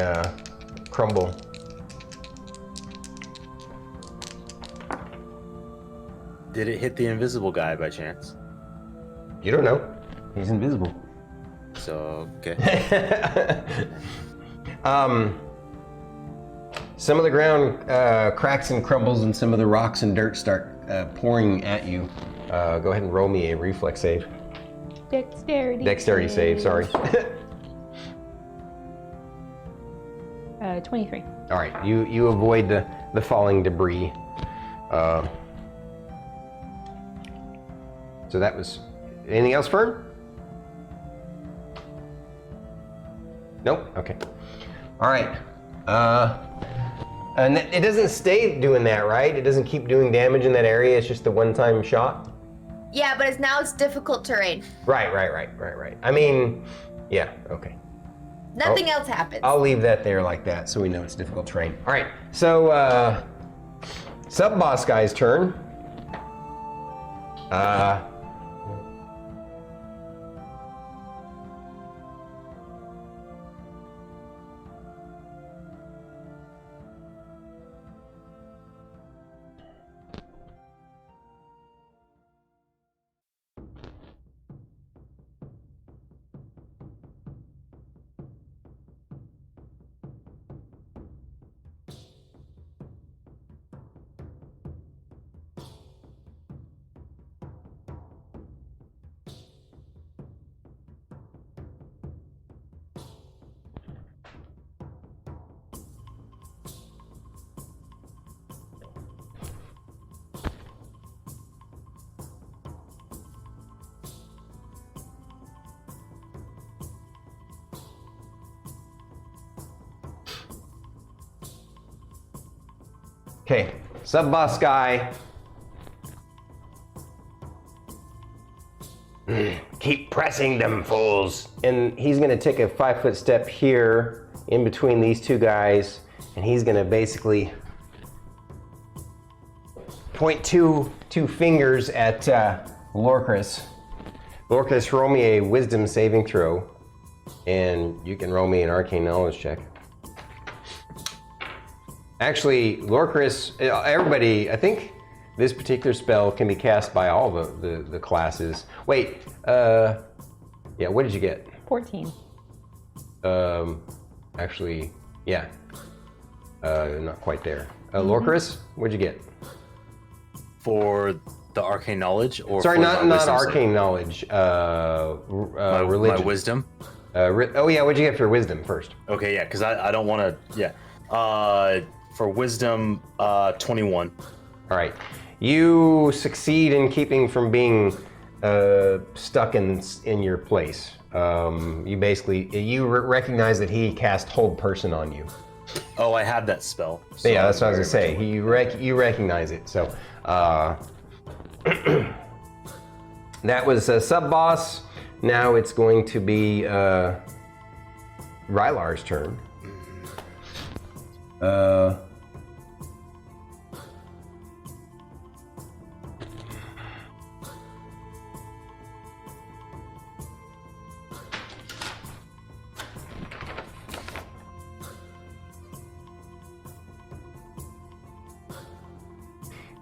crumble. Did it hit the invisible guy by chance? You don't know. He's invisible. So, okay. Some of the ground cracks and crumbles, and some of the rocks and dirt start pouring at you. Go ahead and roll me a reflex save. Dexterity save, sorry. 23. All right, you avoid the falling debris. So that was, anything else, Fern? Nope, okay. All right. And it doesn't stay doing that, right? It doesn't keep doing damage in that area. It's just a one-time shot. Yeah, but it's difficult terrain. Right. I mean, yeah, okay. Nothing else happens. I'll leave that there like that, so we know it's difficult terrain. All right, so sub-boss guy's turn. Okay, sub-boss guy. Keep pressing them fools. And he's gonna take a 5-foot step here in between these two guys, and he's gonna basically point two fingers at Lorkris. Lorkris, roll me a wisdom saving throw, and you can roll me an arcane knowledge check. Actually, Lorkris, everybody, I think this particular spell can be cast by all the classes. Wait, yeah, what did you get? 14. Actually, yeah, not quite there. Lorkris, what'd you get? For the arcane knowledge, or sorry, for not arcane knowledge. Religion. My wisdom. Oh yeah, what'd you get for wisdom first? Okay, yeah, because I don't want to. Yeah. For wisdom, 21. All right, you succeed in keeping from being stuck in your place. You basically recognize that he cast hold person on you. Oh, I had that spell. So yeah, that's what I was gonna say. You recognize it. So that was a sub boss. Now it's going to be Rylar's turn.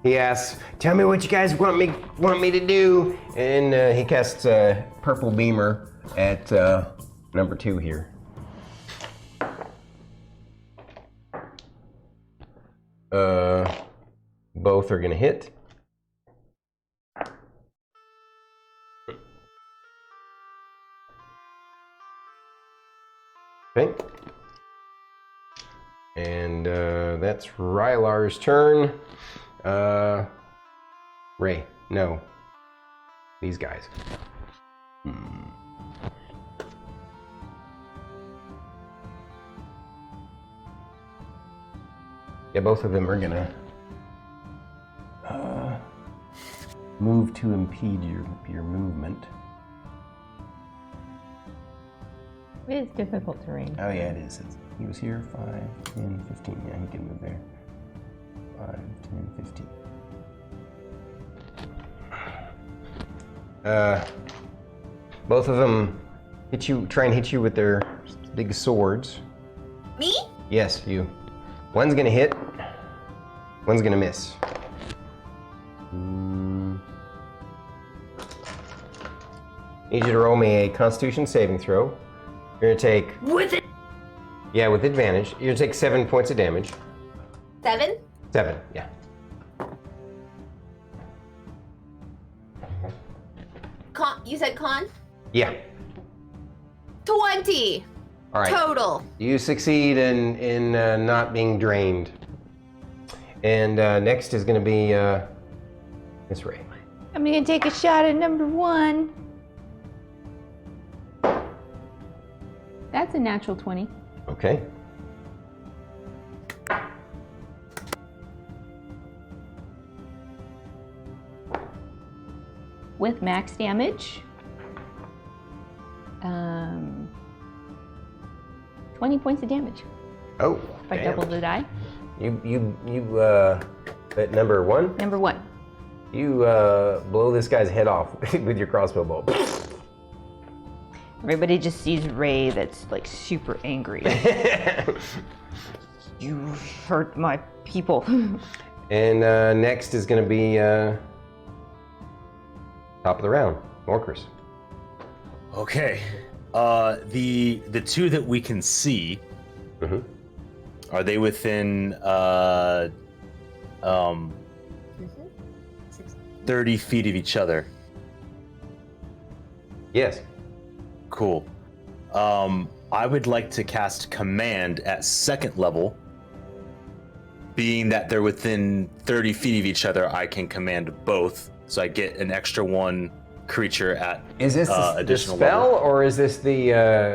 He asks, "Tell me what you guys want me to do," and he casts a purple beamer at number 2 here. Both are gonna hit. Okay. And that's Rylar's turn. Ray, no. These guys. Yeah, both of them are gonna move to impede your movement. It's difficult terrain. Oh yeah, it is. He was here, 5, 10, 15. Yeah, he can move there. 5, 10, 15. Both of them try and hit you with their big swords. Me? Yes, you. One's gonna hit, one's gonna miss. Need you to roll me a Constitution saving throw. You're gonna take... With it? Yeah, with advantage. You're gonna take 7 points of damage. 7? 7, yeah. You said con? Yeah. 20. All right. Total. You succeed in not being drained. And next is going to be Miss Ray. I'm gonna take a shot at number 1. That's a natural 20. Okay. With max damage. 20 points of damage. Oh. If I double the die. You at number 1? Number 1. You blow this guy's head off with your crossbow bolt. Everybody just sees Ray that's like super angry. You hurt my people. And next is going to be top of the round, Lorkris. Okay. The two that we can see, are they within 30 feet of each other? Yes. Cool. I would like to cast Command at 2nd level. Being that they're within 30 feet of each other, I can command both. So I get an extra 1 creature at Is this the additional spell, level. or is this the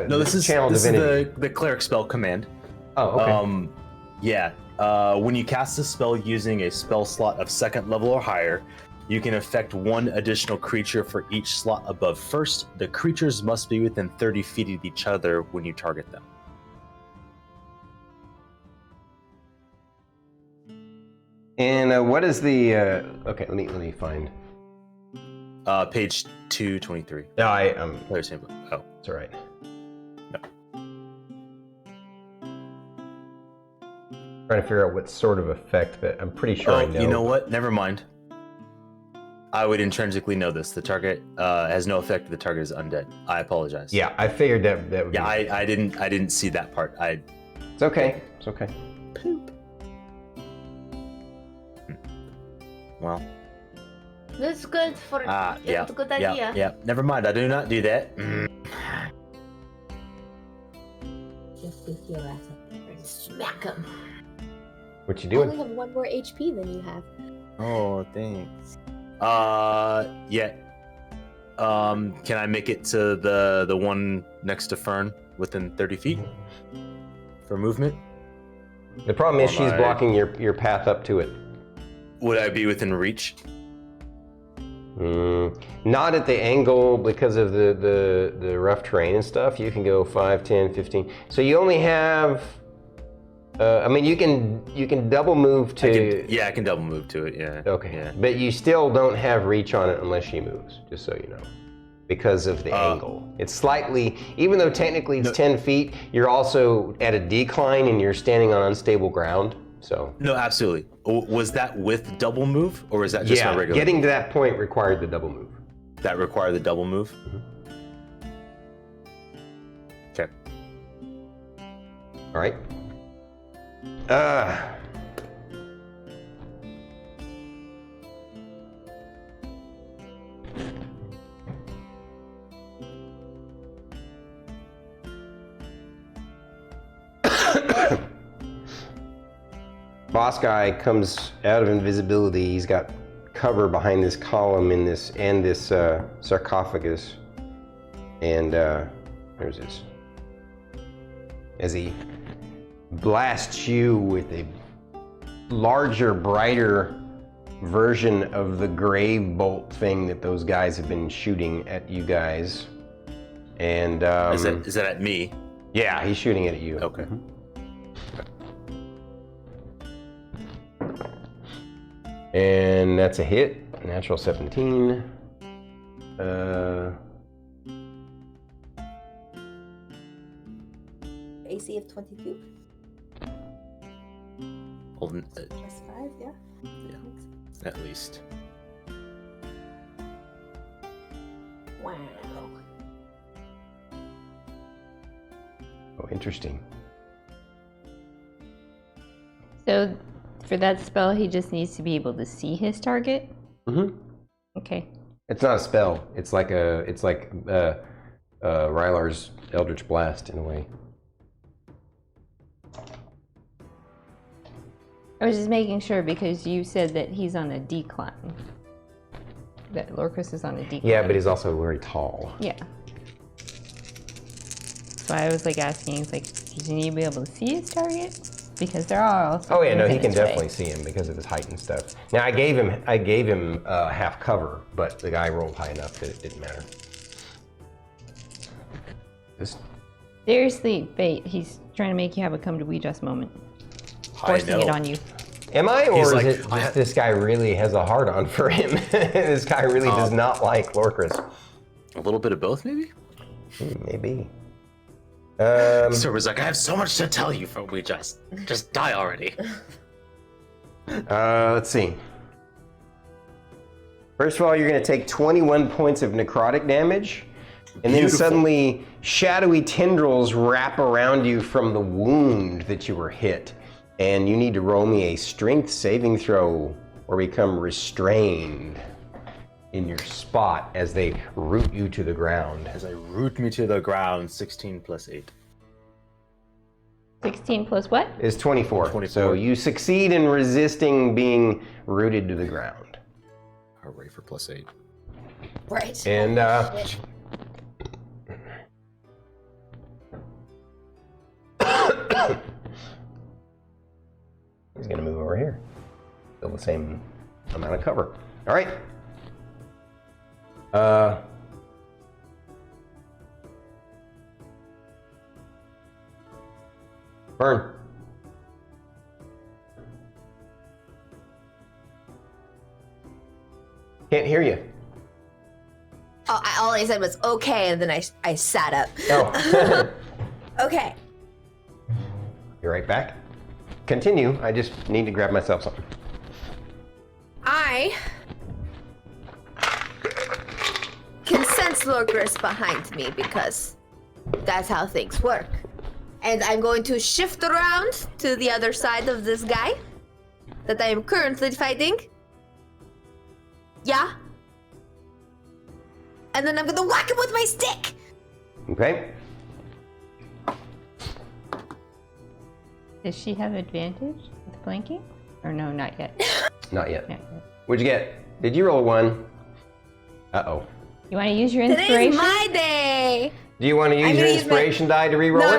No, this is channel divinity? Is the Cleric spell Command. Oh, okay. Yeah. When you cast a spell using a spell slot of 2nd level or higher, you can affect 1 additional creature for each slot above 1st. The creatures must be within 30 feet of each other when you target them. And what is the? Okay, let me find. Page 223. No, I'm. Player's handbook. Oh, It's all right. No. Trying to figure out what sort of effect that I'm pretty sure I know. You know what? Never mind. I would intrinsically know this. The target has no effect if the target is undead. I apologize. Yeah, I figured that would Yeah, be... I didn't see that part. It's okay. It's okay. Poop. Well. That's good for. Yeah. It's a good idea. Yeah. Never mind. I do not do that. Just pick your ass up and smack him. What you I doing? only have 1 more HP than you have. Oh, thanks. Yeah. Can I make it to the one next to Fern within 30 feet for movement? The problem is Or she's my- blocking your path up to it. Would I be within reach? Not at the angle because of the rough terrain and stuff. You can go 5, 10, 15. So you only have... I mean, you can double move to... I can double move to it, yeah. Okay. Yeah. But you still don't have reach on it unless she moves, just so you know. Because of the angle. It's slightly... Even though technically it's 10 feet, you're also at a decline and you're standing on unstable ground. So... No, absolutely. Was that with double move, or was that just my regular? Getting to that point required the double move. That required the double move? Okay. All right. Boss guy comes out of invisibility. He's got cover behind this column in this sarcophagus, and there's this. As he blasts you with a larger, brighter version of the grave bolt thing that those guys have been shooting at you guys, and Is that at me? yeah, he's shooting it at you. Okay. And that's a hit. Natural 17. AC of 22 Hold plus 5, yeah? at least. Wow. Oh, interesting. So for that spell, he just needs to be able to see his target? Mm-hmm. Okay. It's not a spell. It's like Rylar's Eldritch Blast in a way. I was just making sure because you said that he's on a decline. That Lorkris is on a decline. Yeah, but he's also very tall. Yeah. So I was like asking, it's like, does he need to be able to see his target? Because there are also. Oh yeah, no, things he in can his way. definitely see him because of his height and stuff. Now I gave him half cover, but the guy rolled high enough that it didn't matter. This Seriously, Fate, he's trying to make you have a come to we just moment. I Forcing know. it on you. am I, or He's is like, it just this guy really has a hard on for him? This guy really does not like Lorkris. A little bit of both, maybe? Maybe. So was like, I have so much to tell you, for we just die already. Let's see. First of all, you're going to take 21 points of necrotic damage, and then Beautiful. suddenly shadowy tendrils wrap around you from the wound that you were hit. And you need to roll me a strength saving throw or become restrained in your spot as they root you to the ground. As I root me to the ground, 16 plus 8. 16 plus what? Is 24. 24. So you succeed in resisting being rooted to the ground. Hooray for plus 8. Right. And he's gonna move over here. Still the same amount of cover. All right. Fern. Can't hear you. I said was okay, and then I sat up. Oh. Okay. You're right back. Continue. I just need to grab myself something. I can sense Lorkris behind me because that's how things work. And I'm going to shift around to the other side of this guy that I am currently fighting. Yeah. And then I'm gonna whack him with my stick. Okay. Does she have advantage with flanking? Or no, not yet. Not yet. Not yet. What'd you get? Did you roll a 1? Uh-oh. You want to use your inspiration? Today's my day. Do you want to use your inspiration die to reroll No, it?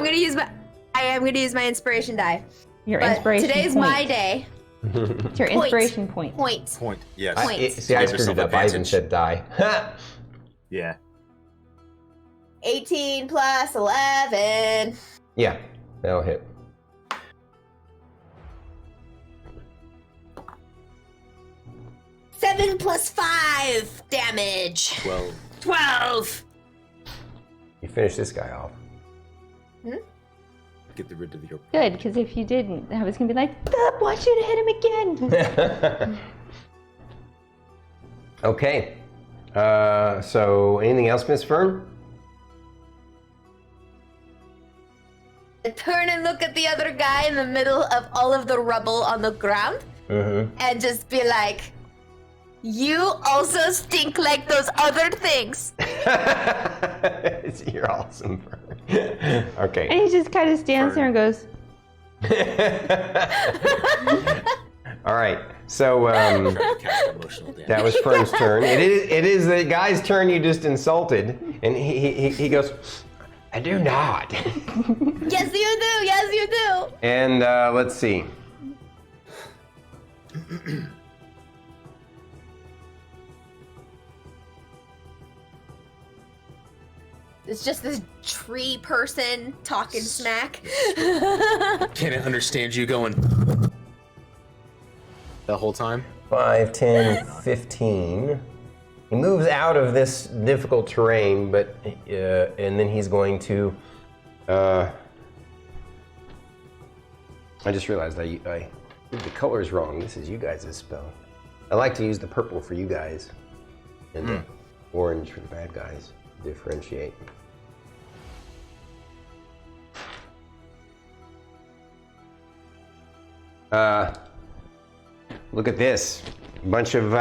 I am gonna use my inspiration die. Your But inspiration today's point. my day. It's your inspiration point. Point. Yes. See, I screwed it up. I even said die. Yeah. 18 plus 11. Yeah, that'll hit. Seven plus 5 damage. 12. You finish this guy off. Get rid of your. Good, because if you didn't, I was going to be like, I want you to hit him again. Okay. So anything else, Miss Fern? I turn and look at the other guy in the middle of all of the rubble on the ground and just be like, you also stink like those other things. You're awesome, Fern. Okay. And he just kind of stands there and goes, All right. So that was Fern's turn. It is the guy's turn you just insulted, and he goes, I do not. Yes, you do. Yes, you do. And let's see. It's just this tree person talking smack. Can't understand you going the whole time. 5, 10, 15. He moves out of this difficult terrain, but and then he's going to. I just realized I did the colors wrong. This is you guys' spell. I like to use the purple for you guys, and the orange for the bad guys. Differentiate. Look at this. A bunch of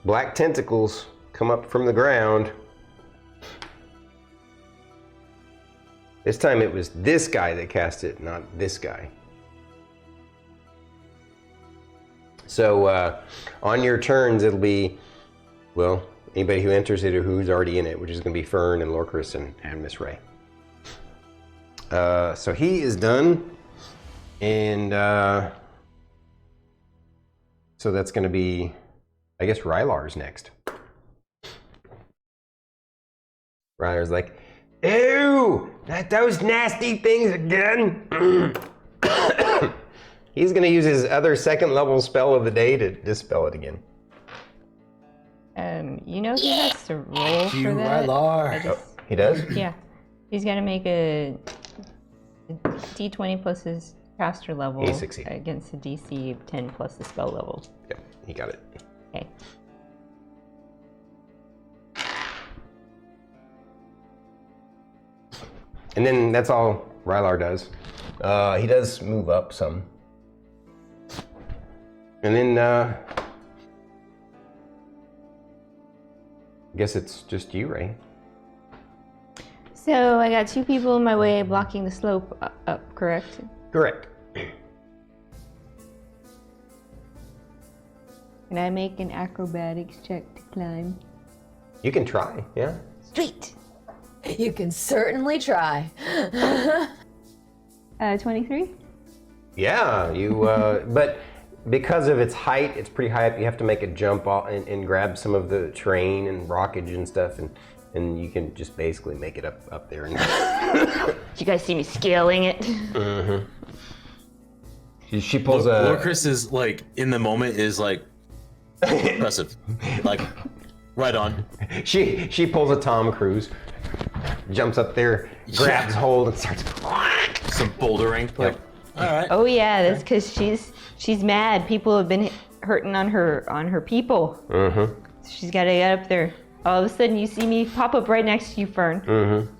black tentacles come up from the ground. This time it was this guy that cast it, not this guy. So on your turns, it'll be, well, anybody who enters it or who's already in it, which is going to be Fern and Lorkris and Miss Ray. So he is done, and so that's going to be, I guess, Rylar's next. Rylar's like, ew, not those nasty things again. He's going to use his other second level spell of the day to dispel it again. You know he has to roll for that. Rylar. Oh, he does? Yeah. He's got to make a D20 plus his caster level He succeeded. against a DC of 10 plus the spell level. Yep, he got it. Okay. And then that's all Rylar does. He does move up some. And then I guess it's just you, Ray. So I got 2 people in my way blocking the slope up, correct? Correct. Can I make an acrobatics check to climb? You can try, yeah. Sweet! You can certainly try. 23? Yeah, you, but because of its height, it's pretty high up. You have to make a jump off and grab some of the terrain and rockage and stuff, and you can just basically make it up there. And Did you guys see me scaling it? Mm-hmm. She pulls a... Lorkris is like, in the moment, is like, Impressive. Like, right on. She pulls a Tom Cruise, jumps up there, grabs hold, and starts. Some bouldering. Like, all right. Oh yeah, that's because she's mad. People have been hurting on her people. Mm-hmm. So she's got to get up there. All of a sudden, you see me pop up right next to you, Fern. Mm-hmm.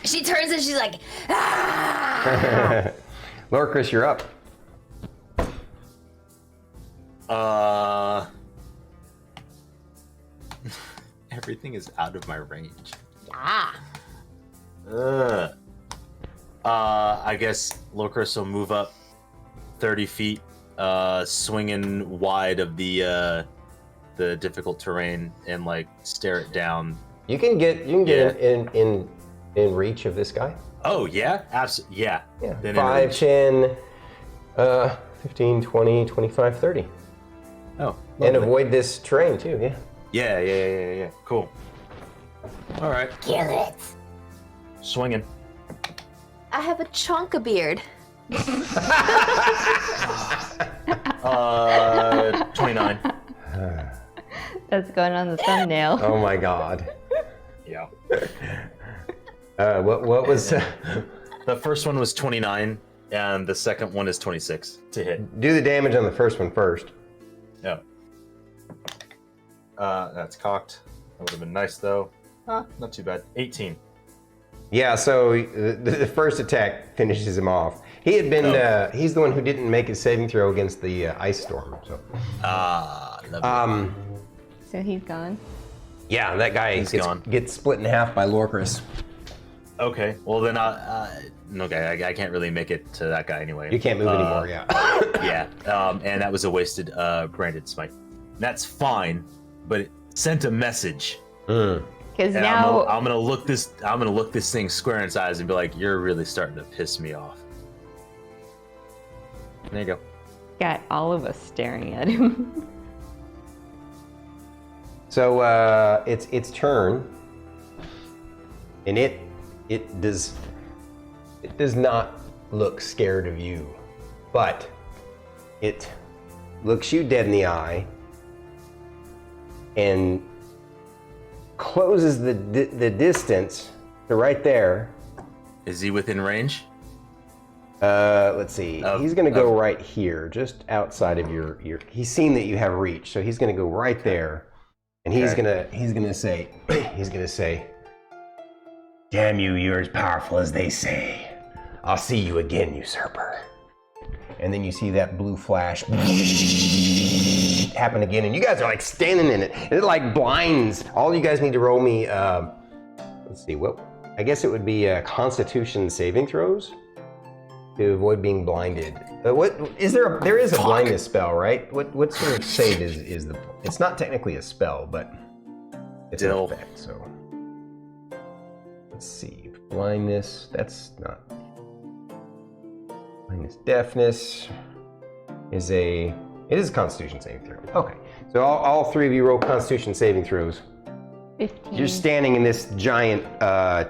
She turns and she's like, ah! Lorkris, you're up. Everything is out of my range. Yeah. I guess Lorkris will move up 30 feet, swinging wide of the difficult terrain and like stare it down. You can get in reach of this guy. Oh yeah, absolutely. Yeah. Yeah. Then 5, 10, 15, 20, 25, 30. Oh. And lovely. avoid this terrain too, yeah. Yeah. Cool. All right. Kill it. Swinging. I have a chunk of beard. 29. That's going on the thumbnail. Oh my god. Yeah. What was... The first one was 29, and the second one is 26 to hit. Do the damage on the first one first. Yeah. That's cocked. That would have been nice, though. Not too bad. 18. Yeah, so the first attack finishes him off. He had been, he's the one who didn't make his saving throw against the ice storm, so. Lovely. So he's gone. Yeah, that guy gets split in half by Lorkris. Okay, well then, okay, I can't really make it to that guy anyway. You can't move anymore, yeah. Yeah, and that was a wasted branded smite. That's fine, but it sent a message. Because And now I'm gonna look this thing square in its eyes and be like, "You're really starting to piss me off." There you go. got all of us staring at him. So it's its turn, and it does not look scared of you, but it looks you dead in the eye and closes the distance to right there. Is he within range? Let's see. He's going to go right here, just outside of your. He's seen that you have reach, so he's going to go right there, and he's gonna say, "Damn you! You're as powerful as they say. I'll see you again, usurper." And then you see that blue flash happen again, and you guys are like standing in it. And it like blinds. All you guys need to roll me. Let's see. What? I guess it would be Constitution saving throws to avoid being blinded. What is there? There is a blindness spell, right? What sort of save is the? It's not technically a spell, but it's an effect. So let's see. Blindness. That's not. Blindness. Deafness is a. It is a Constitution saving throw. Okay. So all three of you roll Constitution saving throws. 15. You're standing in this giant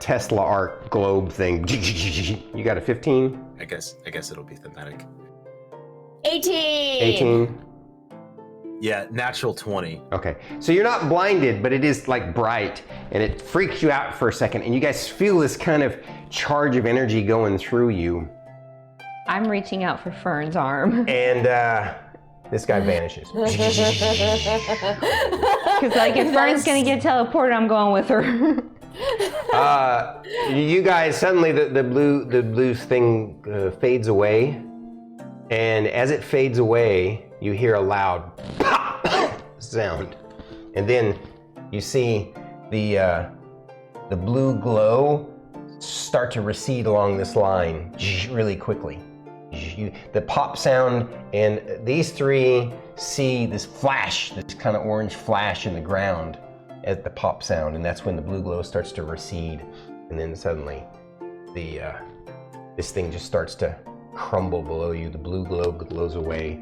Tesla art globe thing. You got a 15? I guess it'll be thematic. 18. Yeah, natural 20. Okay, so you're not blinded, but it is like bright, and it freaks you out for a second, and you guys feel this kind of charge of energy going through you. I'm reaching out for Fern's arm. And this guy vanishes. Because like if Fern's gonna get teleported, I'm going with her. You guys, suddenly the blue thing fades away, and as it fades away, you hear a loud pop sound, and then you see the blue glow start to recede along this line really quickly. The pop sound, and these three see this flash, this kind of orange flash in the ground at the pop sound, and that's when the blue glow starts to recede, and then suddenly this thing just starts to crumble below you. The blue glow glows away,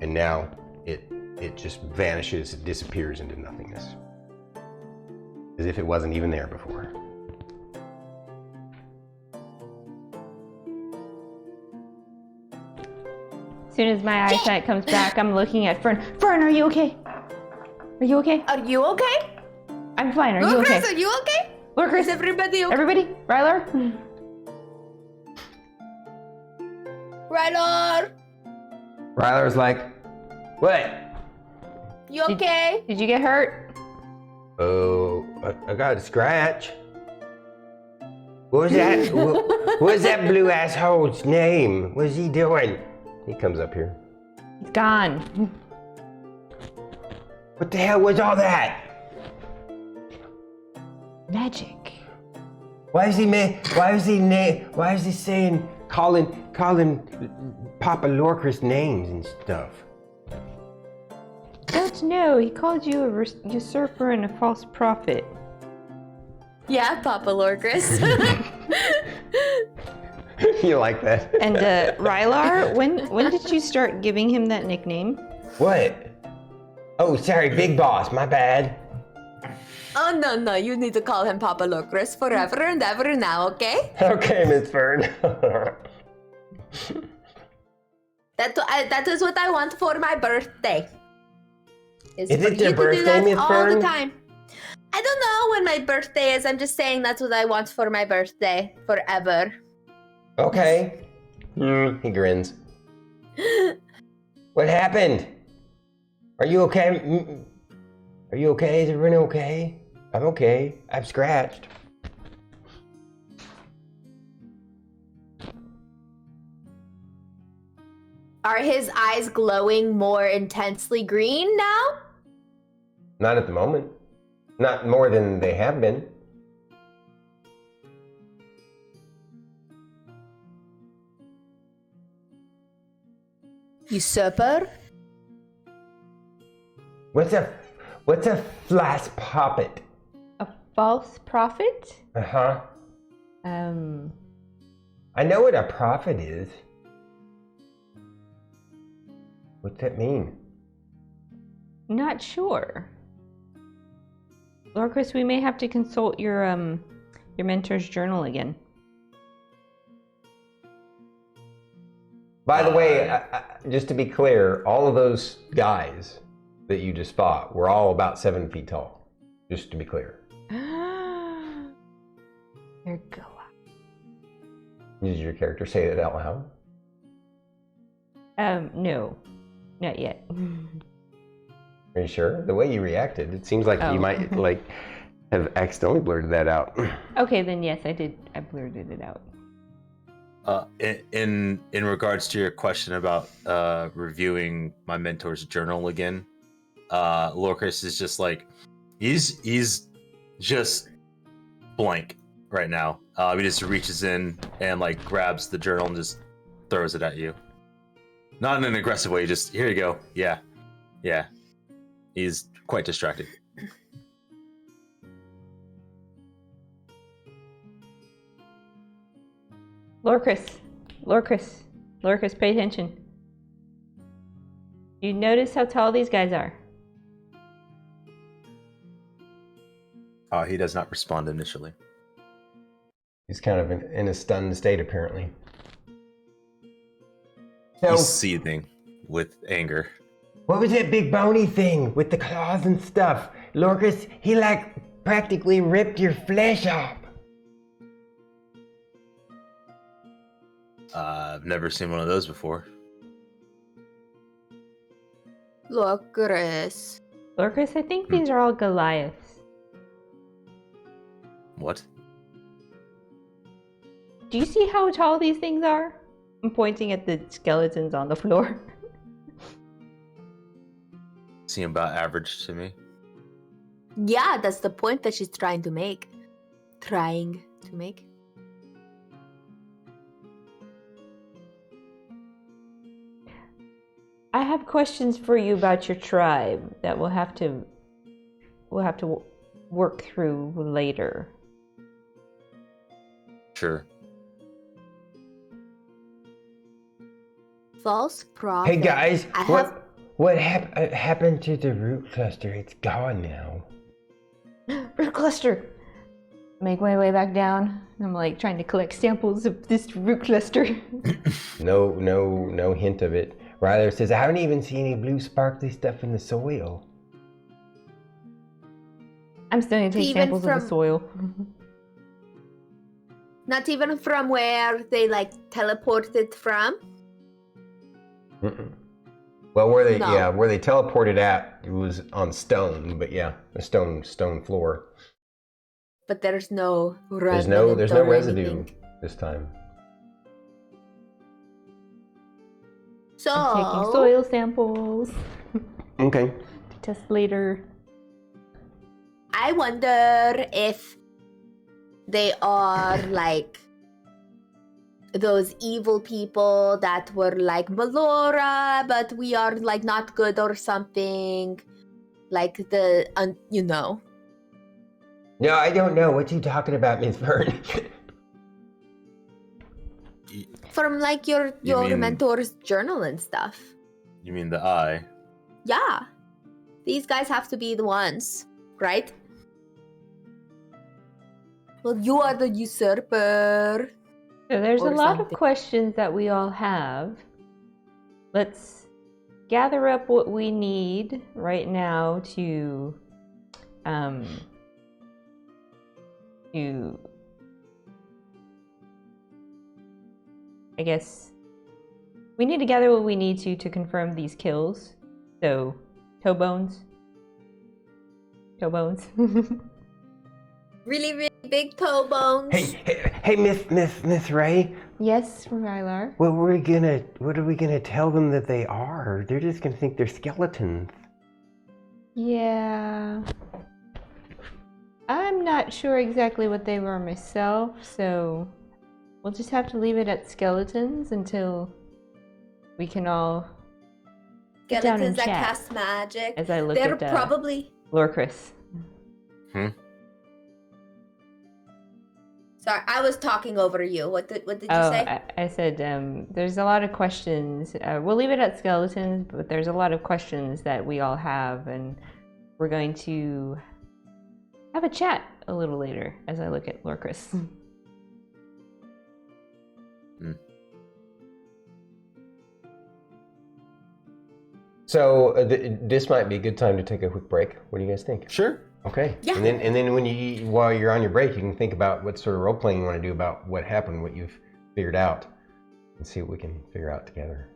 and now it just vanishes, it disappears into nothingness, as if it wasn't even there before. So soon as my eyesight comes back, I'm looking at Fern. Fern, are you okay? Are you okay? Are you okay? I'm fine. Are you okay? Lorkris, are you okay? Lorkris, Is everybody okay? everybody? Rylar? Rylar, Rylar's like, what? you okay? Did you get hurt? Oh, I got a scratch. What was that? what was that blue asshole's name? What is he doing? He comes up here. It's gone. What the hell was all that? Magic. Why is he saying calling Papa Lorkris names and stuff? Don't know. He called you a usurper and a false prophet. Yeah, Papa Lorkris. You like that? And Rylar, when did you start giving him that nickname? What? Oh, sorry, Big Boss. My bad. Oh, no, you need to call him Papa Lorkris forever and ever now, okay? Okay, Miss Fern. That is what I want for my birthday. Is it your birthday, Miss Fern? All the time. I don't know when my birthday is. I'm just saying that's what I want for my birthday forever. Okay. He grins. What happened? Are you okay? Are you okay? Is everyone okay? I'm okay. I'm scratched. Are his eyes glowing more intensely green now? Not at the moment. Not more than they have been. Usurper? What's a flash poppet? A false prophet? Uh-huh. I know what a prophet is. What's that mean? Not sure. Lorkris, we may have to consult your mentor's journal again. By the way, just to be clear, all of those guys that you just fought were all about 7 feet tall. Just to be clear. They're Goliath. Did your character say that out loud? No, not yet. Are you sure? The way you reacted, it seems like you might have accidentally blurted that out. Okay, then yes, I did. I blurted it out. In regards to your question about reviewing my mentor's journal again, Lorkris is just like he's just blank right now. He just reaches in and grabs the journal and just throws it at you. Not in an aggressive way, just here you go. Yeah. He's quite distracted. Lorkris, pay attention. You notice how tall these guys are? He does not respond initially. He's kind of in a stunned state, apparently. So, He's seething with anger. what was that big bony thing with the claws and stuff? Lorkris, he practically ripped your flesh off. I've never seen one of those before. Lorkris. Lorkris, I think these are all Goliaths. What? Do you see how tall these things are? I'm pointing at the skeletons on the floor. Seem about average to me. Yeah, that's the point that she's trying to make. I have questions for you about your tribe that we'll have to work through later. Sure. False prophet. Hey guys, what happened to the root cluster? It's gone now. Root cluster! Make my way back down. I'm trying to collect samples of this root cluster. No hint of it. Rylar says, I haven't even seen any blue sparkly stuff in the soil. I'm still gonna take Even samples of the from- soil. Not even from where they like teleported from. Mm-mm. Well, where they No. where they teleported at, it was on stone, but yeah, a stone floor. But there's no There's remnant no or residue anything. this time. So I'm taking soil samples Okay. to test later. I wonder if they are like those evil people that were like Melora, but we are like not good or something. Like the, you know. No, I don't know. What you talking about, Miss Fern? From like your mean- mentor's journal and stuff. You mean the eye? Yeah. These guys have to be the ones, right? Well, you are the usurper. So there's a Or lot something. of questions that we all have. Let's gather up what we need right now to I guess we need to gather what we need to confirm these kills. So, toe bones. Really, really big toe bones. Hey, Miss Ray. Yes, Rylar. What are we gonna tell them that they are? They're just gonna think they're skeletons. Yeah. I'm not sure exactly what they were myself, so we'll just have to leave it at skeletons until we can all sit down and Skeletons that chat cast magic. as I look They're at probably. Lorkris. Sorry, I was talking over you. What did you say? I said there's a lot of questions. We'll leave it at skeletons, but there's a lot of questions that we all have, and we're going to have a chat a little later as I look at Lorkris. So this might be a good time to take a quick break. What do you guys think? Sure. Okay. Yeah. And then while you're on your break, you can think about what sort of role playing you want to do about what happened, what you've figured out, and see what we can figure out together.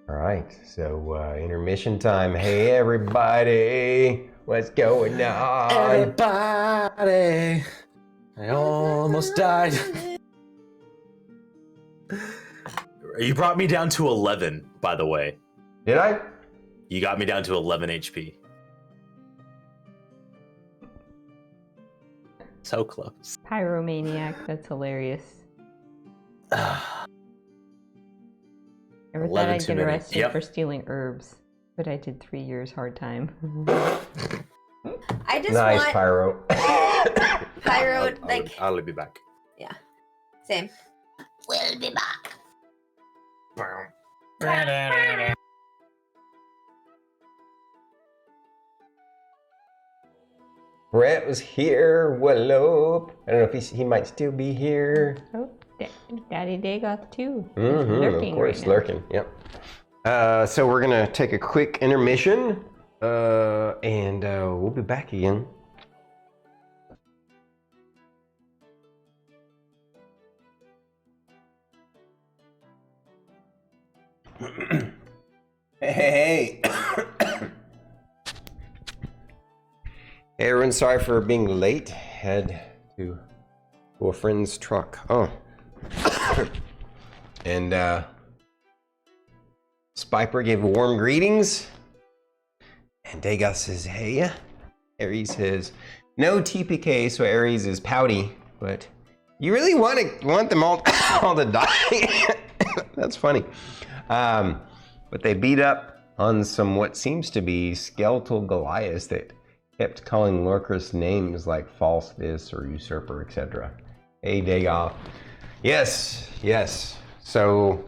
All right. So intermission time. Hey everybody, what's going on? Everybody, I almost died. You brought me down to 11, by the way. Did I? You got me down to 11 HP. So close. Pyromaniac, that's hilarious. Ever thought 11 I'd too get many. arrested Yep. for stealing herbs, but I did 3 years hard time. I just Nice, want Pyro. Pyro, like, I'll be back. same. We'll be back. Brett was here. What up? I don't know if he might still be here. Oh, Daddy Dagoth too. Mm-hmm, Lurking of course, right now. lurking. Yep. So we're gonna take a quick intermission, and we'll be back again. Hey. Hey everyone, sorry for being late. Had to go a friend's truck. Oh. And Spiper gave warm greetings. And Dagoth says, hey. Ares says, no TPK, so Ares is pouty, but you really want them all to die? That's funny. But they beat up on some what seems to be skeletal Goliaths that kept calling Lorkris names like false this or usurper, etc. Hey, Dagoth. Yes. So,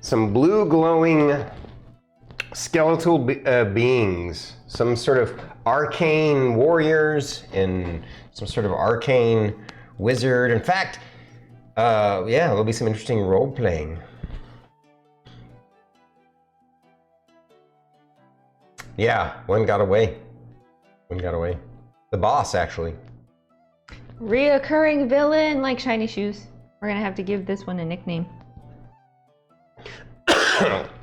some blue glowing skeletal beings, some sort of arcane warriors and some sort of arcane wizard. In fact, there'll be some interesting role playing. Yeah, one got away. One got away. The boss, actually. Reoccurring villain like Shiny Shoes. We're gonna have to give this one a nickname.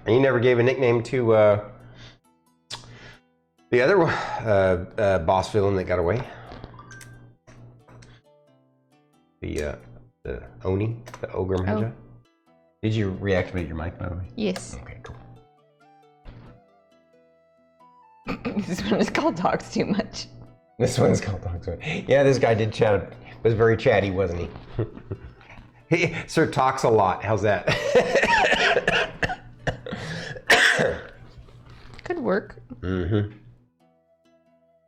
You never gave a nickname to the other boss villain that got away. The Oni, the Ogre Magi. Did you reactivate your mic, by the way? Yes. Okay, cool. This one is called Talks Too Much. This one's called Talks Too Much. Yeah, this guy did chat. Was very chatty, wasn't he? He Sir talks a lot. How's that? Could work. Mm-hmm.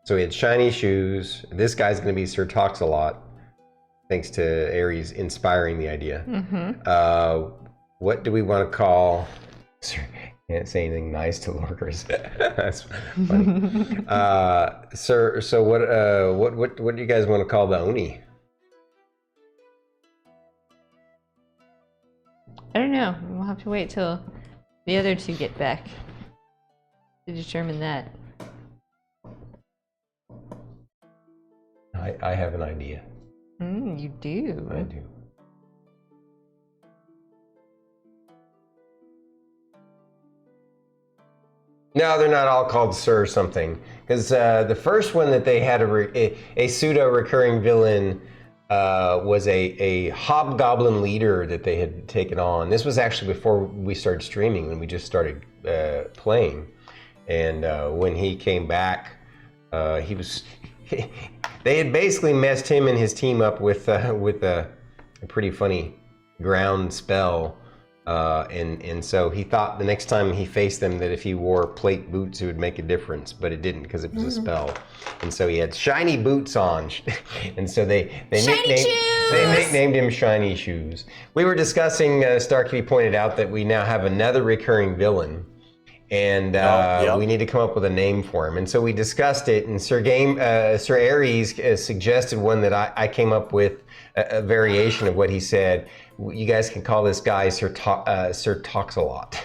So we had Shiny Shoes. This guy's going to be Sir Talks a Lot. Thanks to Aries inspiring the idea. Mm-hmm. What do we want to call? Can't say anything nice to Lorkris. That's funny. Sir, so what do you guys want to call the Oni? I don't know. We'll have to wait till the other two get back to determine that. I have an idea. You do. I do. No, they're not all called Sir something. Because the first one that they had a pseudo-recurring villain was a hobgoblin leader that they had taken on. This was actually before we started streaming, when we just started playing. And when he came back, he was... They had basically messed him and his team up with a pretty funny ground spell. And so he thought the next time he faced them that if he wore plate boots it would make a difference, but it didn't because it was a spell. And so he had shiny boots on, and so they nicknamed him Shiny Shoes. We were discussing, Starkitty pointed out that we now have another recurring villain, and we need to come up with a name for him. And so we discussed it, and Sir Aries suggested one that I came up with, a variation of what he said. You guys can call this guy Sir Talks a Lot.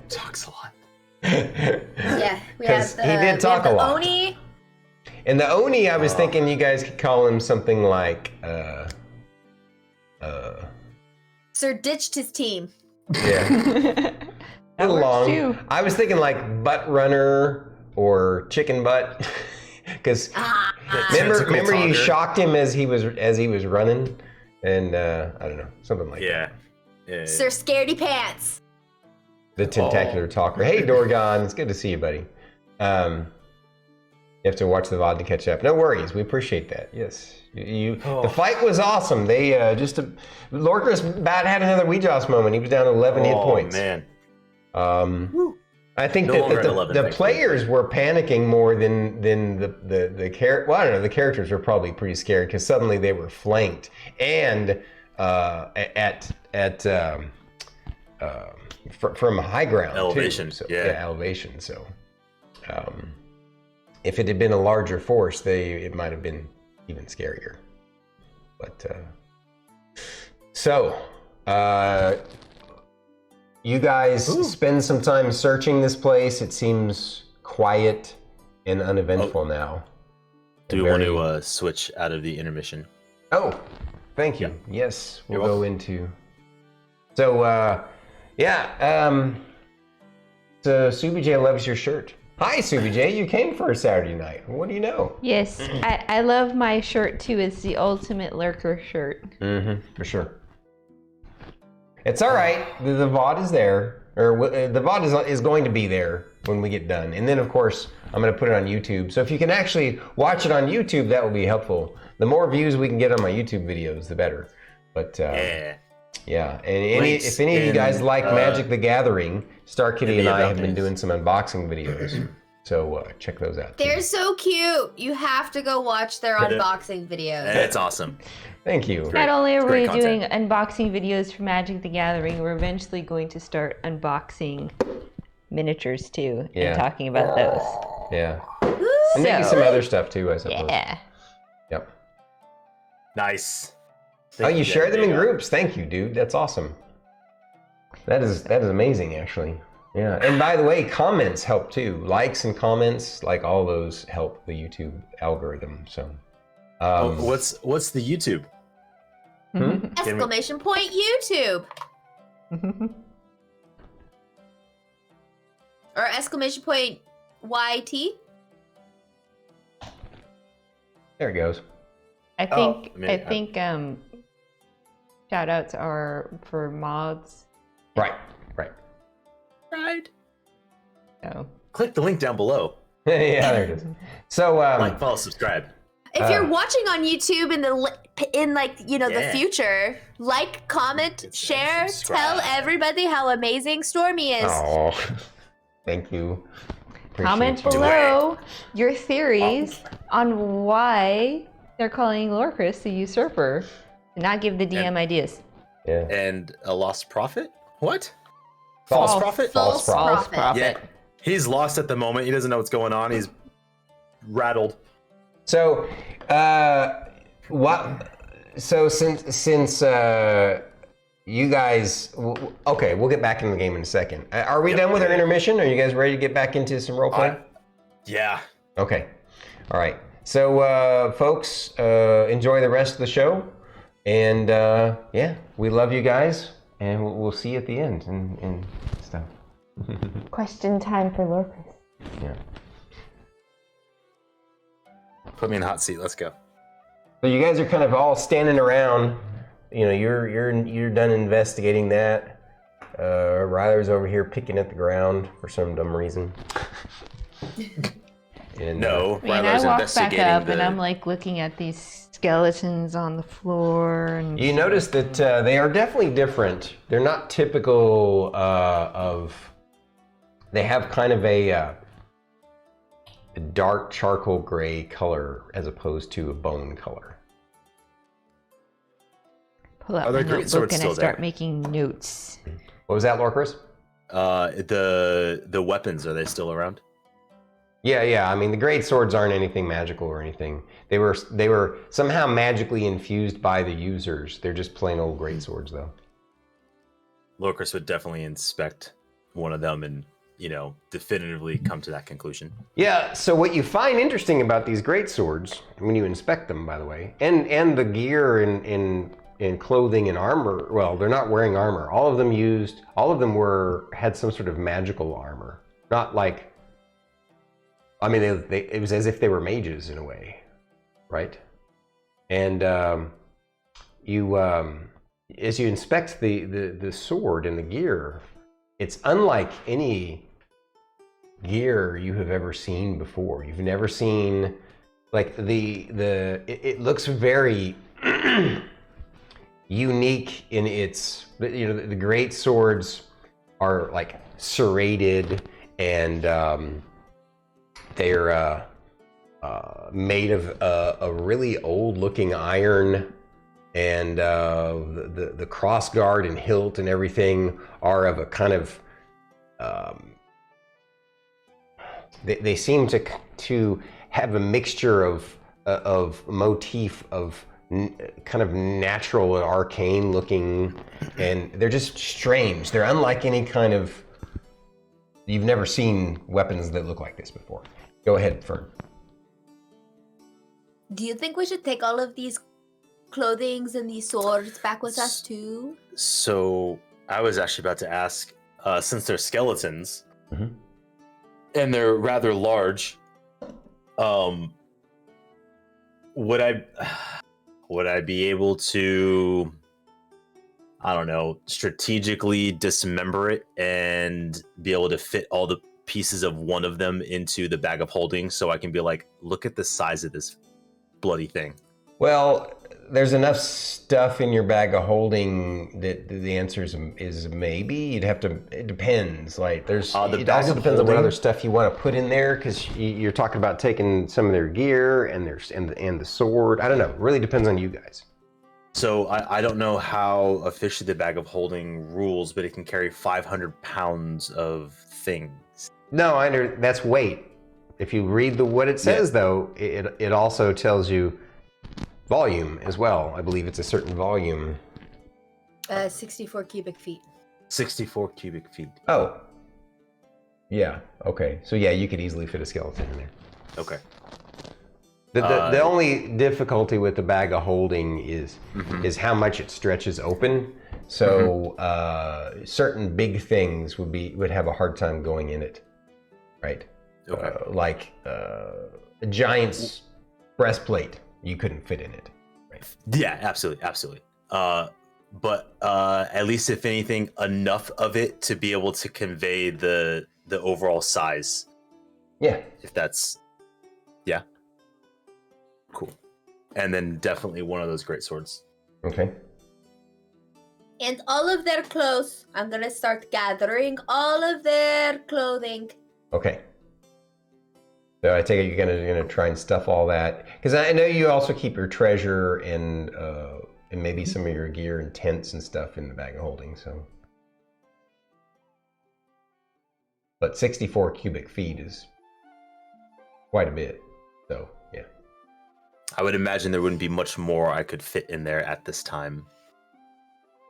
Talks a lot. Yeah, we have the, he did talk a lot. Oni. And the Oni, I was thinking you guys could call him something like Sir ditched his team. Yeah. A little long. Too. I was thinking like Butt Runner or Chicken Butt, because remember you shocked him as he was running, and I don't know, something like that. Yeah. Sir Scaredy Pants. The tentacular talker. Hey Dorgon, it's good to see you, buddy. You have to watch the VOD to catch up. No worries, we appreciate that. Yes, the fight was awesome. They Lorkris about had another Weejoss moment. He was down to 11 hit points. Oh man. I think that the players were panicking more than the character. Well, I don't know. The characters were probably pretty scared because suddenly they were flanked and from high ground elevation. Too. So, yeah, elevation. So if it had been a larger force, it might have been even scarier. But you guys spend some time searching this place. It seems quiet and uneventful now. Do we want to switch out of the intermission? Oh, thank you. Yeah. Yes, we'll go into... So, so Subijay loves your shirt. Hi, Subijay. You came for a Saturday night. What do you know? Yes, I love my shirt too. It's the ultimate lurker shirt. Mm-hmm, for sure. It's all right. The VOD is there, or the VOD is going to be there when we get done. And then, of course, I'm going to put it on YouTube. So if you can actually watch it on YouTube, that will be helpful. The more views we can get on my YouTube videos, the better. But yeah. And if any of you guys like Magic the Gathering, Starkitty and I have been doing some unboxing videos. So check those out. They're so cute. You have to go watch their unboxing videos. It's awesome. Thank you. Not only are we doing unboxing videos for Magic the Gathering, we're eventually going to start unboxing miniatures too, and talking about those. Yeah. And maybe some other stuff too, I suppose. Yeah. Yep. Nice. You share them in groups. Thank you, dude. That's awesome. That is amazing, actually. Yeah, and by the way, comments help too. Likes and comments, like all those help the YouTube algorithm. So, what's the YouTube? Exclamation point YouTube. Or exclamation point YT. There it goes. I think shout outs are for mods. Right. Right. So Click the link down below. Yeah, there it is. So, Like, follow, subscribe. If you're watching on YouTube in the future, like, comment, share, subscribe. tell everybody how amazing Stormy is. Oh, thank you. Appreciate comment you. below your theories on why they're calling Lorkris the usurper and not give the DM ideas. Yeah. And a lost prophet? What? False False prophet? False prophet. Yeah. He's lost at the moment. He doesn't know what's going on. He's rattled. So, So since you guys, okay, we'll get back in the game in a second. Are we done with our intermission? Are you guys ready to get back into some roleplay? Yeah. Okay. All right. So, folks, enjoy the rest of the show, and yeah, we love you guys, and we'll see you at the end and stuff. Question time for Lorkris. Yeah. Put me in the hot seat. Let's go. So you guys are kind of all standing around. You know, you're done investigating that. Rylar's over here picking at the ground for some dumb reason. And, No, And I Rylar's walk back investigating up and I'm like looking at these skeletons on the floor and you notice that they are definitely different. They're not typical of. They have kind of a dark charcoal gray color as opposed to a bone color. pull out Are my there great notebook swords and I still start there? making notes. What was that, Lorkris? The weapons, are they still around? Yeah. I mean, the great swords aren't anything magical or anything. They were somehow magically infused by the users. They're just plain old great swords, though. Lorkris would definitely inspect one of them and, definitively come to that conclusion. Yeah. So what you find interesting about these great swords, when you inspect them, by the way, and the gear in clothing and armor. Well, they're not wearing armor. All of them had some sort of magical armor. Not like. I mean, it was as if they were mages in a way, right? And as you inspect the sword and the gear, it's unlike any gear you have ever seen before. You've never seen like it looks very unique in its. The great swords are like serrated and. They're made of a really old-looking iron, and the crossguard and hilt and everything are of a kind of. They seem to have a mixture of motif of kind of natural and arcane looking, and they're just strange. They're unlike any kind of. You've never seen weapons that look like this before. Go ahead, Fern. Do you think we should take all of these clothings and these swords back with us too? So I was actually about to ask, since they're skeletons and they're rather large, would I be able to, I don't know, strategically dismember it and be able to fit all the pieces of one of them into the bag of holding so I can be like, look at the size of this bloody thing? Well, there's enough stuff in your bag of holding that the answer is maybe. You'd have to. It depends. Like it also depends on what other stuff you want to put in there, because you're talking about taking some of their gear and the sword. I don't know. It really depends on you guys. So I don't know how officially the bag of holding rules, but it can carry 500 pounds of things. No, that's weight. If you read what it says, though, it also tells you volume as well. I believe it's a certain volume. 64 cubic feet. 64 cubic feet. Oh. Yeah. Okay. So yeah, you could easily fit a skeleton in there. Okay. The only difficulty with the bag of holding is how much it stretches open. So certain big things would have a hard time going in it, right? Okay. Like a giant's breastplate, you couldn't fit in it, right? Yeah, absolutely. But at least if anything, enough of it to be able to convey the overall size. Yeah. If that's cool. And then definitely one of those great swords. Okay. And all of their clothes. I'm gonna start gathering all of their clothing. Okay. So I take it you're gonna try and stuff all that, because I know you also keep your treasure and maybe some of your gear and tents and stuff in the bag of holding. So, but 64 cubic feet is quite a bit. So yeah. I would imagine there wouldn't be much more I could fit in there at this time.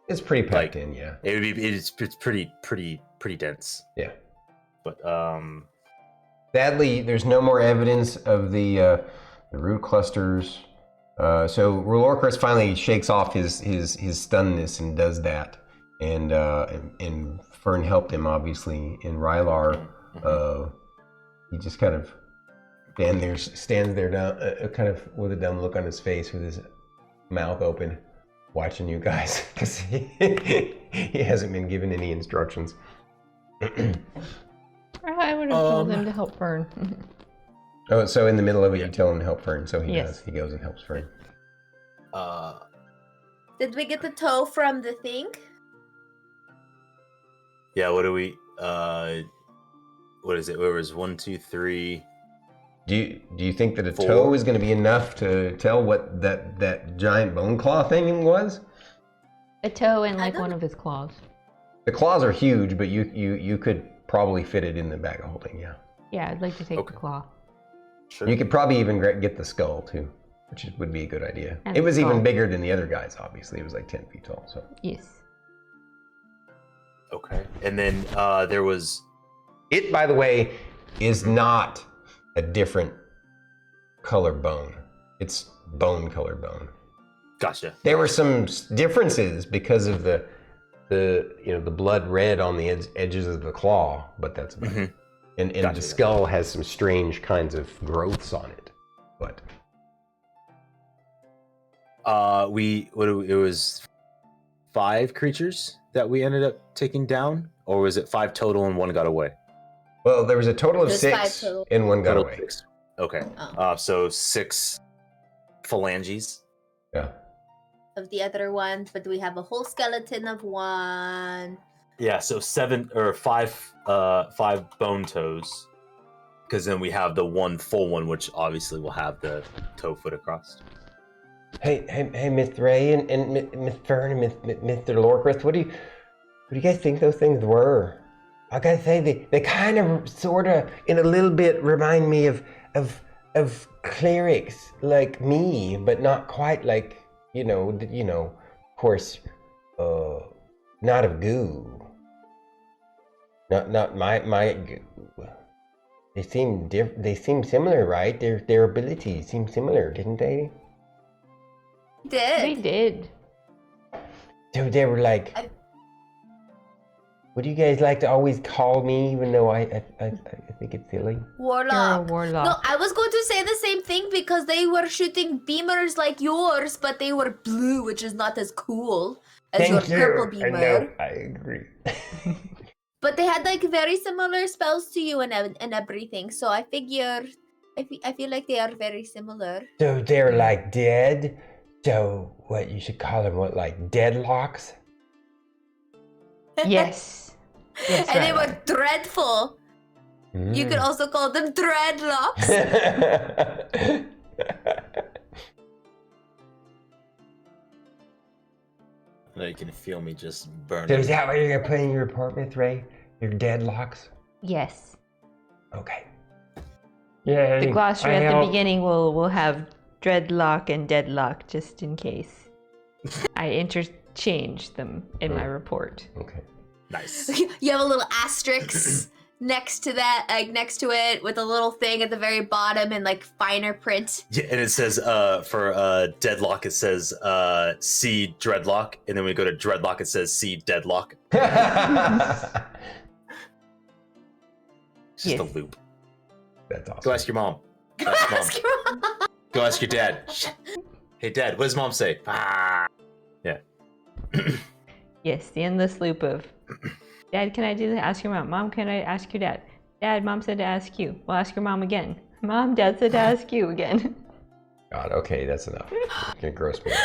It's pretty packed in, yeah. It would be. It's pretty dense. Yeah. But sadly, there's no more evidence of the root clusters. So Lorkris finally shakes off his stunnedness and does that, and Fern helped him obviously. And Rylar, he just kind of stands there kind of with a dumb look on his face, with his mouth open, watching you guys, because he hasn't been given any instructions. I would have told him to help Fern. Oh, so in the middle of it, you tell him to help Fern, so he Yes. does. He goes and helps Fern. Did we get the toe from the thing? Yeah. What do we? What is it? It was 1, 2, 3. Do you think that a 4. toe is going to be enough to tell what that giant bone claw thing was? A toe and like one of his claws. The claws are huge, but you could probably fit it in the bag of holding. Yeah. Yeah, I'd like to take the claw. Sure. You could probably even get the skull too, which would be a good idea. And it was the even skull. bigger than the other guys. Obviously, it was like 10 feet tall. So. Yes. Okay. And then there was. It, by the way, is not a different color bone. It's bone color bone. Gotcha. There were some differences because of the blood red on the edges of the claw, but that's about it. And Gotcha. the skull has some strange kinds of growths on it. But it was 5 creatures that we ended up taking down, or was it 5 total and 1 got away? well, there was a total of There's 6 5 total. and 1 got Total away. 6. Okay. Oh. So 6 phalanges. Yeah. Of the other ones, but we have a whole skeleton of one. Yeah. So 7 or 5 bone toes, because then we have the 1 full one, which obviously will have the toe foot across. Hey, Miss Ray and Miss Fern and Mr. Lorkris, what do you guys think those things were? I gotta say, they kind of, sort of, in a little bit, remind me of clerics like me, but not quite like, of course, not of goo. Not my goo. They seem similar, right? Their abilities seem similar, didn't they? They did. So they were like, what do you guys like to always call me, even though I think it's silly? Warlock. You're a warlock. No, I was going to say the same thing because they were shooting beamers like yours, but they were blue, which is not as cool as your purple beamer. I know, I agree. But they had like very similar spells to you and everything, so I figure, I feel like they are very similar. So they're like dead? So what, you should call them like deadlocks? Yes. Yes, And they right. were dreadful. You could also call them dreadlocks. Now you can feel me just burning. So is that what you're gonna put in your report, Miss Ray? Your deadlocks? Yes. Okay. Yeah. The glossary at the beginning will have dreadlock and deadlock just in case. I interchange them in my report. Okay. Nice. You have a little asterisk next to that, like next to it, with a little thing at the very bottom in like finer print. Yeah, and it says for deadlock, it says see dreadlock, and then when we go to dreadlock, it says see deadlock. It's just a loop. That's awesome. Go ask your mom. Go ask your mom. Go ask your dad. Hey, Dad, what does Mom say? Ah. Yeah. Yes, the endless loop of, Dad, can I do that? Ask your mom. Mom, can I ask your dad? Dad, Mom said to ask you. Well, ask your mom again. Mom, Dad said to ask you again. God, okay, that's enough. You're gross me out.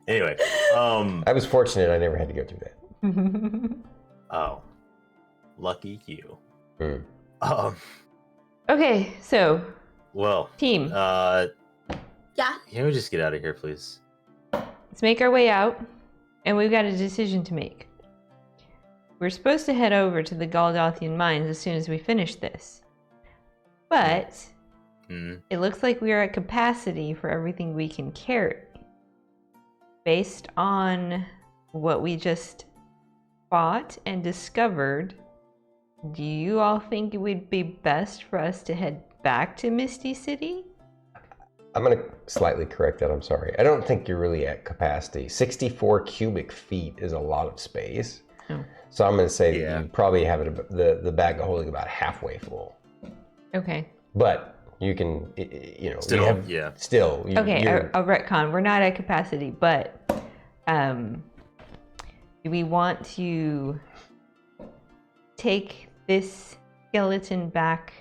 Anyway, I was fortunate I never had to go through that. Oh, lucky you. Mm. Okay, so Well, team, Yeah. can we just get out of here, please? let's make our way out, and we've got a decision to make. We're supposed to head over to the Goliathian mines as soon as we finish this, but it looks like we are at capacity for everything we can carry. Based on what we just fought and discovered, do you all think it would be best for us to head back to Misty City? I'm going to slightly correct that. I'm sorry. I don't think you're really at capacity. 64 cubic feet is a lot of space. Oh. So I'm going to say that you probably have the bag of holding about halfway full. Okay. But you can, Still, I'll retcon. We're not at capacity, but do we want to take this skeleton back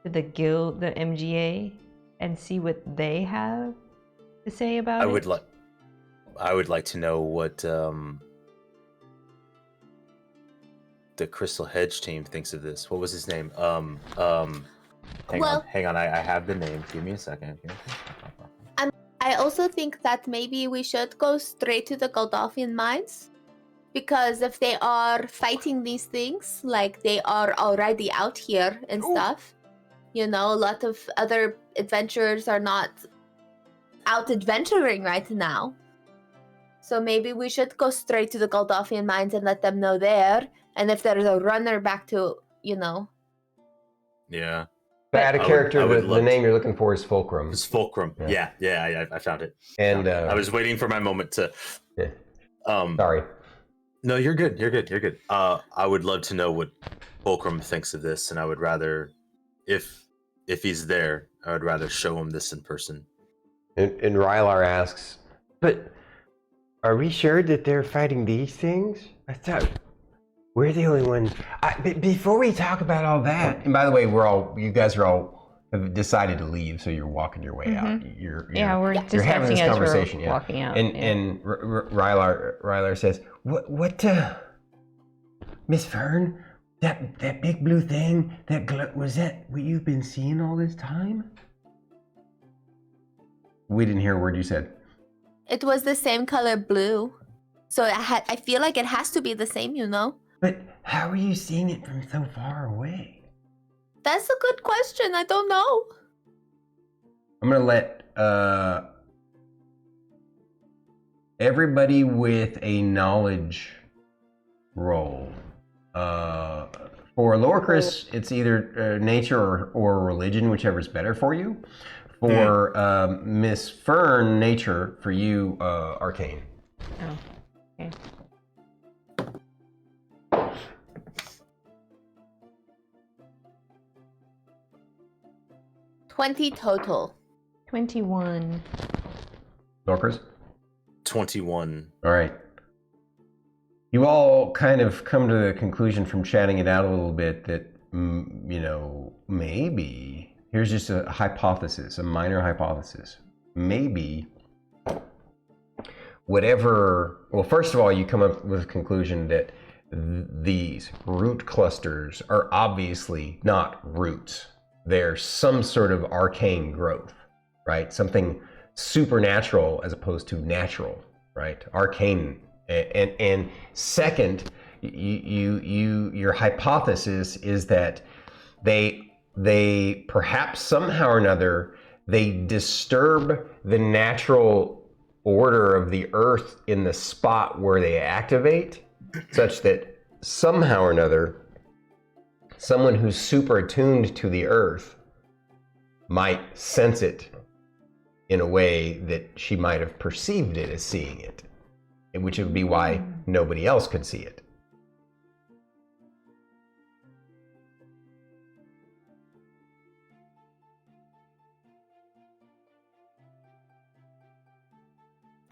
to the guild, the MGA, and see what they have to say about it? I would like to know what the Crystal Hedge team thinks of this. What was his name? Hang on. I have the name. Give me a second. I also think that maybe we should go straight to the Goliathian mines. Because if they are fighting these things, like they are already out here and stuff, a lot of other adventurers are not out adventuring right now. So maybe we should go straight to the Goliathian mines and let them know there. And if there's a runner back to, Yeah. But add a character, the name you're looking for is Fulcrum. It's Fulcrum. Yeah, I found it. And I was waiting for my moment to... Yeah. Sorry. No, you're good. I would love to know what Fulcrum thinks of this, and I would rather, if he's there, I would rather show him this in person. And Rylar asks, but are we sure that they're fighting these things? I thought we're the only ones. Before we talk about all that, and by the way, you guys have decided to leave, so you're walking your way out. You're having this conversation. Walking out. And Rylar says, "What? Miss Fern, that big blue thing, was that what you've been seeing all this time?" We didn't hear a word you said. it was the same color blue. So I feel like it has to be the same, But how are you seeing it from so far away? That's a good question. I don't know. I'm going to let everybody with a knowledge roll. For Lorkris, it's either nature or religion, whichever is better for you. For Miss Fern, nature. For you, arcane. Oh, okay. 20 total. 21. Lorkris? 21. All right. You all kind of come to the conclusion from chatting it out a little bit that, maybe, here's just a hypothesis, a minor hypothesis. Maybe first of all, you come up with a conclusion that these root clusters are obviously not roots. They're some sort of arcane growth, right? Something supernatural as opposed to natural, right? Arcane. And second, your hypothesis is that they perhaps somehow or another, they disturb the natural order of the earth in the spot where they activate, such that somehow or another, someone who's super attuned to the earth might sense it in a way that she might have perceived it as seeing it, which would be why nobody else could see it.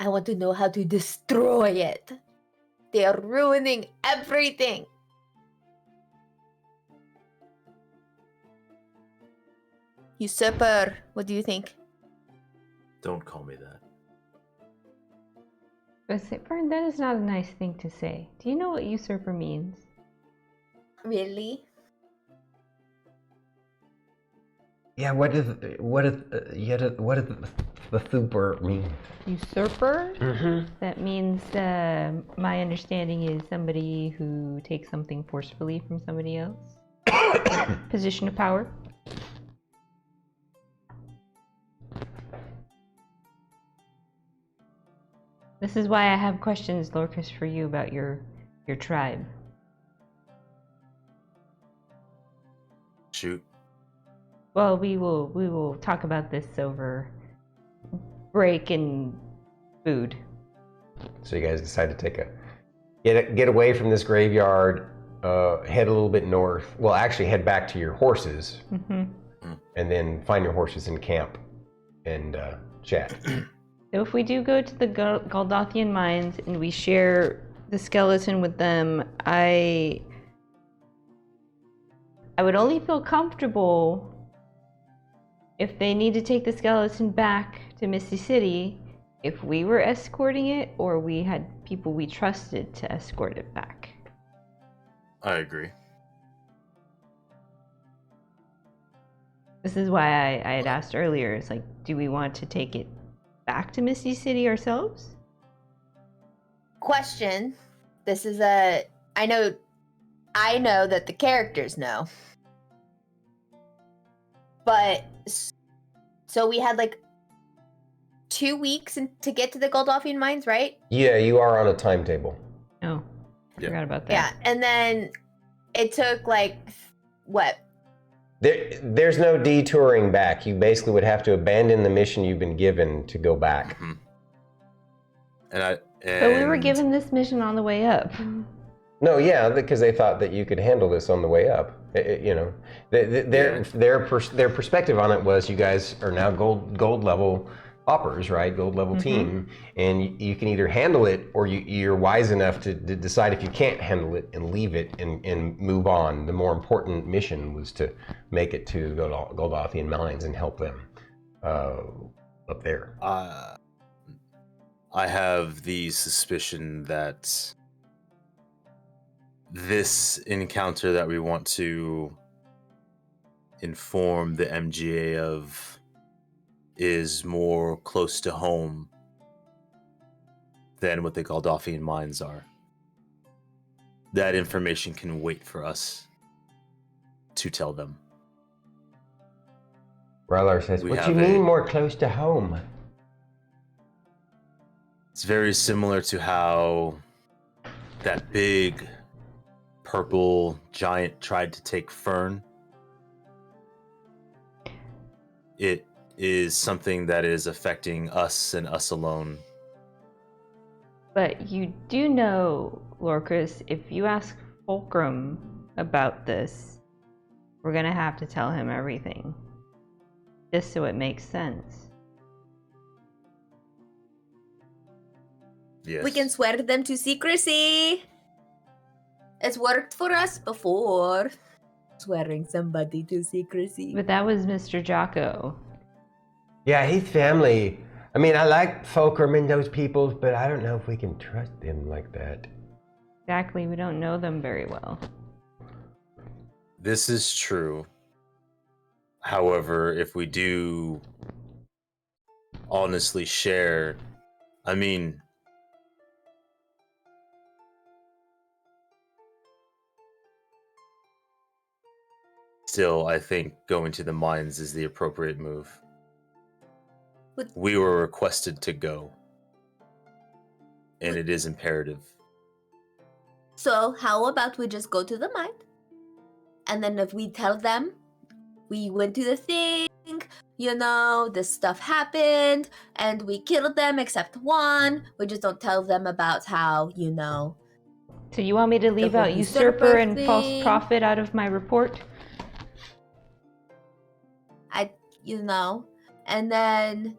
I want to know how to destroy it. They are ruining everything. Usurper, what do you think? Don't call me that. But Fern, that is not a nice thing to say. Do you know what usurper means? Really? Yeah, what does the super mean? Usurper? Mm-hmm. That means, my understanding is somebody who takes something forcefully from somebody else. Position of power. This is why I have questions, Lorkris, for you about your tribe. Shoot. Well, we will talk about this over break and food. So you guys decide to take get away from this graveyard, head a little bit north. Well, actually head back to your horses, and then find your horses in camp and chat. So if we do go to the Goldothian mines and we share the skeleton with them, I would only feel comfortable if they need to take the skeleton back to Misty City if we were escorting it or we had people we trusted to escort it back. I agree. This is why I had asked earlier, it's like, do we want to take it back to Misty City ourselves? Question. This is I know that the characters know. But so we had like 2 weeks to get to the Goldothian mines, right? Yeah, you are on a timetable. Oh, Yeah. forgot about that. Yeah, and then it took like what? There's no detouring back. You basically would have to abandon the mission you've been given to go back. Mm-hmm. But we were given this mission on the way up. No, yeah, because they thought that you could handle this on the way up. You know, their perspective on it was you guys are now gold level hoppers, right? Gold level team, and you can either handle it or you're wise enough to decide if you can't handle it and leave it and move on. The more important mission was to make it to the Goldothian mines and help them up there. I have the suspicion that this encounter that we want to inform the MGA of is more close to home than what the Goldothian mines are. That information can wait for us to tell them. Rylar says, what do you mean more close to home? It's very similar to how that big purple giant tried to take Fern. It is something that is affecting us and us alone. But you do know, Lorkris, if you ask Fulcrum about this, we're gonna have to tell him everything. Just so it makes sense. Yes. We can swear them to secrecy. It's worked for us before. Swearing somebody to secrecy. But that was Mr. Jocko. Yeah, he's family. I mean, I like Fulcrum and those people, but I don't know if we can trust them like that. Exactly, we don't know them very well. This is true. However, if we do honestly share, I mean, still, I think going to the mines is the appropriate move. We were requested to go, and it is imperative. So how about we just go to the mine, and then if we tell them we went to the thing, this stuff happened, and we killed them except one. We just don't tell them about how, So you want me to leave out usurper and false prophet out of my report? And then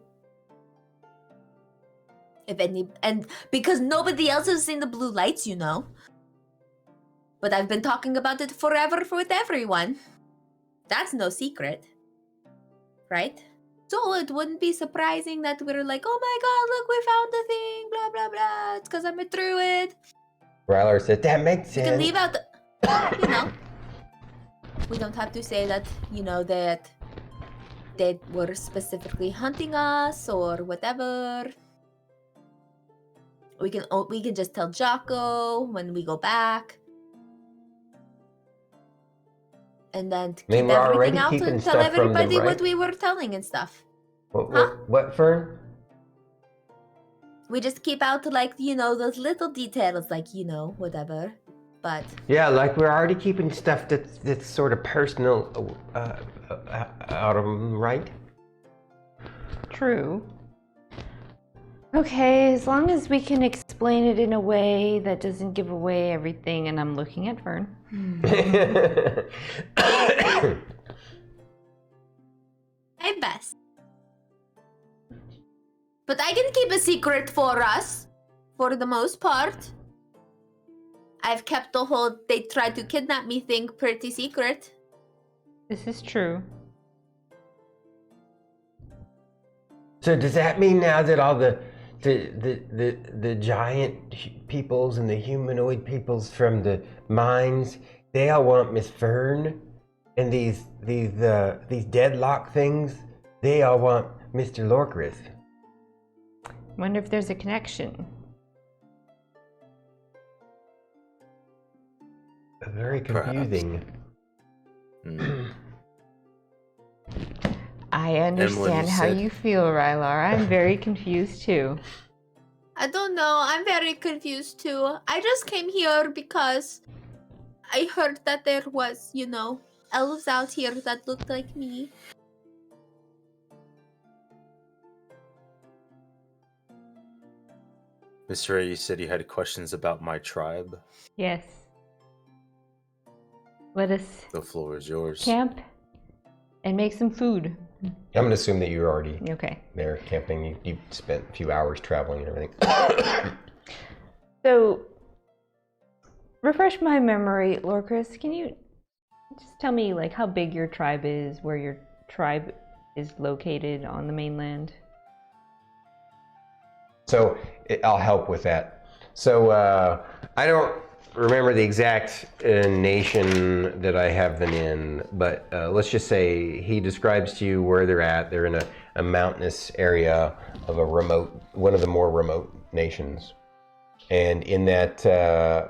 because nobody else has seen the blue lights, But I've been talking about it forever with everyone. That's no secret. Right? So it wouldn't be surprising that we're like, oh my god, look, we found the thing, blah, blah, blah. It's because I'm a druid. Rylar said, that makes sense. You can leave out the, we don't have to say that, that they were specifically hunting us or whatever. We can just tell Jocko when we go back. And then keep everything out and tell everybody what we were telling and stuff. What, Fern? We just keep out those little details, whatever. But yeah, like we're already keeping stuff that's sort of personal out of them, right? True. Okay, as long as we can explain it in a way that doesn't give away everything, and I'm looking at Fern. My best. But I can keep a secret for us, for the most part. I've kept the whole they tried to kidnap me thing pretty secret. This is true. So does that mean now that all the giant peoples and the humanoid peoples from the mines, they all want Miss Fern, and these deadlock things, they all want Mr. Lorkris? Wonder if there's a connection. Very confusing. I understand how you feel, Rylar. I'm very confused too. I don't know. I'm very confused too. I just came here because I heard that there was, elves out here that looked like me. Mr. A, you said you had questions about my tribe. Yes. Let us The floor is yours. camp and make some food. I'm gonna assume that you're already there camping. You've spent a few hours traveling and everything. So, refresh my memory, Lorkris. Can you just tell me how big your tribe is, where your tribe is located on the mainland? So I'll help with that. So I don't remember the exact nation that I have them in, but let's just say he describes to you where they're at. They're in a mountainous area of one of the more remote nations. And in that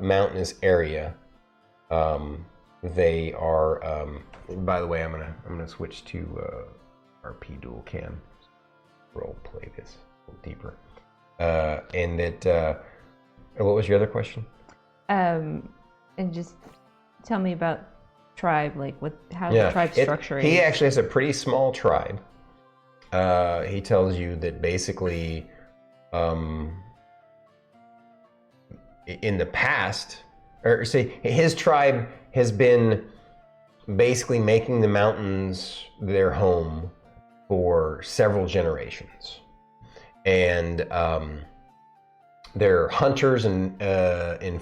mountainous area, they are, by the way, I'm gonna switch to RP dual cam, role play this a little deeper. And that, what was your other question? And just tell me about tribe, how the tribe structure is. He actually has a pretty small tribe. He tells you that basically, in the past, his tribe has been basically making the mountains their home for several generations. And they're hunters and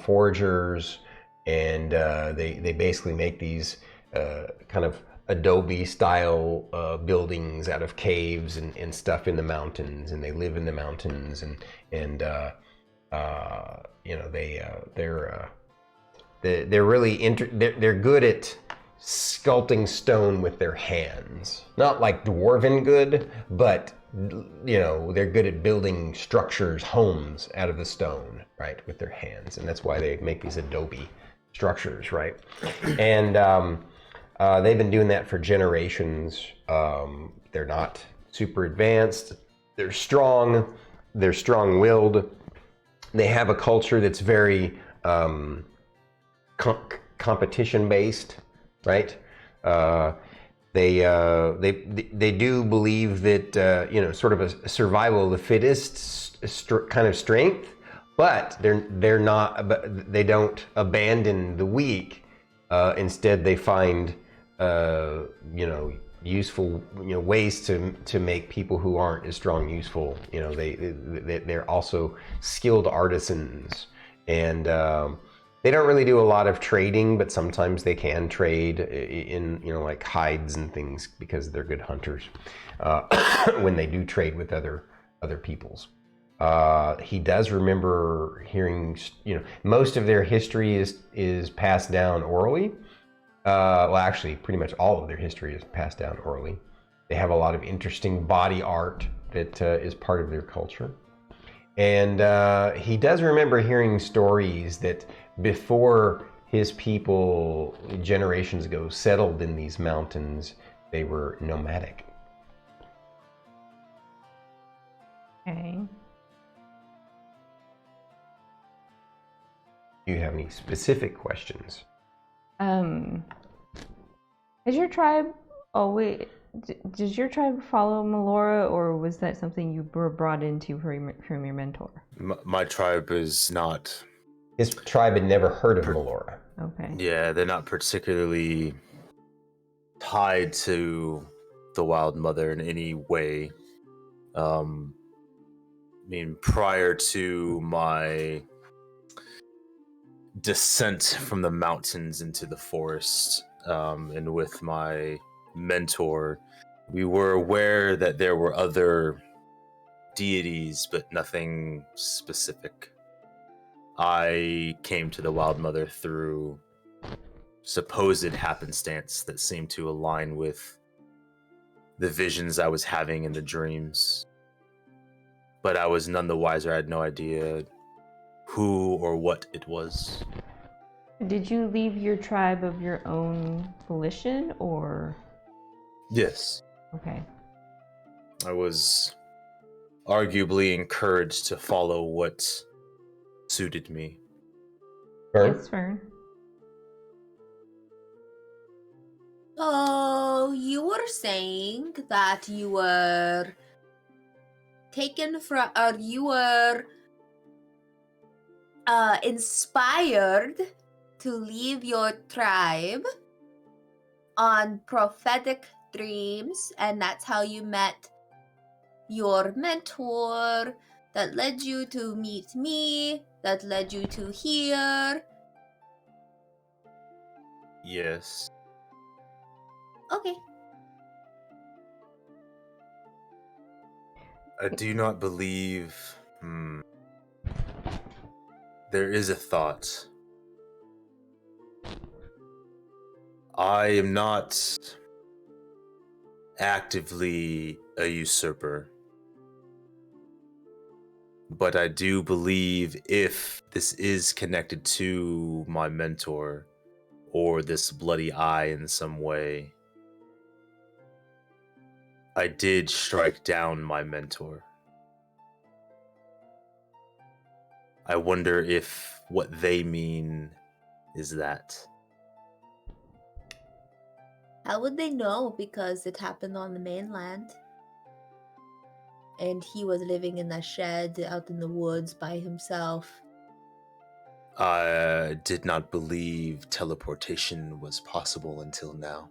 foragers, and they basically make these kind of adobe style buildings out of caves and stuff in the mountains, and they live in the mountains, and they're really they're good at sculpting stone with their hands. Not like dwarven good, but they're good at building structures, homes out of the stone, right, with their hands, and that's why they make these adobe structures, right? And they've been doing that for generations. They're not super advanced. They're strong. They're strong-willed. They have a culture that's very competition based, right? They do believe that sort of a survival of the fittest kind of strength, but they're not. They don't abandon the weak. Instead, they find useful ways to make people who aren't as strong useful. They're also skilled artisans, and they don't really do a lot of trading, but sometimes they can trade in like hides and things because they're good hunters when they do trade with other peoples. He does remember hearing, most of their history is passed down orally. Well, actually, pretty much all of their history is passed down orally. They have a lot of interesting body art that is part of their culture. And he does remember hearing stories that before his people, generations ago, settled in these mountains, they were nomadic. Okay. Do you have any specific questions? Has your tribe does your tribe follow Melora, or was that something you were brought into from your mentor? My tribe is not. His tribe had never heard of Melora. Okay. Yeah, they're not particularly tied to the Wild Mother in any way. Prior to my descent from the mountains into the forest, and with my mentor, we were aware that there were other deities, but nothing specific. I came to the Wild Mother through supposed happenstance that seemed to align with the visions I was having in the dreams. But I was none the wiser. I had no idea who or what it was. Did you leave your tribe of your own volition, or? Yes. Okay. I was arguably encouraged to follow what suited me. Fern? Yes, Fern. So you were saying that you were taken from, or you were inspired to leave your tribe on prophetic dreams, and that's how you met your mentor, that led you to meet me, that led you to here. Yes. Okay. I do not believe... There is a thought. I am not actively a usurper, but I do believe if this is connected to my mentor or this bloody eye in some way, I did strike down my mentor. I wonder if what they mean is that. How would they know? Because it happened on the mainland. And he was living in a shed out in the woods by himself. I did not believe teleportation was possible until now.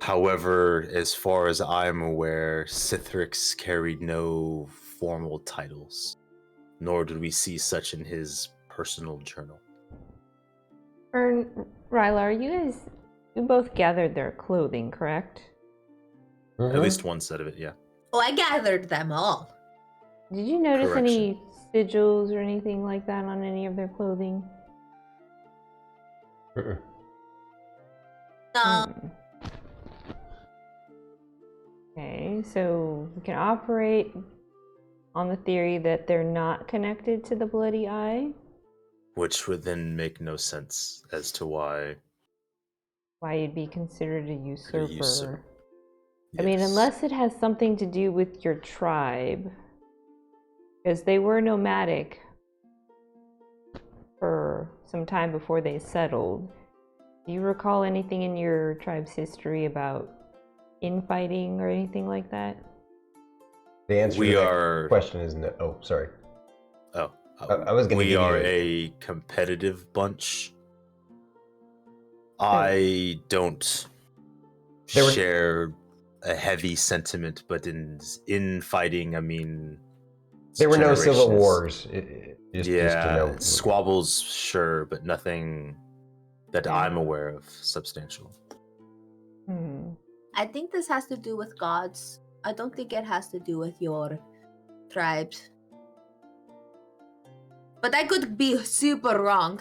However, as far as I'm aware, Sithrix carried no formal titles, nor did we see such in his personal journal. Fern, Rylar, you both gathered their clothing, correct? Mm-hmm. At least one set of it, yeah. Oh, I gathered them all. Did you notice Correction. any sigils or anything like that on any of their clothing? Mm-mm. No. Okay, so we can operate on the theory that they're not connected to the bloody eye. Which would then make no sense as to why You'd be considered a usurper. Yes. I mean, unless it has something to do with your tribe. Because they were nomadic for some time before they settled. Do you recall anything in your tribe's history about infighting or anything like that? The answer to that question is no. Oh, sorry. Oh, I was going to give you. We are a competitive bunch. I don't share a heavy sentiment, but in fighting, I mean, there were no civil wars. Just squabbles, sure, but nothing that I'm aware of substantial. I think this has to do with gods. I don't think it has to do with your tribes. But I could be super wrong.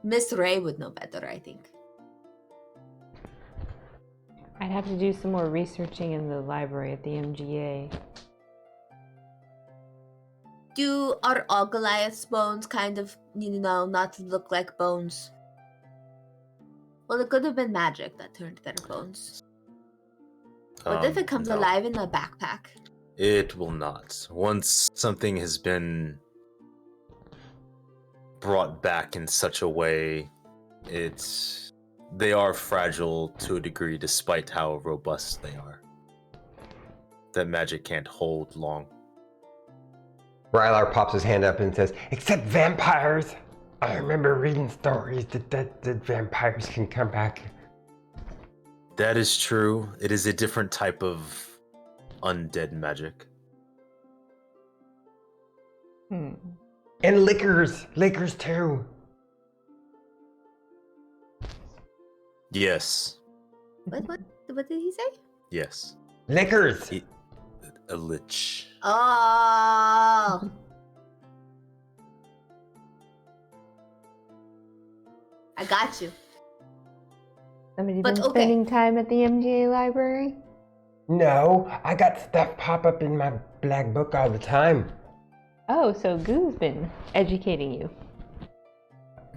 Miss Ray would know better, I think. I'd have to do some more researching in the library at the MGA. Are all Goliath's bones kind of, not look like bones? Well, it could have been magic that turned their bones. What if it comes alive in a backpack? It will not. Once something has been brought back in such a way, they are fragile to a degree despite how robust they are. That magic can't hold long. Rylar pops his hand up and says, "Except vampires. I remember reading stories that vampires can come back." That is true. It is a different type of undead magic. And liquors too. Yes. What did he say? Yes. Liquors. A lich. Oh. I got you. Somebody been spending time at the MGA library? No, I got stuff pop up in my black book all the time. Oh, so Goo's been educating you.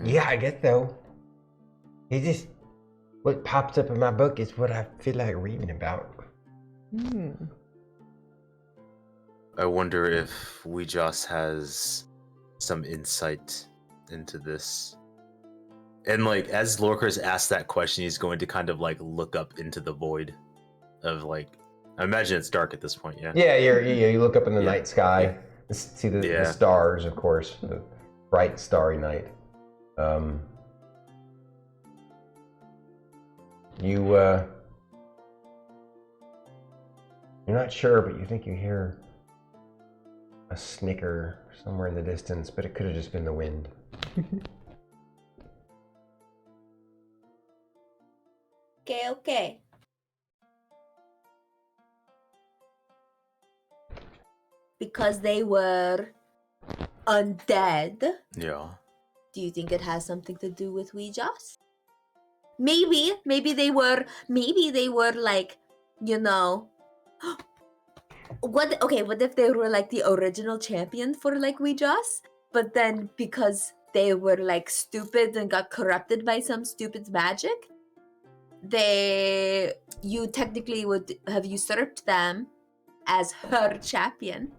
Yeah, I guess so. What pops up in my book is what I feel like reading about. I wonder if Weejoss has some insight into this. And as Lorkris asks that question, he's going to kind of look up into the void of I imagine it's dark at this point, yeah? Yeah, you look up in the night sky, see the stars, of course, the bright starry night. You're not sure, but you think you hear a snicker somewhere in the distance, but it could have just been the wind. Okay. Because they were undead. Yeah. Do you think it has something to do with Weejoss? Maybe they were what if they were the original champion for Weejoss, but then because they were stupid and got corrupted by some stupid magic, you technically would have usurped them as her champion.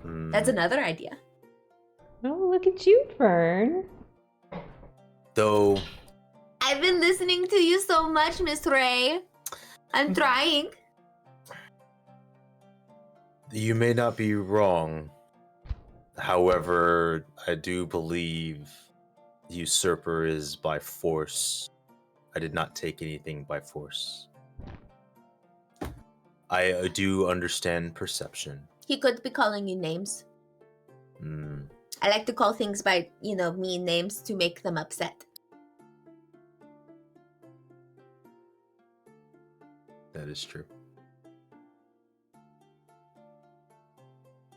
That's another idea. Oh, look at you, Fern. Though I've been listening to you so much, Miss Ray. I'm trying. You may not be wrong. However, I do believe usurper is by force. I did not take anything by force. I do understand perception. He could be calling you names. I like to call things by, mean names to make them upset. That is true.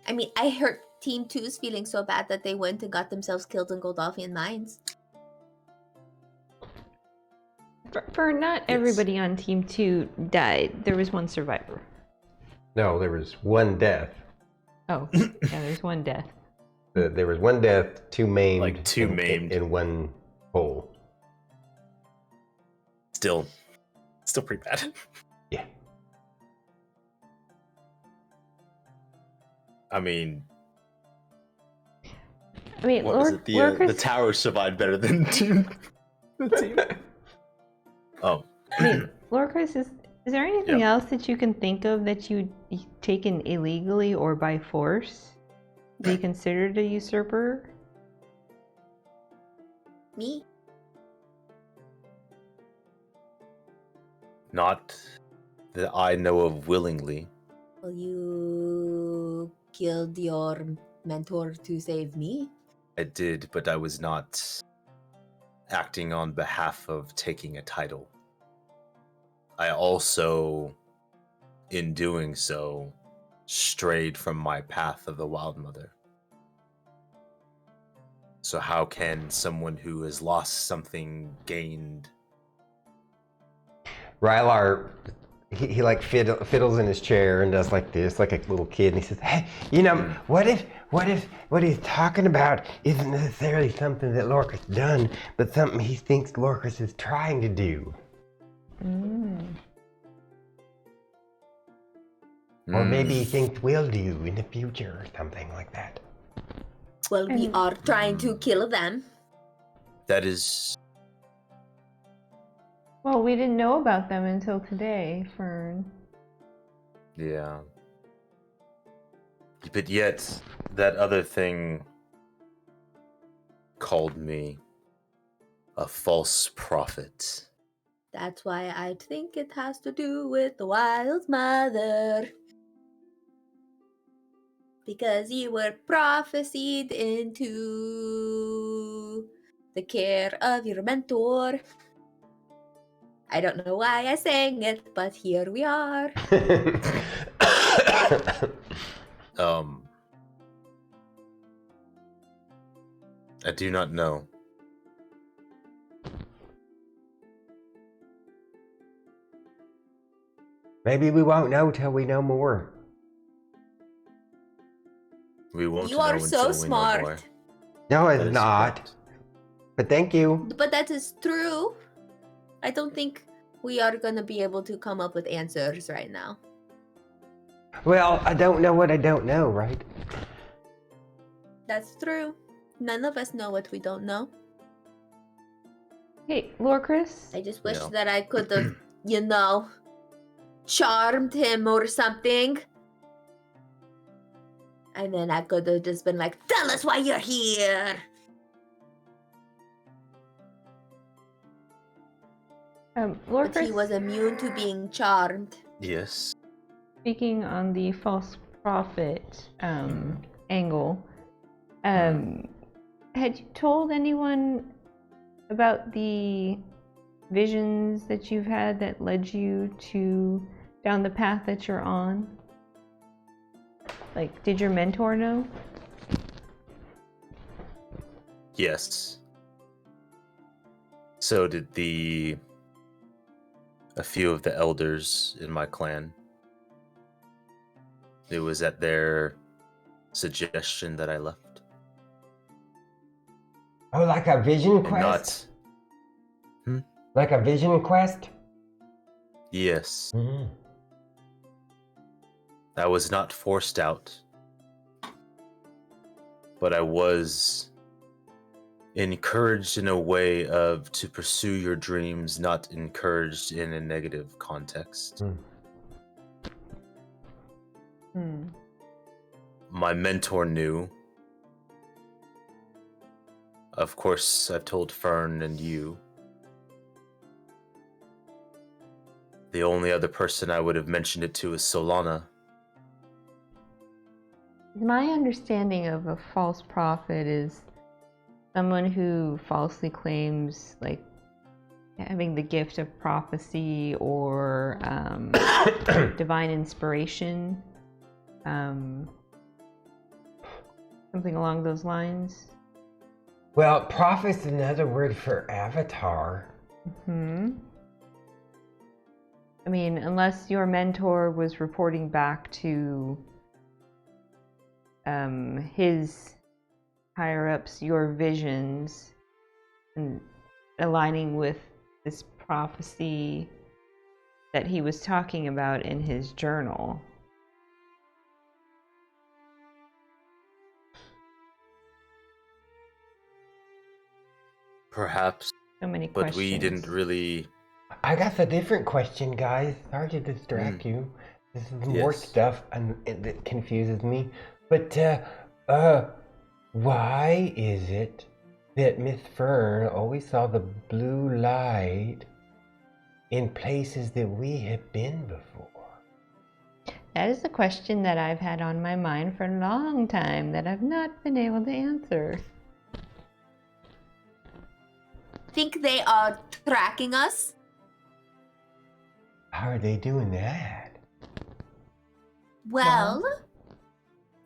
I mean, I hurt Team 2's feeling so bad that they went and got themselves killed in Goldolphian mines. For not everybody on Team 2 died. There was one survivor. No, there was one death. Oh, yeah, there's one death. There was one death, two maimed. Two maimed. In one hole. Still pretty bad. Yeah. I mean, what was it? The tower survived better than the team. Oh. I mean, Lorkris, is there anything else that you can think of that you've taken illegally or by force to be considered a usurper? Me? Not that I know of willingly. Well, you killed your mentor to save me? I did, but I was not acting on behalf of taking a title. I also, in doing so, strayed from my path of the Wild Mother. So how can someone who has lost something gained? Rylar, he like fiddles in his chair and does like this, like a little kid, and he says, "Hey, what if what he's talking about isn't necessarily something that Lorkris done, but something he thinks Lorkris is trying to do, or maybe he thinks we'll do in the future, or something like that." Well, we are trying to kill them. That is... Well, we didn't know about them until today, Fern. Yeah. But yet, that other thing called me a false prophet. That's why I think it has to do with the Wild Mother. Because you were prophesied into the care of your mentor. I don't know why I sang it, but here we are. I do not know. Maybe we won't know till we know more. We won't You know are until so we know more. smart. No, That it's is not. correct. But thank you. But that is true. I don't think we are going to be able to come up with answers right now. Well, I don't know what I don't know, right? That's true. None of us know what we don't know. Hey, Lorkris? I just wish Yeah. that I could have, charmed him or something. And then I could have just been like, tell us why you're here. But Lorkris, he was immune to being charmed. Yes. speaking on the false prophet angle, had you told anyone about the visions that you've had that led you down the path that you're on? Like, did your mentor know? Yes. So did a few of the elders in my clan. It was at their suggestion that I left. Oh, like a vision And quest? not... Like a vision quest? Yes. Mm-hmm. I was not forced out. But I was encouraged in a way to pursue your dreams, not encouraged in a negative context. My mentor knew. Of course, I've told Fern and you. The only other person I would have mentioned it to is Solana. My understanding of a false prophet is someone who falsely claims, like, having the gift of prophecy or divine inspiration, something along those lines. Well, prophet's another word for avatar. I mean, unless your mentor was reporting back to his higher-ups your visions and aligning with this prophecy that he was talking about in his journal. Perhaps, So many but questions. we didn't really. I got a different question, guys. Sorry to distract you. This is more stuff that confuses me. But, why is it that Miss Fern always saw the blue light in places that we have been before? That is a question that I've had on my mind for a long time that I've not been able to answer. Think they are tracking us? How are they doing that? Well,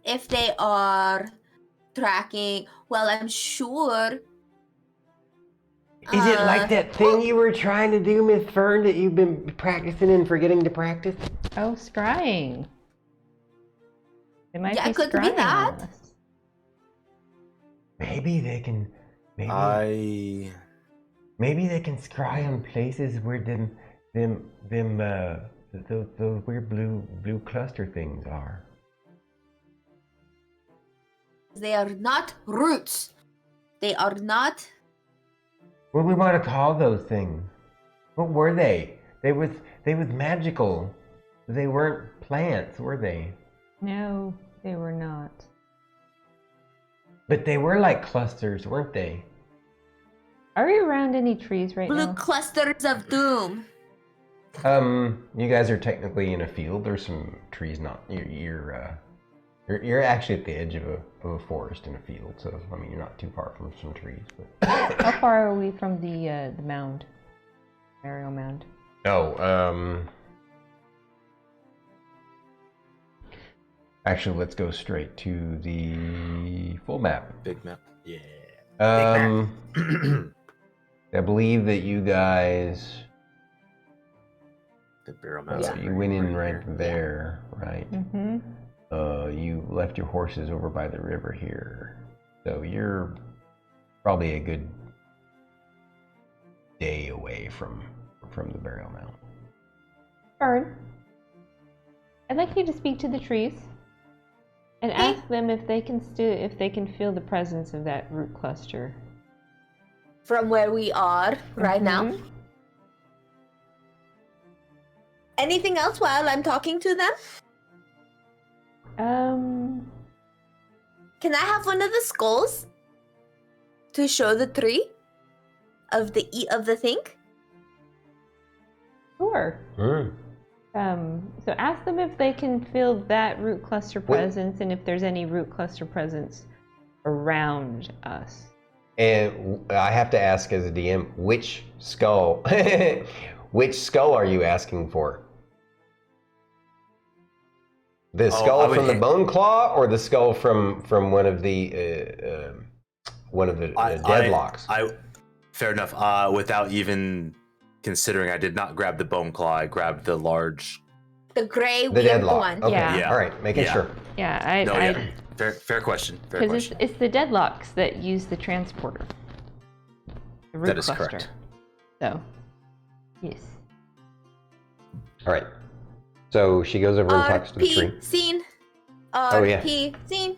if they are tracking, well, I'm sure. Is it like that thing you were trying to do, Miss Fern, that you've been practicing and forgetting to practice? Oh, scrying. They might be could be scrying that. on us. Maybe they can. Maybe they can scry on places where those weird blue cluster things are. They are not roots. They are not. What do we want to call those things? What were they? They was magical. They weren't plants, were they? No, they were not. But they were like clusters, weren't they? Are we around any trees right Blue now? clusters of doom. You guys are technically in a field. There's some trees. Not you're actually at the edge of a forest in a field. So I mean, you're not too far from some trees. But How far are we from the mound? Burial mound. oh, actually, let's go straight to the full map. Big map. Yeah. I believe that you guys. The barrel mouse. You went in right there, right? Mm-hmm. You left your horses over by the river here, so you're probably a good day away from the burial mound. Fern, I'd like you to speak to the trees and ask them if they can feel the presence of that root cluster. From where we are right now. Anything else while I'm talking to them? Can I have one of the skulls to show the tree of the thing? Sure. So ask them if they can feel that root cluster presence and if there's any root cluster presence around us. And I have to ask as a DM, which skull? Which skull are you asking for? The skull from the bone claw, or the skull from one of the deadlocks? Fair enough. Without even considering, I did not grab the bone claw. I grabbed the large, the gray the weird deadlock. one. Okay. Yeah. All right, making sure. Yeah, Fair question. Fair because question. it's the deadlocks that use the transporter. The root That is cluster. correct. So, yes. All right. So she goes over and talks to the tree. Scene. Scene.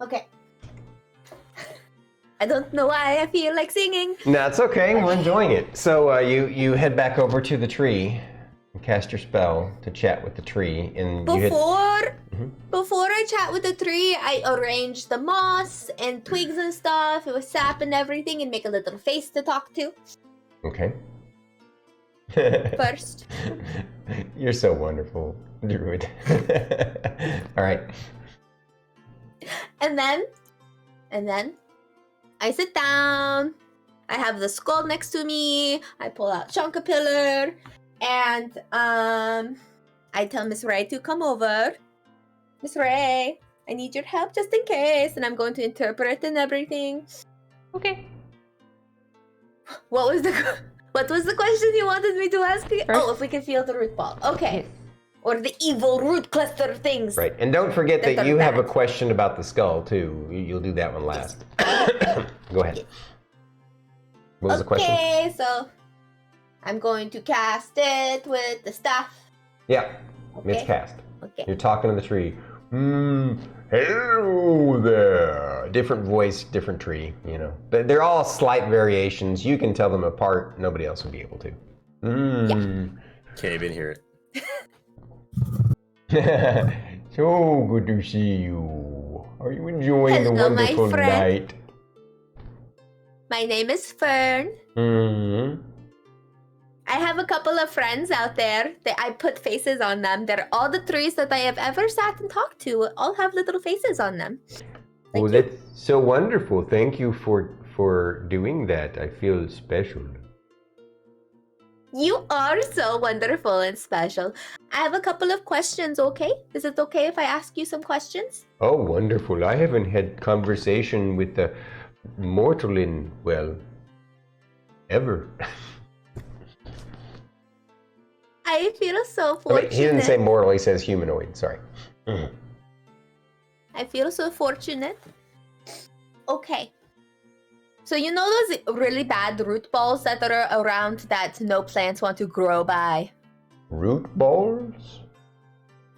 Okay. I don't know why I feel like singing. No, it's okay. We're enjoying it. So you head back over to the tree and cast your spell to chat with the tree. And Before I chat with the tree, I arrange the moss and twigs and stuff with sap and everything, and make a little face to talk to. Okay. First. You're so wonderful, Druid. All right. And then I sit down. I have the skull next to me. I pull out Chunkapillar, and I tell Miss Ray to come over. Miss Ray, I need your help just in case, and I'm going to interpret and everything. Okay. What was the question you wanted me to ask you? Oh, if we can feel the root ball. Okay. Yes. Or the evil root cluster things. Right. And don't forget that you have a question about the skull, too. You'll do that one last. Go ahead. What was the question? Okay, so I'm going to cast it with the staff. Yeah. Okay. It's cast. Okay. You're talking to the tree. Hello there. Different voice, different tree, you know. But they're all slight variations. You can tell them apart. Nobody else would be able to. Can't even hear it. So good to see you. Are you enjoying the Hello, my wonderful friend. night? My name is Fern. I have a couple of friends out there that I put faces on them. They're all the trees that I have ever sat and talked to. All have little faces on them. Oh, that's so wonderful. Thank you for doing that. I feel special. You are so wonderful and special. I have a couple of questions, okay? Is it okay if I ask you some questions? Oh, wonderful. I haven't had conversation with the mortal in, well, ever. I feel so I fortunate. mean, he didn't say mortal, he says humanoid. Sorry. I feel so fortunate. Okay. So you know those really bad root balls that are around that no plants want to grow by? Root balls?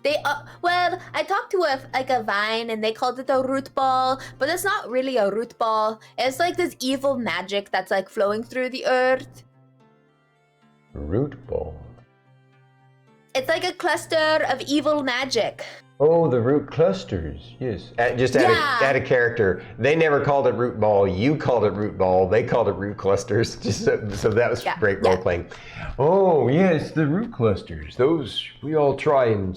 They well, I talked to a vine and they called it a root ball, but it's not really a root ball. It's like this evil magic that's like flowing through the earth. Root ball. It's like a cluster of evil magic. Oh, the root clusters. Yes. Just add a character. They never called it root ball. You called it root ball. They called it root clusters. Just so that was great role playing. Oh, yes, the root clusters. Those, we all try and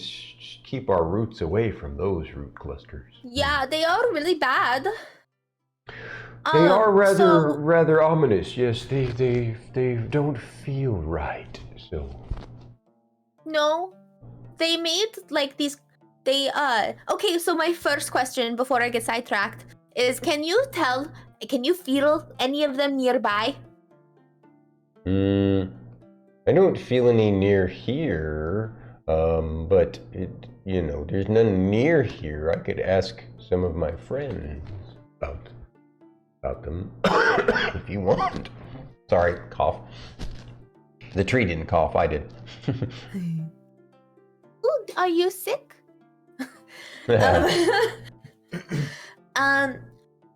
keep our roots away from those root clusters. Yeah, they are really bad. They are rather ominous. Yes, they don't feel right. So. No, they made like these. Okay, so my first question before I get sidetracked is, can you feel any of them nearby? I don't feel any near here, but there's none near here. I could ask some of my friends about them if you want. Sorry, cough. The tree didn't cough, I did. Ooh, are you sick? I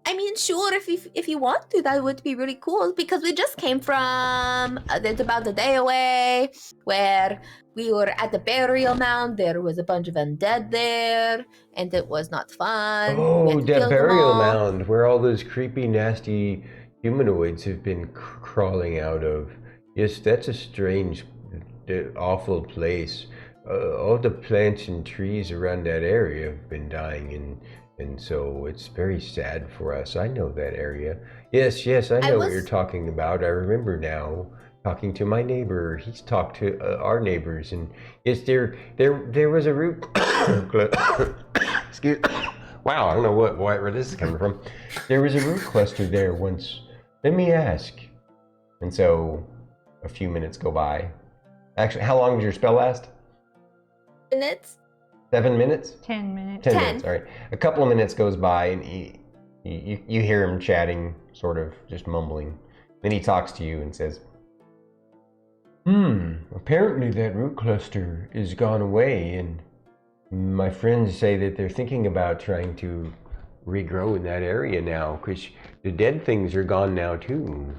mean, sure, if you want to, that would be really cool, because we just came from it's about a day away, where we were at the burial mound. There was a bunch of undead there, and it was not fun. Oh, that burial mound where all those creepy, nasty humanoids have been crawling out of. Yes, that's a strange, awful place. All the plants and trees around that area have been dying, and so it's very sad for us. I know that area. Yes, I know what you're talking about. I remember now talking to my neighbor. He's talked to our neighbors, and yes, there was a root. Excuse. Wow, I don't know where this is coming from. There was a root cluster there once. Let me ask. And so, a few minutes go by. Actually, how long did your spell last? Minutes? 7 minutes? 10 minutes. 10 minutes, all right. A couple of minutes goes by and you hear him chatting, sort of just mumbling. Then he talks to you and says, apparently that root cluster is gone away, and my friends say that they're thinking about trying to regrow in that area now, because the dead things are gone now too.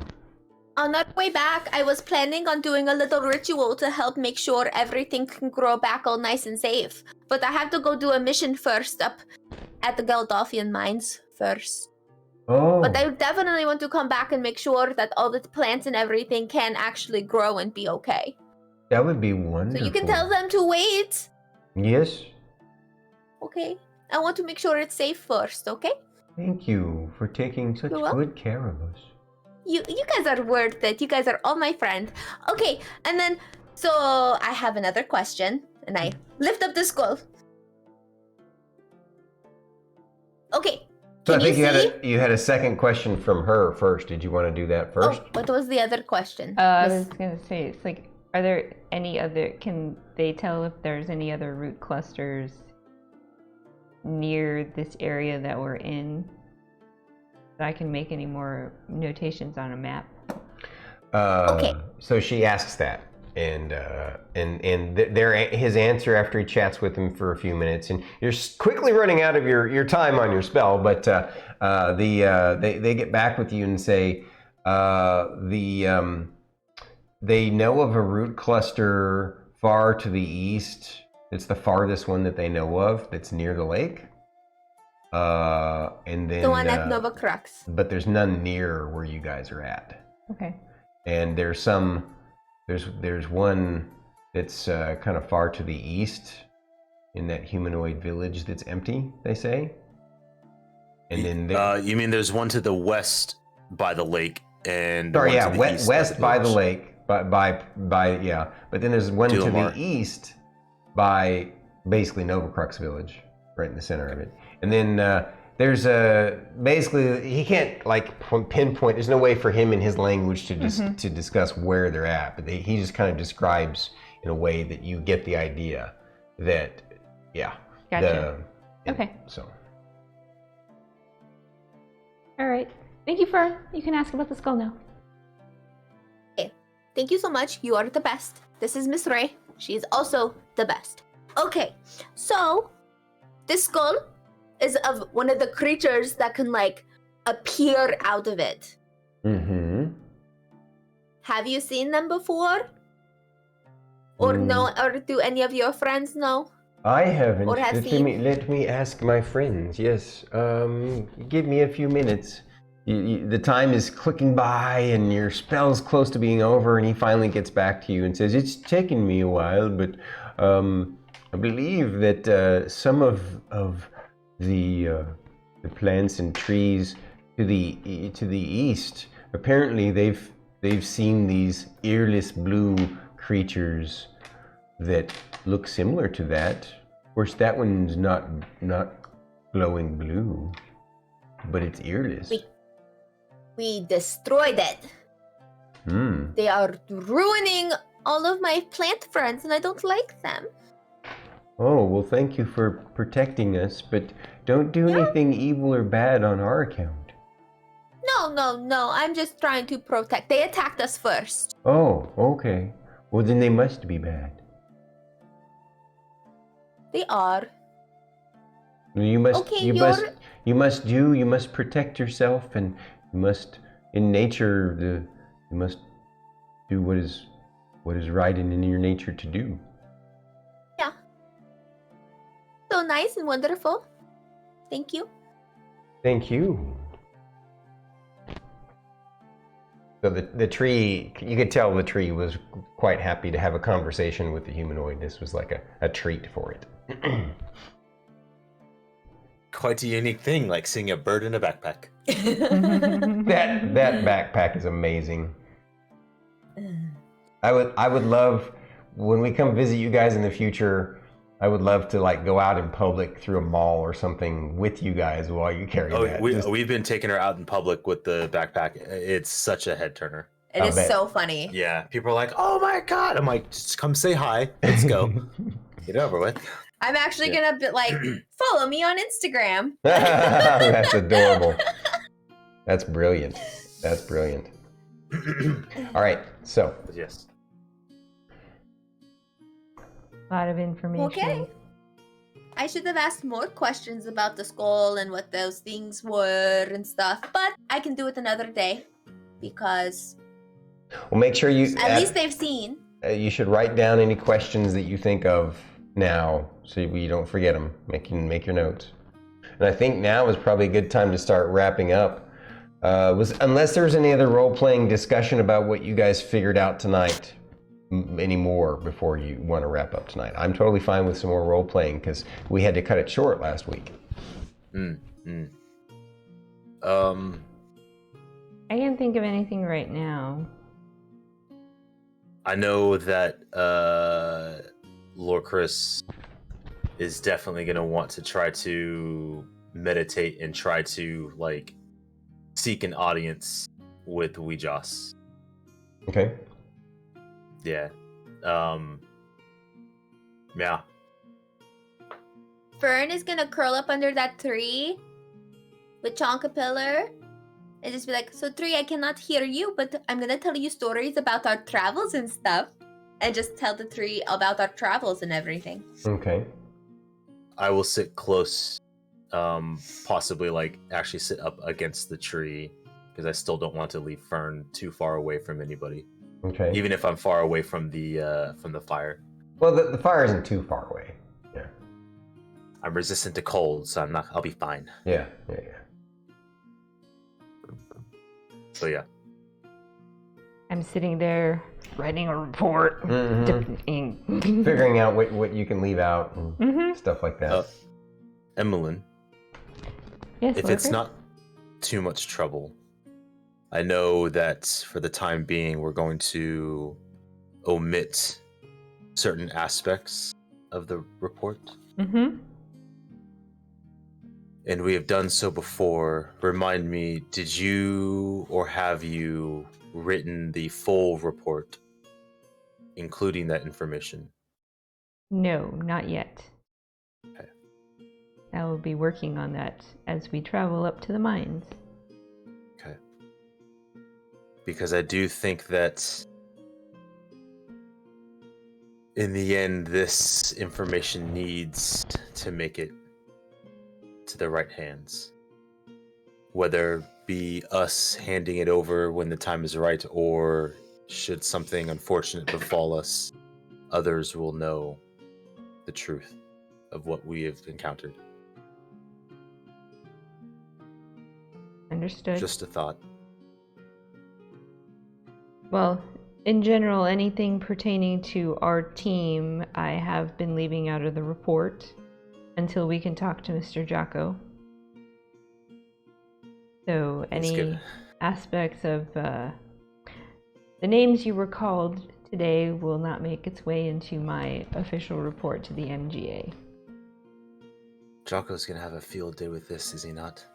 On our way back, I was planning on doing a little ritual to help make sure everything can grow back all nice and safe. But I have to go do a mission first up at the Geldofian mines first. Oh. But I definitely want to come back and make sure that all the plants and everything can actually grow and be okay. That would be wonderful. So you can tell them to wait. Yes. Okay. I want to make sure it's safe first, okay? Thank you for taking such good care of us. You guys are worth it. You guys are all my friends. Okay, and then, so I have another question, and I lift up the skull. Okay, so I think you had a second question from her first. Did you want to do that first? Oh, what was the other question? I was going to say, it's like, are there any other, can they tell if there's any other root clusters near this area that we're in? I can make any more notations on a map. Okay. So she asks that, and his answer after he chats with him for a few minutes, and you're quickly running out of your time on your spell, but they get back with you and say they know of a root cluster far to the east. It's the farthest one that they know of that's near the lake. And then the one at Nova Crux. But there's none near where you guys are at. Okay. And there's one that's kind of far to the east in that humanoid village that's empty, they say. And then you mean there's one to the west by the lake and west by the lake by yeah. But then there's one to the east by basically Nova Crux village, right in the center of it. And then there's basically he can't like pinpoint. There's no way for him in his language to to discuss where they're at, but he just kind of describes in a way that you get the idea that Gotcha. Okay. So. All right. Thank you, Fern. You can ask about the skull now. Okay. Thank you so much. You are the best. This is Miss Ray. She is also the best. Okay. So, this skull is of one of the creatures that can, like, appear out of it. Mm-hmm. Have you seen them before? Or no? Or do any of your friends know? I haven't. Or have Let me ask my friends. Yes. Give me a few minutes. The time is clicking by, and your spell's close to being over. And he finally gets back to you and says, "It's taken me a while, but I believe that some of the plants and trees to the east, apparently they've seen these earless blue creatures that look similar to that. Of course, that one's not glowing blue, but it's earless." We destroyed it. They are ruining all of my plant friends, and I don't like them. Oh, well, thank you for protecting us, but don't do anything evil or bad on our account. No. I'm just trying to protect. They attacked us first. Oh, okay. Well, then they must be bad. They are. You must. Okay, You must protect yourself, and you must, in nature, you must do what is right and in your nature to do. Yeah. So nice and wonderful. Thank you. Thank you. So the tree, you could tell the tree was quite happy to have a conversation with the humanoid. This was like a treat for it. Quite a unique thing, like seeing a bird in a backpack. That backpack is amazing. I would love, when we come visit you guys in the future, I would love to like go out in public through a mall or something with you guys while you carry that. We've been taking her out in public with the backpack. It's such a head turner. It is so funny. Yeah, people are like, "Oh my god!" I'm like, "Just come say hi. Let's go. Get it over with." I'm actually gonna follow me on Instagram. That's adorable. That's brilliant. All right, so yes. A lot of information. Okay. I should have asked more questions about the skull and what those things were and stuff, but I can do it another day because. Well, make sure you. At least they've seen. You should write down any questions that you think of now, so you don't forget them. Make your notes. And I think now is probably a good time to start wrapping up. Unless there's any other role-playing discussion about what you guys figured out tonight. Any more before you want to wrap up tonight? I'm totally fine with some more role playing because we had to cut it short last week. I can't think of anything right now. I know that Lorkris is definitely going to want to try to meditate and try to like seek an audience with Weejoss. Okay. Yeah. Yeah. Fern is gonna curl up under that tree with Chonka Pillar and just be like, "So tree, I cannot hear you, but I'm gonna tell you stories about our travels and stuff." and just tell the tree about our travels and everything. Okay. I will sit close, possibly like actually sit up against the tree, because I still don't want to leave Fern too far away from anybody. Okay. Even if I'm far away from the fire. Well, the fire isn't too far away. Yeah. I'm resistant to cold, so I'll be fine. Yeah. So yeah. I'm sitting there writing a report, dipping ink. Figuring out what you can leave out and stuff like that. Emillynn, Yes, if it's not too much trouble, I know that for the time being we're going to omit certain aspects of the report. Mm-hmm. And we have done so before. Remind me, did you or have you written the full report, including that information? No, not yet. Okay. I will be working on that as we travel up to the mines. Okay. Because I do think that in the end, this information needs to make it to the right hands. Whether be us handing it over when the time is right, or should something unfortunate befall us, others will know the truth of what we have encountered. Understood. Just a thought. Well, in general, anything pertaining to our team, I have been leaving out of the report until we can talk to Mr. Jocko. So any aspects of the names you recalled today will not make its way into my official report to the MGA. Jocko's gonna have a field day with this, is he not?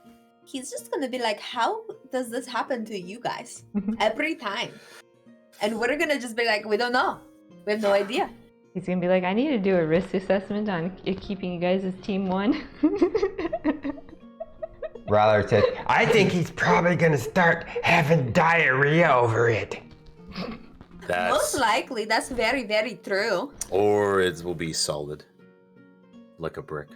He's just gonna be like, how does this happen to you guys? Every time. And we're gonna just be like, we don't know. We have no idea. He's gonna be like, I need to do a risk assessment on keeping you guys as Team 1. Rylar said, I think he's probably going to start having diarrhea over it. Most likely, that's very, very true. Or it will be solid. Like a brick.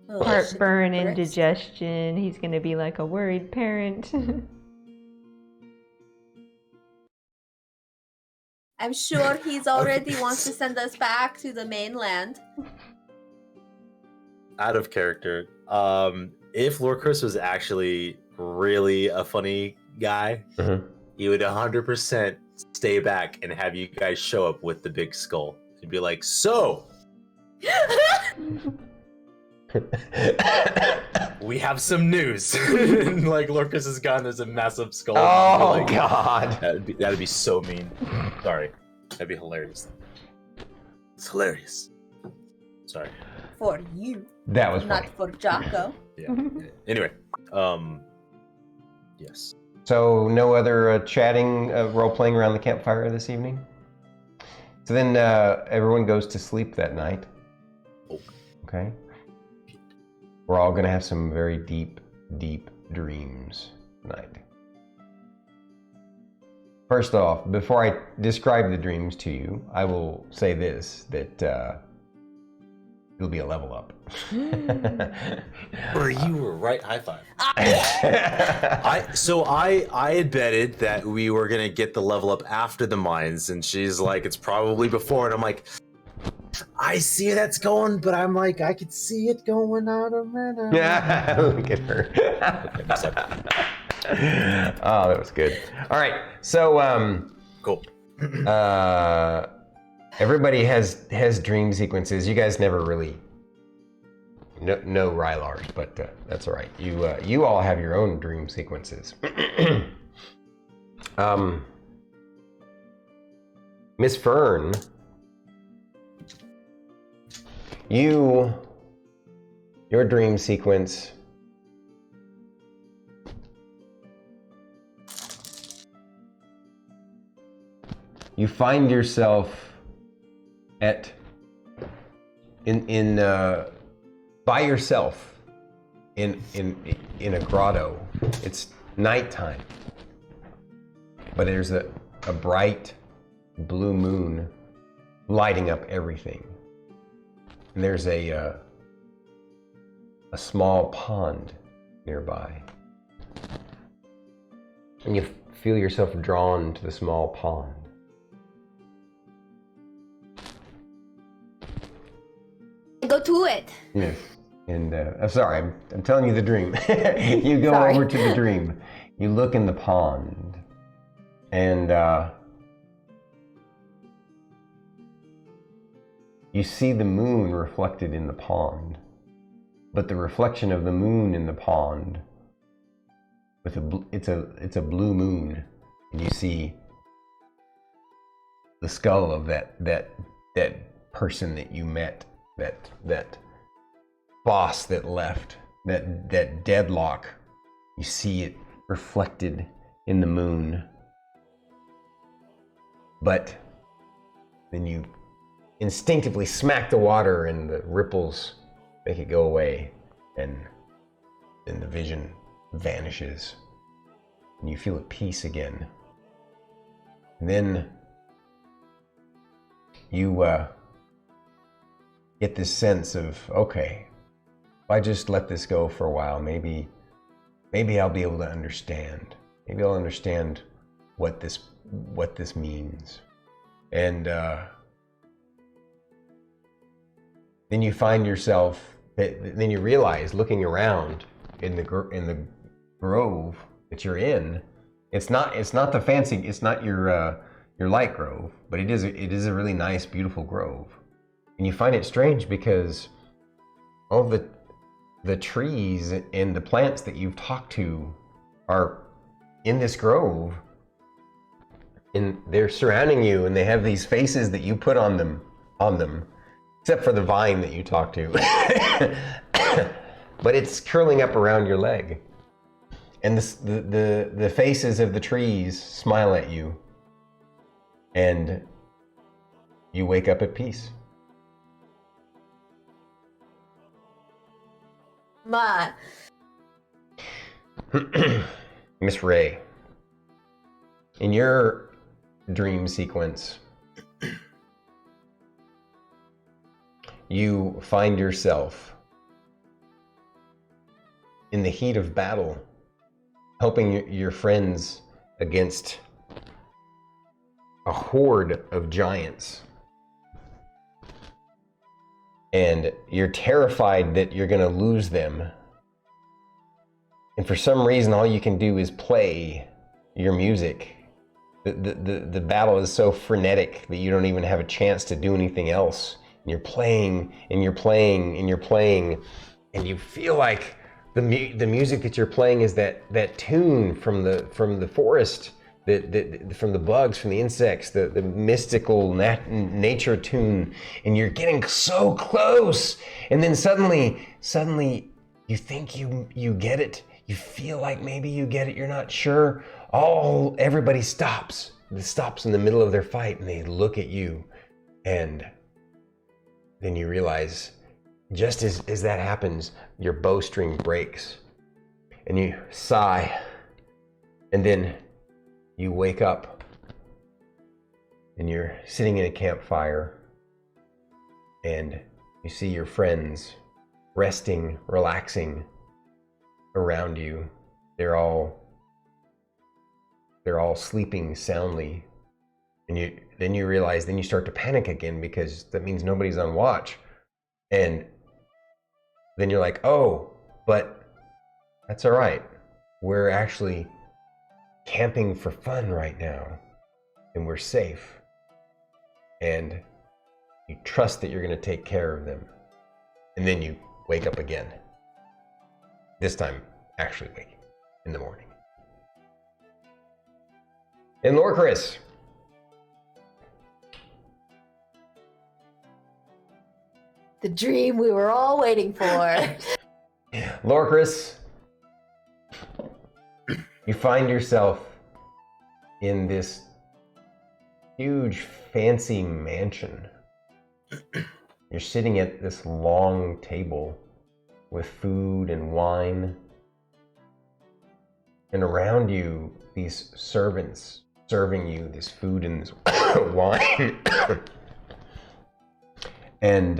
Oh, Heartburn, shit, bricks. indigestion. He's gonna be like a worried parent. I'm sure he's already wants to send us back to the mainland. Out of character. If Lorkris was actually really a funny guy, he would 100% stay back and have you guys show up with the big skull. He'd be like, so... we have some news. And like Lorkris is gone, there's a massive skull. Oh, like, God. That'd be so mean. Sorry. That'd be hilarious. It's hilarious. Sorry. For you. That was not funny. for Jocko. Yeah. Anyway, yes. So no other chatting, role-playing around the campfire this evening? So then everyone goes to sleep that night. Okay. We're all going to have some very deep, deep dreams tonight. First off, before I describe the dreams to you, I will say this, that it'll be a level up. Or you were right, high five. I had betted that we were going to get the level up after the mines, and she's like, it's probably before, and I'm like, I see that's going, but I'm like, I could see it going out a minute. Yeah, look at her. Oh, that was good. All right, so cool. Everybody has dream sequences. You guys never really know Rylar's, but that's all right. You all have your own dream sequences. Miss Fern, your dream sequence. You find yourself by yourself in a grotto. It's nighttime, but there's a bright blue moon lighting up everything. And there's a small pond nearby. And you feel yourself drawn to the small pond. Go to it. Yes. And sorry, I'm telling you the dream. You go over to the dream. You look in the pond, and you see the moon reflected in the pond. But the reflection of the moon in the pond, it's a blue moon, and you see the skull of that person that you met, that boss that left, that deadlock. You see it reflected in the moon. But then you instinctively smack the water and the ripples make it go away, and then the vision vanishes and you feel at peace again. And then you get this sense of, okay, if I just let this go for a while, maybe I'll be able to understand. Maybe I'll understand what this means. And then you find yourself, then you realize, looking around in the grove that you're in, it's not the fancy, it's not your light grove, but it is a really nice, beautiful grove. And you find it strange because all the trees and the plants that you've talked to are in this grove, and they're surrounding you, and they have these faces that you put on them, except for the vine that you talked to. But it's curling up around your leg, and the faces of the trees smile at you, and you wake up at peace. Ma. Miss Ray, in your dream sequence, you find yourself in the heat of battle, helping your friends against a horde of giants. And you're terrified that you're gonna lose them. And for some reason, all you can do is play your music. The battle is so frenetic that you don't even have a chance to do anything else. And you're playing, and you're playing, and you're playing, and you feel like the music that you're playing is that tune from the forest, from the bugs, from the insects, the mystical nature tune, and you're getting so close, and then suddenly you think you get it. You feel like maybe you get it. You're not sure. Everybody stops. It stops in the middle of their fight, and they look at you, and then you realize, just as that happens, your bowstring breaks, and you sigh, and then you wake up, and you're sitting in a campfire, and you see your friends resting, relaxing around you. They're all sleeping soundly, and then you realize, then you start to panic again, because that means nobody's on watch, and then you're like, oh, but that's all right. We're actually camping for fun right now, and we're safe, and you trust that you're going to take care of them. And then you wake up again, this time actually waking in the morning. And Lorkris, The dream we were all waiting for. Lorkris, you find yourself in this huge, fancy mansion. You're sitting at this long table with food and wine. And around you, these servants serving you this food and this wine. And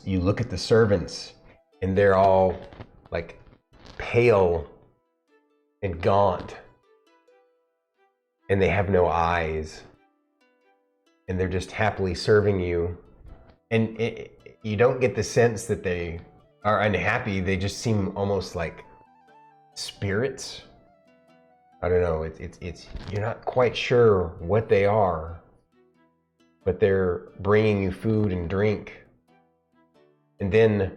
you look at the servants, and they're all like pale and gaunt, and they have no eyes, and they're just happily serving you. And you don't get the sense that they are unhappy. They just seem almost like spirits. I don't know. It's you're not quite sure what they are, but they're bringing you food and drink. And then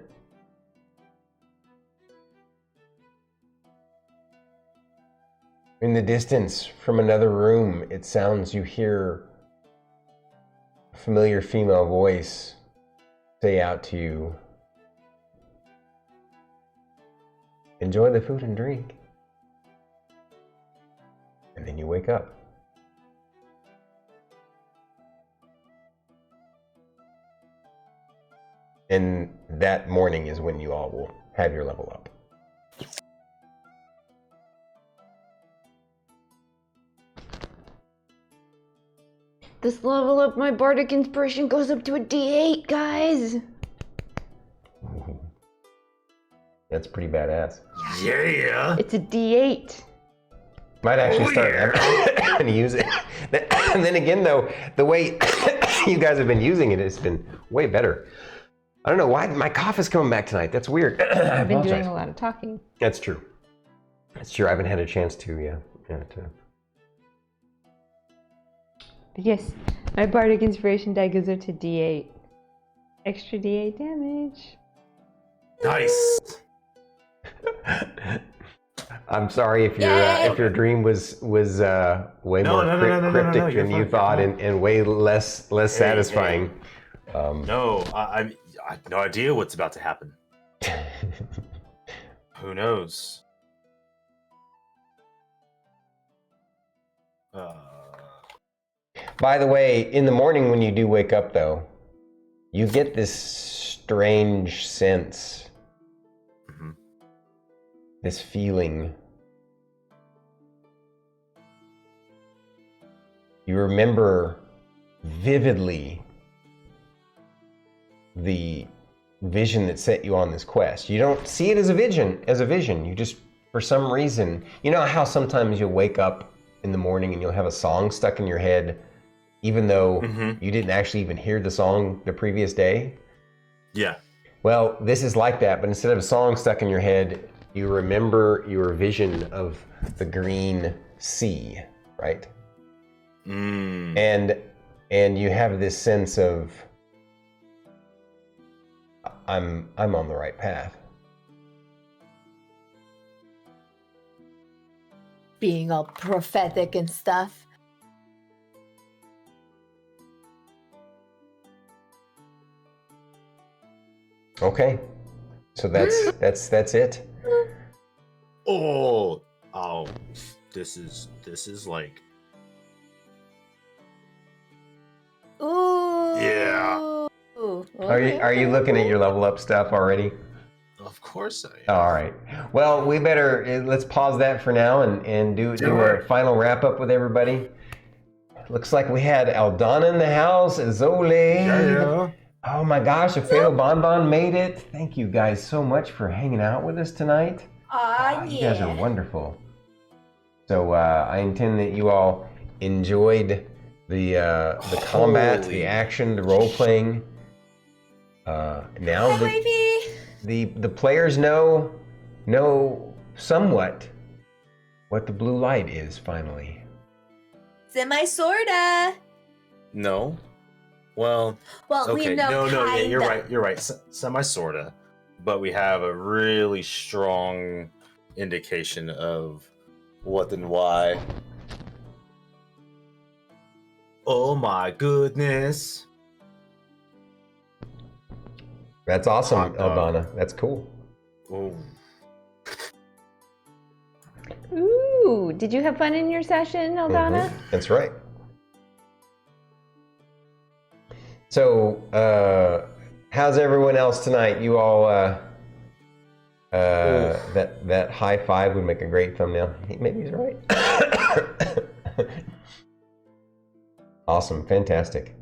in the distance, from another room, it sounds, you hear a familiar female voice say out to you, "Enjoy the food and drink." And then you wake up. And that morning is when you all will have your level up. This level up, my bardic inspiration goes up to a D8, guys. That's pretty badass. Yeah. It's a D8. Might actually start having to use it. And then again, though, the way you guys have been using it, it's been way better. I don't know why my cough is coming back tonight. That's weird. I've been doing a lot of talking. That's true. That's true. I haven't had a chance to, But yes, my bardic inspiration die goes up to D8. Extra D8 damage. Nice. I'm sorry if your dream was way more cryptic than you thought, and way less satisfying. No, I have no idea what's about to happen. Who knows? By the way, in the morning when you do wake up, though, you get this strange sense. This feeling. You remember vividly the vision that set you on this quest. You don't see it as a vision. You just, for some reason, you know how sometimes you'll wake up in the morning and you'll have a song stuck in your head, even though you didn't actually even hear the song the previous day? Yeah. Well, this is like that, but instead of a song stuck in your head, you remember your vision of the green sea, right? And you have this sense of, I'm on the right path. Being all prophetic and stuff. Okay, so that's it. Oh, this is like. Ooh. Yeah. Okay. Are you looking at your level up stuff already? Of course I am. All right. Well, we better let's pause that for now and do our final wrap up with everybody. Looks like we had Aldana in the house, Zole. Yeah. Oh my gosh, a Fatal Bonbon made it. Thank you guys so much for hanging out with us tonight. You guys are wonderful. So I intend that you all enjoyed the combat, the action, the role playing. Now the players know somewhat what the blue light is finally. Semi-sorta. No. Well, okay. We know. No, yeah, kinda. you're right. Semi-sorta, but we have a really strong indication of what and why. Oh my goodness. That's awesome, Aldana. That's cool. Oh. Ooh, did you have fun in your session, Aldana? That's right. So, how's everyone else tonight? You all, that high five would make a great thumbnail. Maybe he's right. Awesome, fantastic.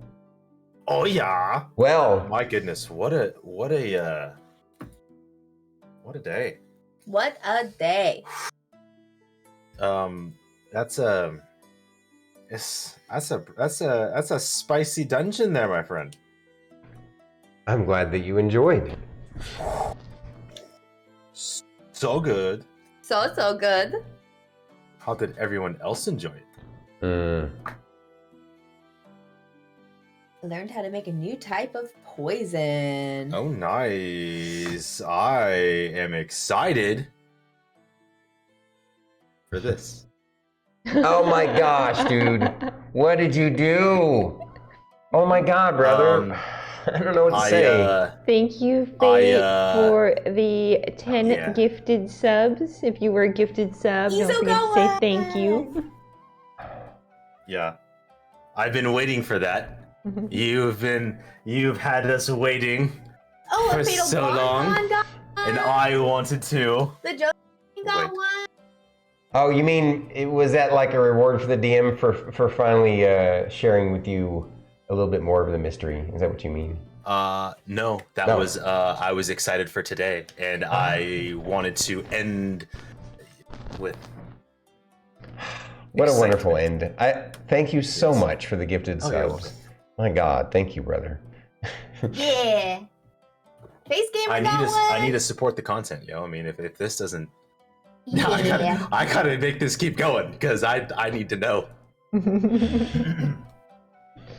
Oh yeah. Well, My goodness, what a day. What a day. That's a spicy dungeon there, my friend. I'm glad that you enjoyed. So good. So good. How did everyone else enjoy it? Learned how to make a new type of poison. Oh, nice. I am excited for this. Oh my gosh, dude. What did you do? Oh my god, brother. I don't know what to say. Thank you, Fate, for the 10 yeah. gifted subs. If you were a gifted sub, don't forget to say thank you. Yeah. I've been waiting for that. You've had us waiting for so long, and I wanted to. The joke got one. Oh, you mean, was that like a reward for the DM for finally sharing with you a little bit more of the mystery? Is that what you mean? No, that was I was excited for today, and I wanted to end with. What a wonderful end! I thank you so much for the gifted subs. My God, thank you, brother. Yeah. Face gamer I need to support the content, yo. I mean, if this doesn't, Yeah. I gotta make this keep going because I need to know.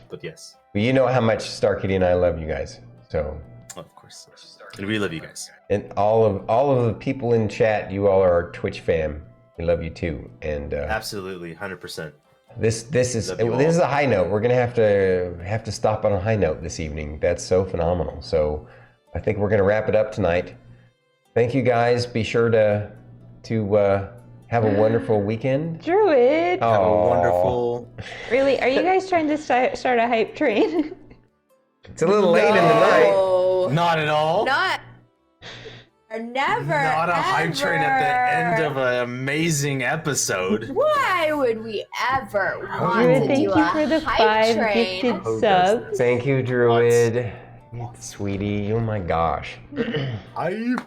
But yes. Well, you know how much StarkItty and I love you guys, so. Of course, and we love you guys. And all of the people in chat, you all are our Twitch fam. We love you too, and absolutely, 100%. This is a high note. We're gonna have to stop on a high note this evening. That's so phenomenal. So I think we're gonna wrap it up tonight. Thank you guys. Be sure to have a wonderful weekend. Druid. Have a wonderful. Really? Are you guys trying to start a hype train? It's a little late in the night. Not at all. Never. Not a hype train at the end of an amazing episode. Why would we ever want Druid, to thank do you a for the hype 5 train? gifted subs. Thank you, Druid. Sweetie, oh my gosh. Hype.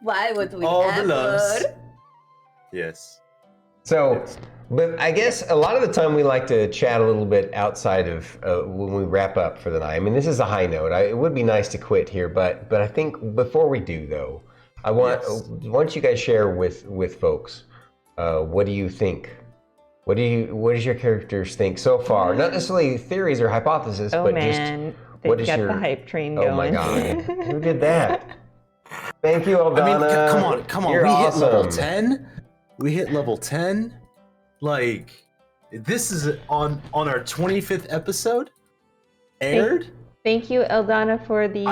Why would we All ever? the loves. Yes. So, but I guess a lot of the time we like to chat a little bit outside of when we wrap up for the night. I mean, this is a high note. It would be nice to quit here, but I think before we do, though, I want you guys share with folks. What do you think? What does your characters think so far? Not necessarily theories or hypotheses, but man. just what is got your the hype train going. Oh my God! Who did that? Thank you, Aldana. I mean, come on. You're awesome. Hit level 10. We hit level 10. Like, this is on our 25th episode aired. Thank you, Eldana, for the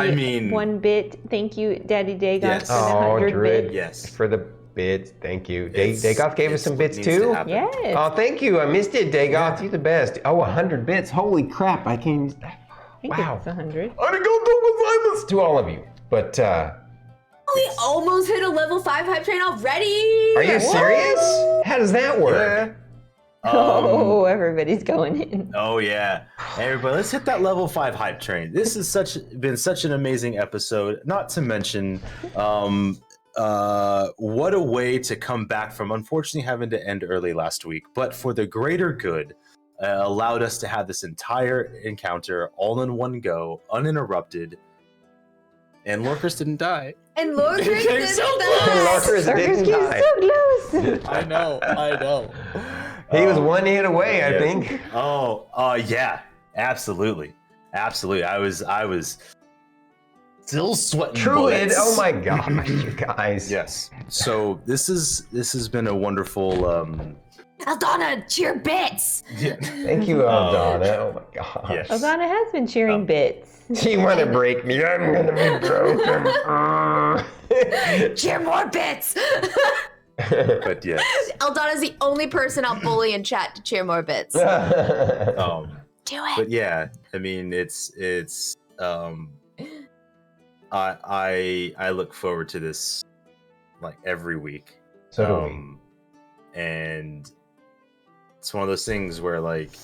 1 bit. Thank you, Daddy Dagoth, for the 100 Druid, bits. Yes, for the bits. Thank you. Dagoth gave us some bits too. Yes. Oh, thank you. I missed it, Dagoth. You're the best. Oh, 100 bits. Holy crap! I can't. Wow. It's 100. To all of you. But We almost hit a level 5 hype train already. are you serious? How does that work? Oh, everybody's going in. Oh yeah, everybody, let's hit that level 5 hype train. This has been such an amazing episode. Not to mention, what a way to come back from unfortunately having to end early last week, but for the greater good, allowed us to have this entire encounter all in one go, uninterrupted. And Lorkris didn't die. And Lorkris didn't Lorkris didn't die. So close. I know. He was one hit away, I yeah. think. Yeah, absolutely. I was still sweating Druid, bullets. oh my God, you guys. Yes. So this has been a wonderful. Aldana, cheer bits. Yeah. Thank you, Aldana. Oh my God. Yes. Eldana has been cheering bits. You want to break me? I'm gonna be broken. Cheer more bits. But yes. Aldana's the only person I'll bully in chat to cheer more bits. Oh, Do it. But yeah, I mean, it's I look forward to this like every week. So do we. And it's one of those things where like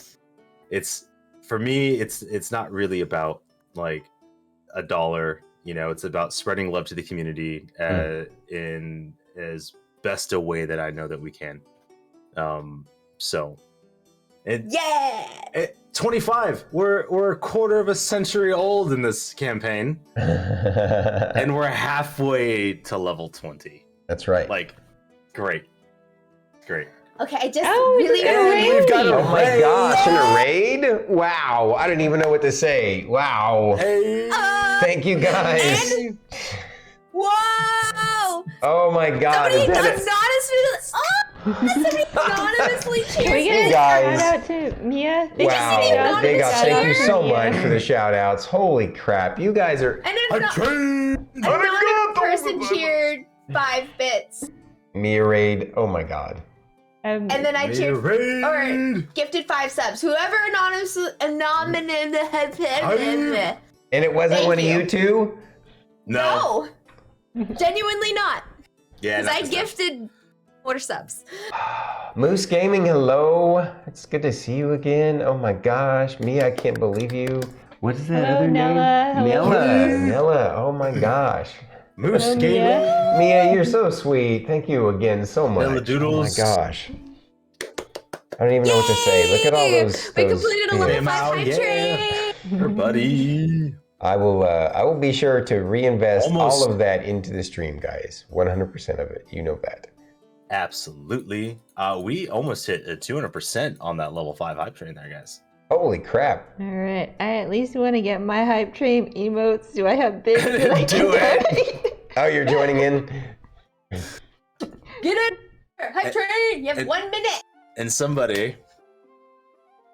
it's for me, it's not really about like $1. It's about spreading love to the community in as best a way that I know that we can. So, Yeah. 25. We're a quarter of a century old in this campaign, and we're halfway to level 20. That's right. Like, great. Okay, I just really We've got a Oh my raid. gosh, in a raid? Wow, I don't even know what to say. Wow. Hey. Thank you guys. And- Whoa! Oh my god. Somebody Is anonymously Can we cheers. get a guys. shout out to Mia? Wow, Big Shout thank out you to so Mia. much for the shout outs. Holy crap, you guys are And Train. another person cheered 5 bits. Mia raid. Oh my god. And then I cheered or gifted 5 subs. Whoever And it wasn't Thank one of you. you two? No. Genuinely not. Yeah. Because not I this time. gifted 4 subs. Moose Gaming, hello. It's good to see you again. Oh my gosh. Mia, I can't believe you. What is that Hello, other Nella. name? Hello. Nella. Oh my gosh. Moose Hello, Gaming. Mia. Mia, you're so sweet. Thank you again so much. Nella Oh my Doodles. gosh. I don't even know what to say. Look at all those. We those completed a things. level Came 5 out, hype yeah. train. Her buddy. I will be sure to reinvest Almost. all of that into the stream, guys. 100% of it. You know that. Absolutely. We almost hit a 200% on that level 5 hype train there, guys. Holy crap. All right, I at least want to get my hype train emotes. Do I have bits that I can Do it. Oh, you're joining in? Get it. Hype train. You have And- 1 minute. And somebody,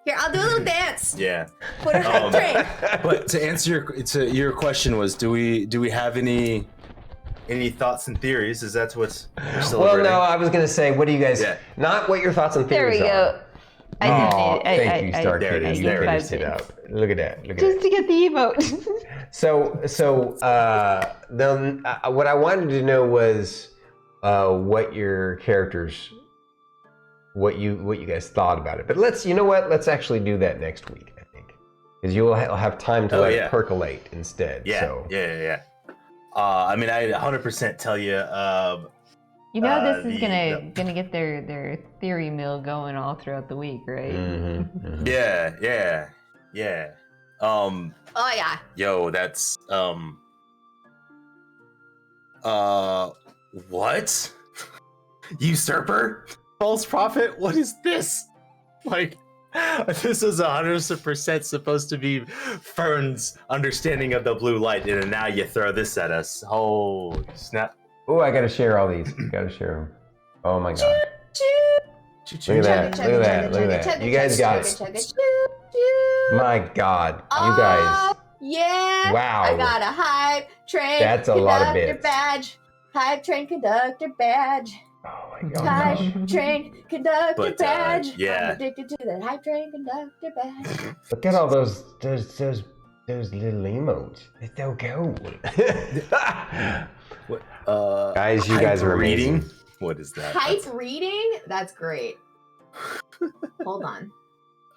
Here, I'll do a little dance. yeah. Put a hype train. But to answer your question was, do we have any thoughts and theories? Is that what's we're Well, celebrating? no, I was going to say, what do you guys, Yeah. not what your thoughts and There theories we are. go. I Oh, did. thank you, There it Starkitty. is, You there it finished is. it out. Look at that. Look at Just that. to get the emote. Then what I wanted to know was what your characters, what you guys thought about it. But you know what? Let's actually do that next week, I think, because you'll have time to let it percolate instead. Yeah, So. yeah. I mean, I 100% tell you. You know this is the- gonna get their theory mill going all throughout the week, right? Mm-hmm. Yeah. Oh, yeah. Yo, that's what? Usurper? False prophet? What is this? Like, this is 100% supposed to be Fern's understanding of the blue light, and now you throw this at us. Oh, snap. Oh, I gotta share all these. Gotta share them. Oh my god. Look at that. Look at that. Look at that. You guys got it. My god. You guys. Yeah. Wow. I got a hype train. That's a lot of conductor bits. badge. Hype train conductor badge. Oh my god. Hype train conductor But, badge. yeah. I'm addicted to that hype train conductor badge. Look at all those little emotes. They're so cool. What, Guys, you hype guys are amazing. reading? What is that? Hype reading? That's great. Hold on.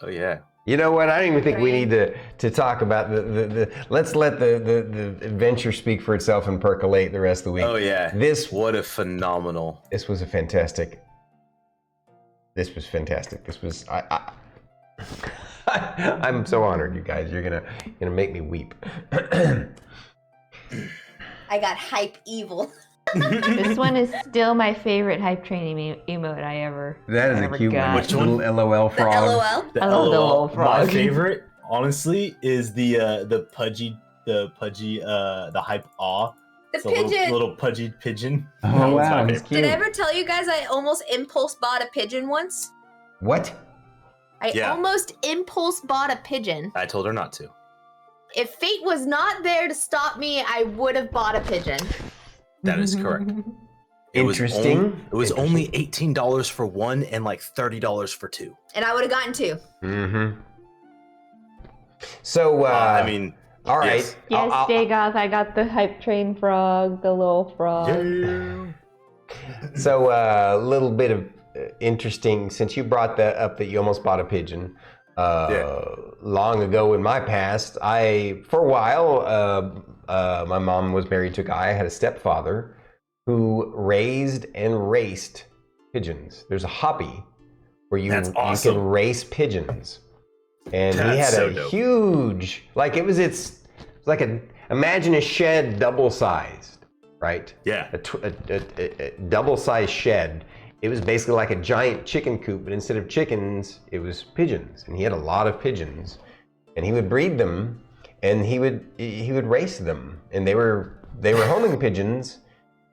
Oh, yeah. You know what? I don't even think we need to talk about the let's let the adventure speak for itself and percolate the rest of the week. Oh, yeah. What a phenomenal. This was fantastic. This was I'm so honored, you guys. You're gonna make me weep. I got hype evil. This one is still my favorite hype train emote I ever. That is a ever cute one. got. Which one? Little LOL The frog. LOL. I love the little My frog. favorite, honestly, is the hype awe. The It's a pigeon. little pudgy pigeon. Oh That's my wow, favorite. that's cute. Did I ever tell you guys I almost impulse bought a pigeon once? What? I Yeah. almost impulse bought a pigeon. I told her not to. If fate was not there to stop me, I would have bought a pigeon. That is correct. Interesting. It was only $18 for one and like $30 for two. And I would have gotten 2. Mm-hmm. So I mean, all right. yes. Yes, Dagoth, I got the hype train frog, the little frog. So a little bit of interesting, since you brought that up that you almost bought a pigeon. long ago in my past, for a while, my mom was married to a guy. I had a stepfather who raised and raced pigeons. There's a hobby where you can race pigeons. And he had a huge, imagine a shed double-sized, right? Yeah. A double-sized shed. It was basically like a giant chicken coop, but instead of chickens, it was pigeons. And he had a lot of pigeons. And he would breed them, and he would race them. And they were homing pigeons.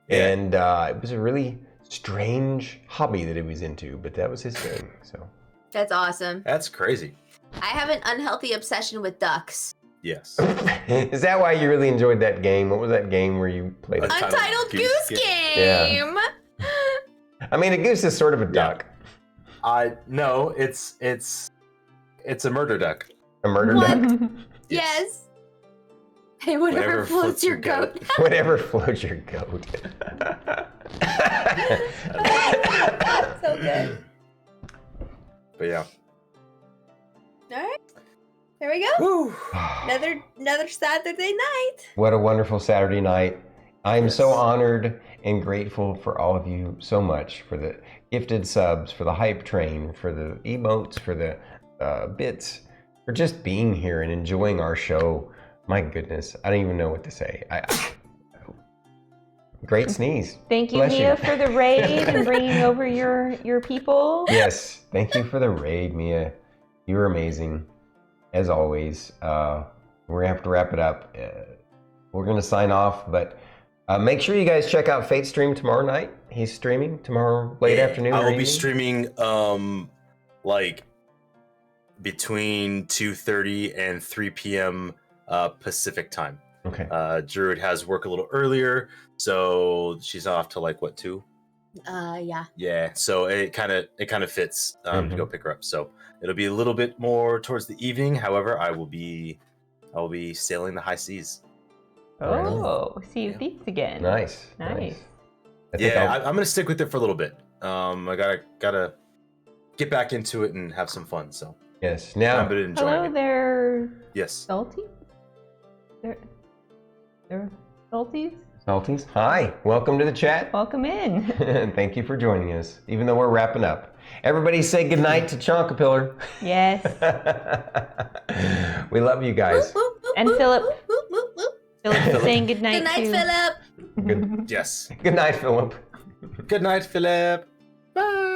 Yeah. And it was a really strange hobby that he was into, but that was his thing. So that's awesome. That's crazy. I have an unhealthy obsession with ducks. Yes. Is that why you really enjoyed that game? What was that game where you played Untitled Goose Game? Yeah. I mean, a goose is sort of a duck. No, it's a murder duck. A murder duck? Yes. Hey, whatever floats your goat. Whatever floats your goat. So good. But yeah. All right. There we go. Woo. Another Saturday night. What a wonderful Saturday night. I'm so honored and grateful for all of you so much, for the gifted subs, for the hype train, for the emotes, for the bits, for just being here and enjoying our show. My goodness, I don't even know what to say. Great sneeze. Thank you, Mia, for the raid and bringing over your people. Yes, thank you for the raid, Mia. You're amazing, as always. We're gonna have to wrap it up. We're gonna sign off, but make sure you guys check out Fate's stream tomorrow night. He's streaming tomorrow late afternoon. I will be streaming like between 2:30 and 3 p.m. Pacific time. Okay. Druid has work a little earlier, so she's off to like what, 2? Yeah. Yeah, so it kind of fits to go pick her up. So it'll be a little bit more towards the evening. However, I will be sailing the high seas. Oh, see you thieves again. Nice. Nice. I'm gonna stick with it for a little bit. I gotta get back into it and have some fun. So yes. Now I'm enjoying hello it. there. Yes. Salty. They're salties. Salties, hi. Welcome to the chat. Welcome in. Thank you for joining us, even though we're wrapping up. Everybody say goodnight to Chonkapillar. Yes. We love you guys. And Philip. Philip saying goodnight. Good night, Philip. Good. Yes. Good night, Philip. Good night, Philip. Bye.